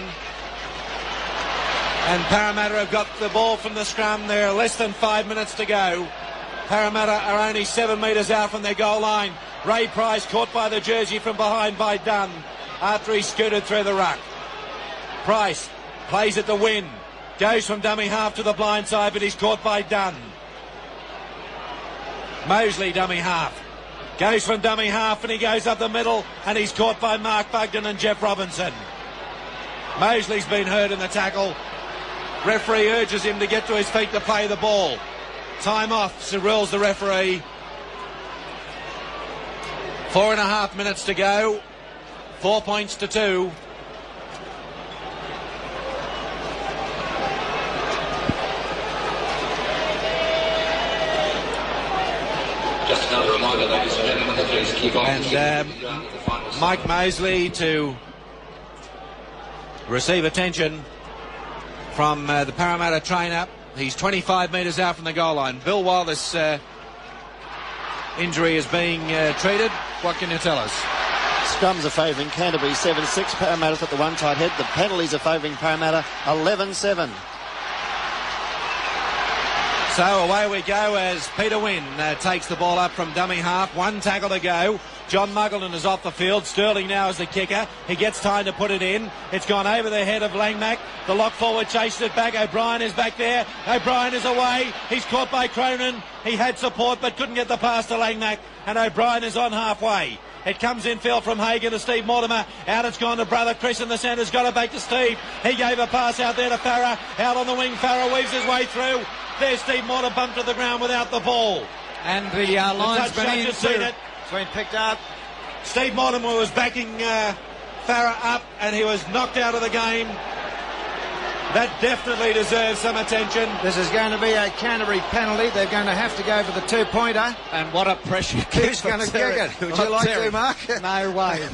And Parramatta have got the ball from the scrum. There are less than 5 minutes to go. Parramatta are only 7 metres out from their goal line. Ray Price caught by the jersey from behind by Dunn after he scooted through the ruck. Price plays it to Wynn. Goes from dummy half to the blind side, but he's caught by Dunn. Mosley dummy half. Goes from dummy half and he goes up the middle, and he's caught by Mark Bugden and Jeff Robinson. Mosley's been hurt in the tackle. Referee urges him to get to his feet to play the ball. Time off, so rules the referee. 4.5 minutes to go. 4 points to 2. Just another reminder, ladies and gentlemen, that please keep on. And Mike Mosley to receive attention from the Parramatta trainer, He's 25 metres out from the goal line. Bill, while this injury is being treated, what can you tell us? Scrums are favouring Canterbury 7-6. Parramatta's at the one tight head. The penalties are favouring Parramatta 11-7. So away we go as Peter Wynn takes the ball up from dummy half. One tackle to go. John Muggleton is off the field. Sterling now is the kicker. He gets time to put it in. It's gone over the head of Langmack. The lock forward chases it back. O'Brien is back there. O'Brien is away. He's caught by Cronin. He had support but couldn't get the pass to Langmack. And O'Brien is on halfway. It comes in field from Hagan to Steve Mortimer. Out it's gone to brother Chris in the centre's got it back to Steve. He gave a pass out there to Farah. Out on the wing, Farah weaves his way through. There's Steve Mortimer bumped to the ground without the ball. And the linesman just seen it. It's been picked up. Steve Mortimer was backing Farah up and he was knocked out of the game. That definitely deserves some attention. This is going to be a Canterbury penalty. They're going to have to go for the two-pointer. And what a pressure kick. Who's going to kick it? Would you like to, Mark? No way.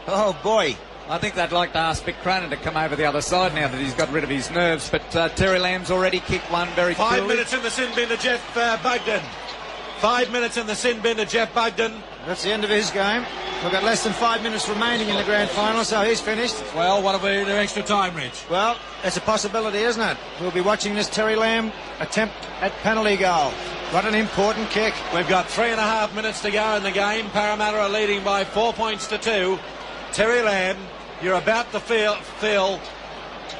Oh, boy. I think they'd like to ask Mick Cronin to come over the other side now that he's got rid of his nerves. But Terry Lamb's already kicked one very coolly. 5 minutes in the sin bin to Jeff Bugden. 5 minutes in the sin bin to Jeff Bugden. That's the end of his game. We've got less than 5 minutes remaining in the grand final, so he's finished. Well, what have we do extra time, Rich? Well, it's a possibility, isn't it? We'll be watching this Terry Lamb attempt at penalty goal. What an important kick. We've got 3.5 minutes to go in the game. Parramatta are leading by 4 points to 2. Terry Lamb, you're about to feel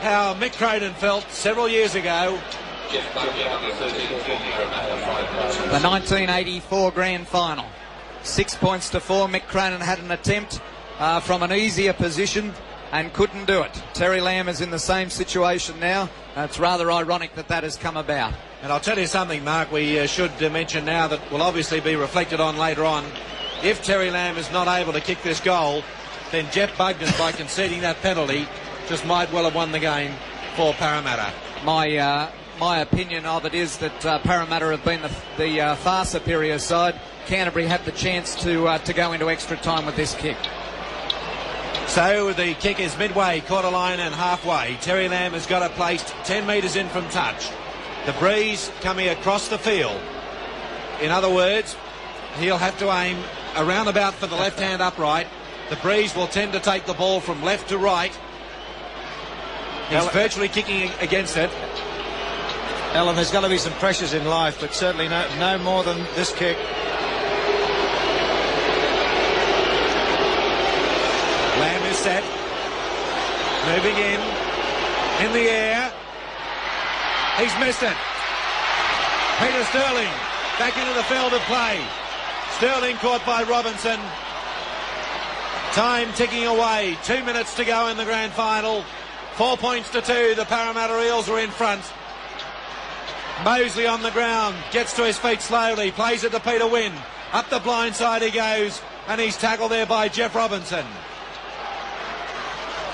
how Mick Cronin felt several years ago. The 1984 grand final. 6 points to 4. Mick Cronin had an attempt from an easier position and couldn't do it. Terry Lamb is in the same situation now. It's rather ironic that that has come about. And I'll tell you something, Mark, we should mention now that will obviously be reflected on later on. If Terry Lamb is not able to kick this goal, then Jeff Bugden, by conceding that penalty, just might well have won the game for Parramatta. My opinion of it is that Parramatta have been the far superior side. Canterbury had the chance to go into extra time with this kick. So the kick is midway, quarter line and halfway. Terry Lamb has got it placed 10 metres in from touch. The breeze coming across the field. In other words, he'll have to aim around about for the left-hand upright. The breeze will tend to take the ball from left to right. He's virtually kicking against it. Alan, there's got to be some pressures in life, but certainly no more than this kick. Lamb is set. Moving in the air. He's missed it. Peter Sterling back into the field of play. Sterling caught by Robinson. Time ticking away. 2 minutes to go in the grand final. 4 points to 2. The Parramatta Eels are in front. Mosley on the ground, gets to his feet slowly, plays it to Peter Wynn. Up the blind side he goes, and he's tackled there by Jeff Robinson.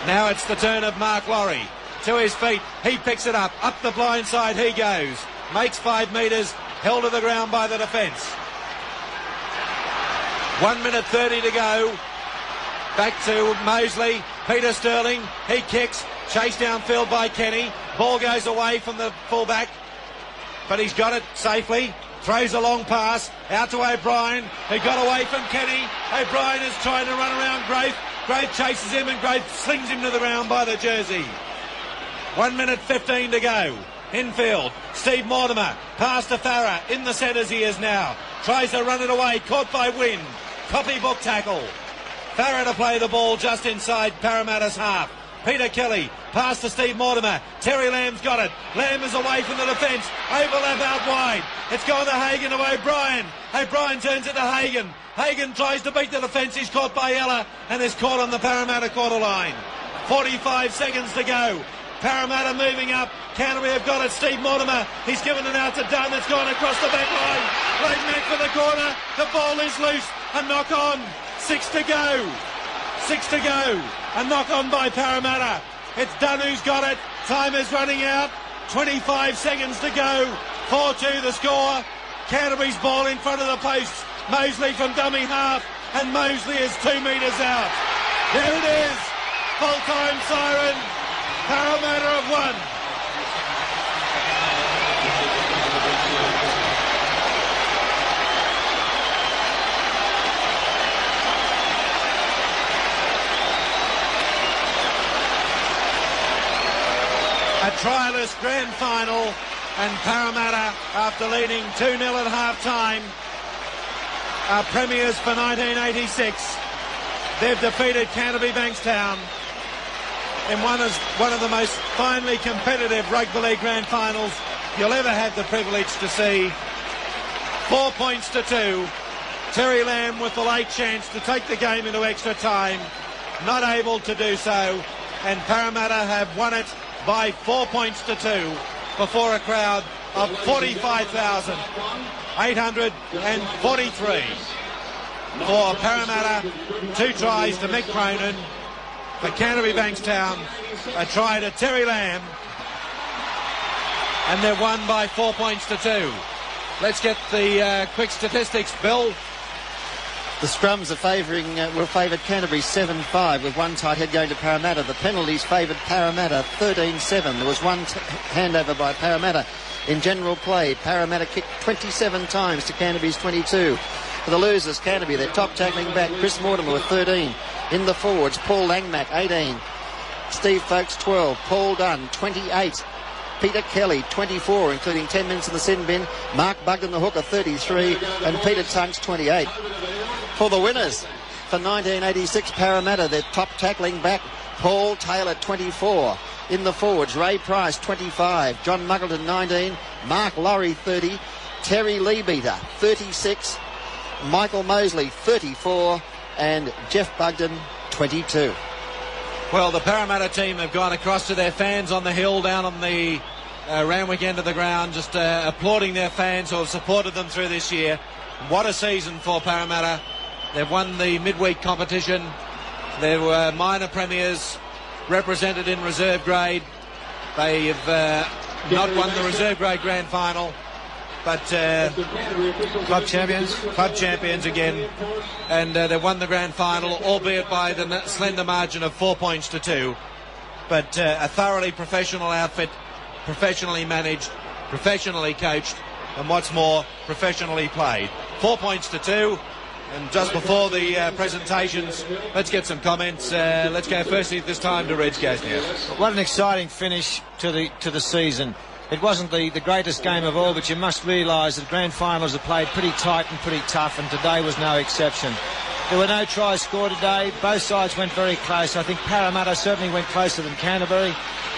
Now it's the turn of Mark Laurie. To his feet, he picks it up. Up the blind side he goes. Makes 5 metres, held to the ground by the defence. 1 minute 30 to go. Back to Mosley. Peter Sterling, he kicks. Chased downfield by Kenny. Ball goes away from the fullback, but he's got it safely. Throws a long pass out to O'Brien. He got away from Kenny. O'Brien is trying to run around Graith. Graith chases him and Graith slings him to the ground by the jersey. 1 minute 15 to go. Infield. Steve Mortimer. Pass to Farah. In the centres he is now. Tries to run it away. Caught by Wynn. Copybook tackle. Farah to play the ball just inside Parramatta's half. Peter Kelly, pass to Steve Mortimer. Terry Lamb's got it. Lamb is away from the defence. Overlap out wide. It's gone to Hagan to O'Brien. O'Brien turns it to Hagan. Hagan tries to beat the defence. He's caught by Ella and is caught on the Parramatta quarter line. 45 seconds to go. Parramatta moving up. Canterbury have got it. Steve Mortimer. He's given it out to Dunn. It's gone across the back line. Langmack for the corner. The ball is loose. A knock on. 6 to go. 6 to go. A knock on by Parramatta. It's Dunn who's got it. Time is running out. 25 seconds to go. 4-2 the score. Canterbury's ball in front of the posts. Mosley from dummy half. And Mosley is 2 metres out. There it is. Full-time siren. Parramatta have won. A trialist grand final, and Parramatta, after leading 2-0 at half-time, are premiers for 1986. They've defeated Canterbury Bankstown in one of the most finely competitive rugby league grand finals you'll ever have the privilege to see. 4 points to 2. Terry Lamb with the late chance to take the game into extra time, not able to do so, and Parramatta have won it by 4 points to 2 before a crowd of 45,843. For Parramatta, 2 tries to Mick Cronin. For Canterbury Bankstown, a try to Terry Lamb, and they've won by 4 points to 2. Let's get the quick statistics, Bill. The scrums are will favoured Canterbury 7-5 with one tight head going to Parramatta. The penalties favoured Parramatta 13-7. There was one handover by Parramatta. In general play, Parramatta kicked 27 times to Canterbury's 22. For the losers, Canterbury, their top tackling back, Chris Mortimer with 13. In the forwards, Paul Langmack, 18. Steve Folkes, 12. Paul Dunn, 28. Peter Kelly, 24, including 10 minutes in the sin bin. Mark Bugden, the hooker, 33. And Peter Tunks, 28. For the winners, for 1986 Parramatta, their top tackling back, Paul Taylor, 24. In the forwards, Ray Price, 25. John Muggleton, 19. Mark Laurie, 30. Terry Leabeater, 36. Michael Mosley, 34. And Jeff Bugden, 22. Well, the Parramatta team have gone across to their fans on the hill down on the Randwick end of the ground, just applauding their fans who have supported them through this year. What a season for Parramatta. They've won the midweek competition. They were minor premiers, represented in reserve grade. They've not won the reserve grade grand final, but club champions again, and they won the grand final, albeit by the slender margin of 4 points to 2. But a thoroughly professional outfit, professionally managed, professionally coached, and what's more, professionally played. 4 points to 2. And just before the presentations, let's get some comments. Let's go firstly this time to Reg Gasiner. What an exciting finish to the season. It wasn't the greatest game of all, but you must realise that grand finals are played pretty tight and pretty tough, and today was no exception. There were no tries scored today. Both sides went very close. I think Parramatta certainly went closer than Canterbury.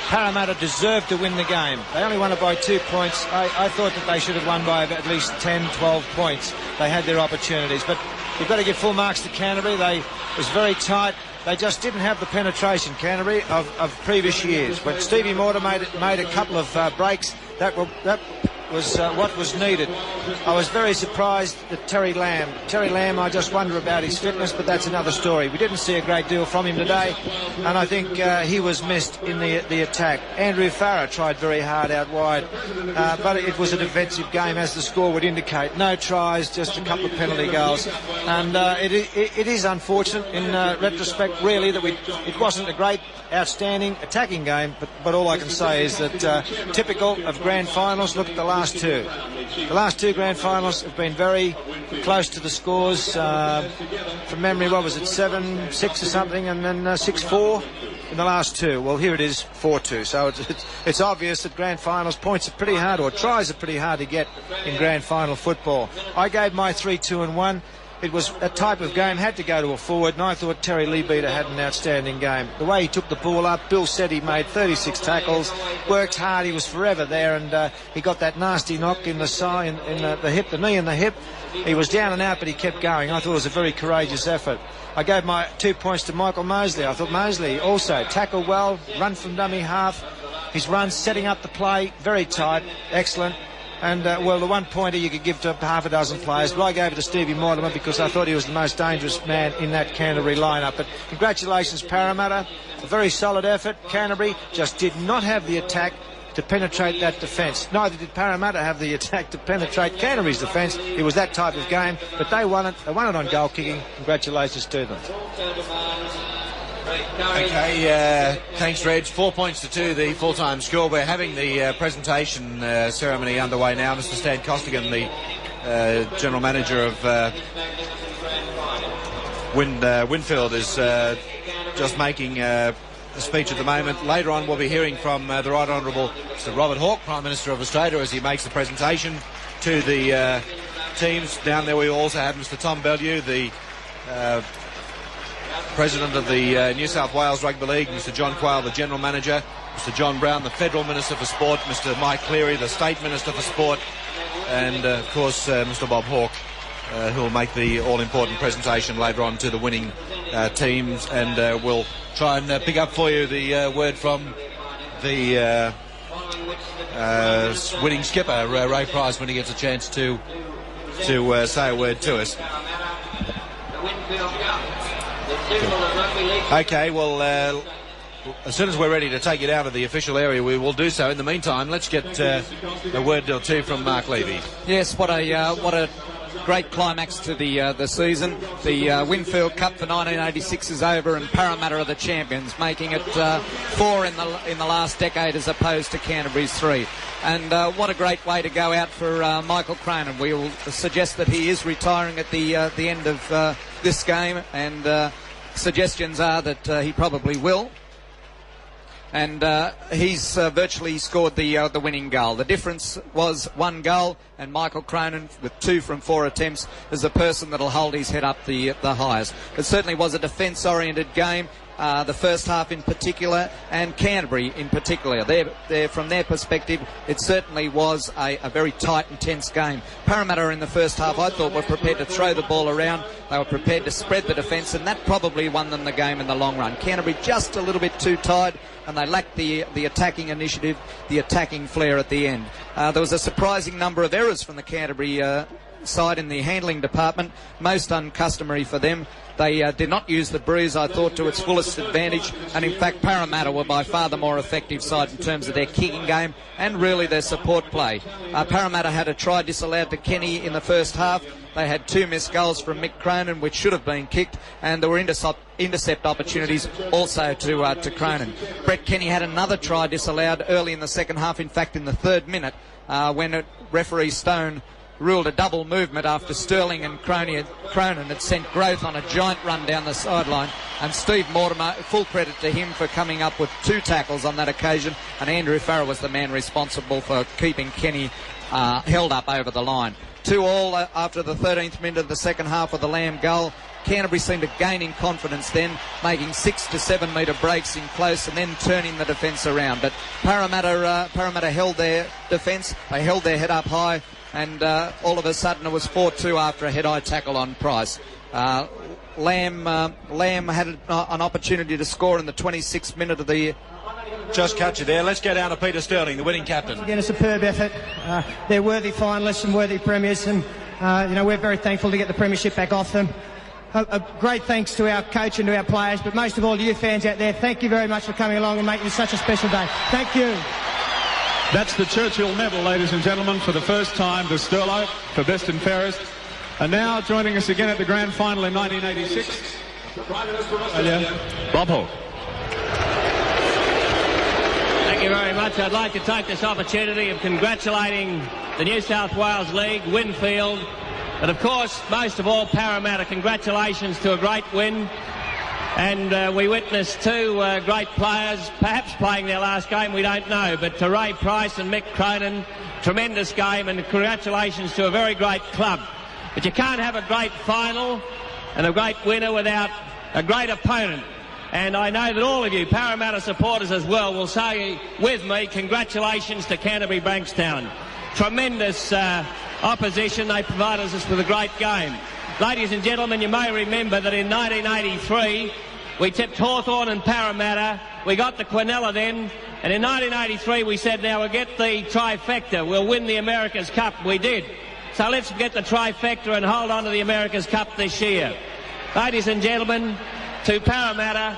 Parramatta deserved to win the game. They only won it by 2 points. I thought that they should have won by at least 10, 12 points. They had their opportunities. But you've got to give full marks to Canterbury. It was very tight. They just didn't have the penetration, Canterbury, of previous years. When Stevie Mortimer made a couple of breaks, that was what was needed. I was very surprised that Terry Lamb, I just wonder about his fitness, but that's another story. We didn't see a great deal from him today, and I think he was missed in the attack. Andrew Farah tried very hard out wide, but it was a defensive game, as the score would indicate. No tries, just a couple of penalty goals, and it is unfortunate in retrospect, really, that it wasn't a great, outstanding attacking game, but all I can say is that typical of grand finals. Look at the last two. The last two grand finals have been very close to the scores. From memory, what was it, 7-6 or something, and then 6-4 in the last two. Well, here it is, 4-2. So it's obvious that grand finals points are pretty hard, or tries are pretty hard to get in grand final football. I gave my 3-2-1. It was a type of game, had to go to a forward, and I thought Terry Leabeater had an outstanding game. The way he took the ball up, Bill said he made 36 tackles, worked hard, he was forever there, and he got that nasty knock in the side, in the hip, the knee and the hip. He was down and out, but he kept going. I thought it was a very courageous effort. I gave my 2 points to Michael Mosley. I thought Mosley also tackled well, run from dummy half. His run, setting up the play, very tight, excellent. And, well, the 1 pointer you could give to half a dozen players, but I gave it to Stevie Mortimer because I thought he was the most dangerous man in that Canterbury lineup. But congratulations, Parramatta. A very solid effort. Canterbury just did not have the attack to penetrate that defence. Neither did Parramatta have the attack to penetrate Canterbury's defence. It was that type of game, but they won it. They won it on goal kicking. Congratulations to them. Okay, thanks, Reg. 4 points to 2, the full-time score. We're having the presentation ceremony underway now. Mr. Stan Costigan, the general manager of Winfield, is just making speech at the moment. Later on, we'll be hearing from the Right Honourable Mr. Robert Hawke, Prime Minister of Australia, as he makes the presentation to the teams. Down there we also have Mr. Tom Bellew, the President of the New South Wales Rugby League, Mr. John Quayle, the General Manager, Mr. John Brown, the Federal Minister for Sport, Mr. Mike Cleary, the State Minister for Sport, and of course Mr. Bob Hawke, who will make the all-important presentation later on to the winning teams, and we'll try and pick up for you the word from the winning skipper, Ray Price, when he gets a chance to say a word to us. Okay, well, as soon as we're ready to take it out of the official area, we will do so. In the meantime, let's get a word or two from Mark Levy. Yes, what a great climax to the season. The Winfield Cup for 1986 is over, and Parramatta are the champions, making it 4 in the last decade as opposed to Canterbury's 3. And what a great way to go out for Michael Cronin. We will suggest that he is retiring at the end of this game, and suggestions are that he probably will. And he's virtually scored the winning goal. The difference was 1 goal, and Michael Cronin, with 2 from 4 attempts, is the person that'll hold his head up the highest. It certainly was a defence-oriented game. The first half in particular, and Canterbury in particular. From their perspective, it certainly was a very tight and tense game. Parramatta in the first half, I thought, were prepared to throw the ball around. They were prepared to spread the defence, and that probably won them the game in the long run. Canterbury just a little bit too tired, and they lacked the attacking initiative, the attacking flair at the end. There was a surprising number of errors from the Canterbury side in the handling department, most uncustomary for them. They did not use the breeze, I thought, to its fullest advantage, and in fact Parramatta were by far the more effective side in terms of their kicking game and really their support play. Parramatta had a try disallowed to Kenny in the first half. They had 2 missed goals from Mick Cronin, which should have been kicked, and there were intercept opportunities also to Cronin. Brett Kenny had another try disallowed early in the second half, in fact in the 3rd minute, when referee Stone ruled a double movement after Sterling and Cronin had sent Growth on a giant run down the sideline, and Steve Mortimer, full credit to him for coming up with 2 tackles on that occasion, and Andrew Farrer was the man responsible for keeping Kenny held up over the line. 2-2 after the 13th minute of the second half of the Lamb goal. Canterbury seemed to gain in confidence then, making 6 to 7 metre breaks in close and then turning the defence around. But Parramatta held their defence, they held their head up high, and all of a sudden it was 4-2 after a head-high tackle on Price. Lamb had an opportunity to score in the 26th minute of the... Just catch it there. Let's go down to Peter Sterling, the winning captain. Again, a superb effort. They're worthy finalists and worthy premiers, and we're very thankful to get the premiership back off them. A great thanks to our coach and to our players, but most of all to you fans out there. Thank you very much for coming along and making this such a special day. Thank you. That's the Churchill medal, ladies and gentlemen, for the first time, the Sterlo for best and fairest. And now joining us again at the grand final in 1986, Bob Hawke. Thank you very much. I'd like to take this opportunity of congratulating the New South Wales League, Winfield, and of course, most of all, Parramatta. Congratulations to a great win. And we witnessed 2 great players, perhaps playing their last game, we don't know, but to Ray Price and Mick Cronin, tremendous game, and congratulations to a very great club. But you can't have a great final and a great winner without a great opponent. And I know that all of you, Parramatta supporters as well, will say with me, congratulations to Canterbury Bankstown. Tremendous opposition. They provided us with a great game. Ladies and gentlemen, you may remember that in 1983, we tipped Hawthorn and Parramatta. We got the Quinella then. And in 1983, we said, now we'll get the trifecta. We'll win the America's Cup. We did. So let's get the trifecta and hold on to the America's Cup this year. Ladies and gentlemen, to Parramatta,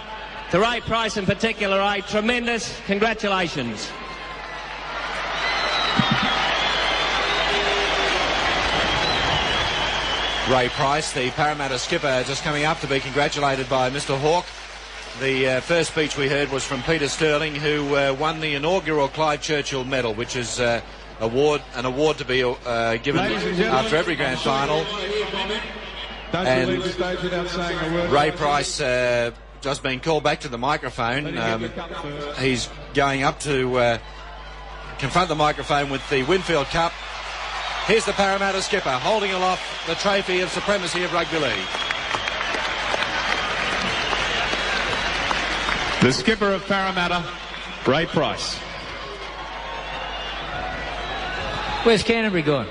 to Ray Price in particular, a tremendous congratulations. Ray Price, the Parramatta skipper, just coming up to be congratulated by Mr. Hawke. The first speech we heard was from Peter Sterling, who won the inaugural Clive Churchill Medal, which is an award to be given after every grand final. And Ray Price just been called back to the microphone. He's going up to confront the microphone with the Winfield Cup. Here's the Parramatta skipper holding aloft the trophy of supremacy of rugby league. The skipper of Parramatta, Ray Price. Where's Canterbury gone?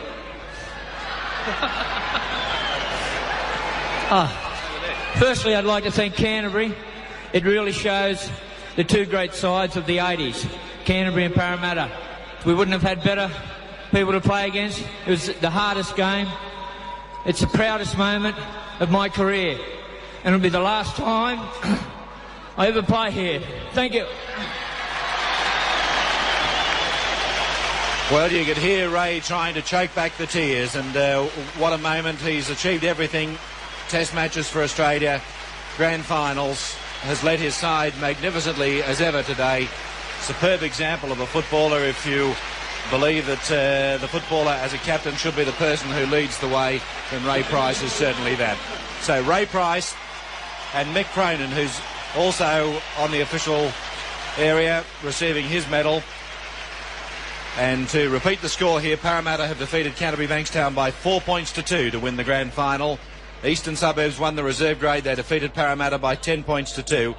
Firstly, I'd like to thank Canterbury. It really shows the two great sides of the 80s, Canterbury and Parramatta. We wouldn't have had better people to play against. It was the hardest game. It's the proudest moment of my career, and it'll be the last time I ever play here. Thank you. Well, you could hear Ray trying to choke back the tears, and what a moment. He's achieved everything. Test matches for Australia, grand finals, has led his side magnificently as ever today. Superb example of a footballer. If you believe that the footballer as a captain should be the person who leads the way, then Ray Price is certainly that. So Ray Price and Mick Cronin, who's also on the official area receiving his medal. And to repeat the score here, Parramatta have defeated Canterbury Bankstown by 4 points to 2 to win the grand final. Eastern Suburbs won the reserve grade. They defeated Parramatta by 10 points to 2.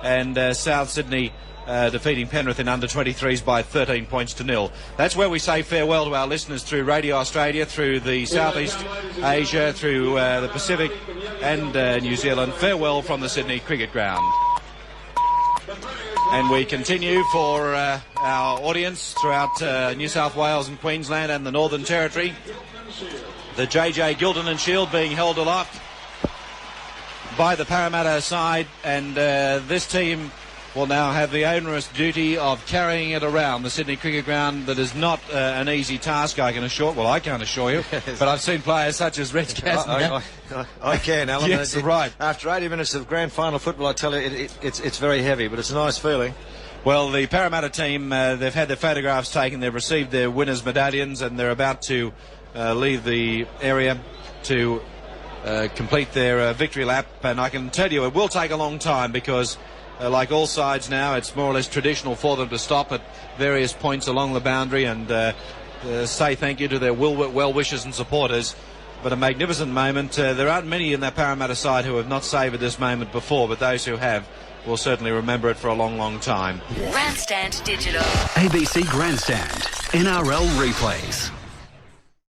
And South Sydney defeating Penrith in under-23s by 13 points to 0. That's where we say farewell to our listeners through Radio Australia, through the Southeast Asia, through the Pacific and New Zealand. Farewell from the Sydney Cricket Ground. And we continue for our audience throughout New South Wales and Queensland and the Northern Territory. The JJ Gilden and Shield being held aloft by the Parramatta side, and this team will now have the onerous duty of carrying it around the Sydney Cricket Ground. That is not an easy task, I can assure. Well, I can't assure you, but I've seen players such as Reg Gasiner. I can, Alan. Yes, right. After 80 minutes of grand final football, I tell you, it's very heavy, but it's a nice feeling. Well, the Parramatta team, they've had their photographs taken, they've received their winners' medallions, and they're about to leave the area to complete their victory lap. And I can tell you it will take a long time because like all sides now, it's more or less traditional for them to stop at various points along the boundary and say thank you to their well-wishers and supporters. But a magnificent moment. There aren't many in that Parramatta side who have not savoured this moment before, but those who have will certainly remember it for a long, long time. Grandstand Digital. ABC Grandstand. NRL replays.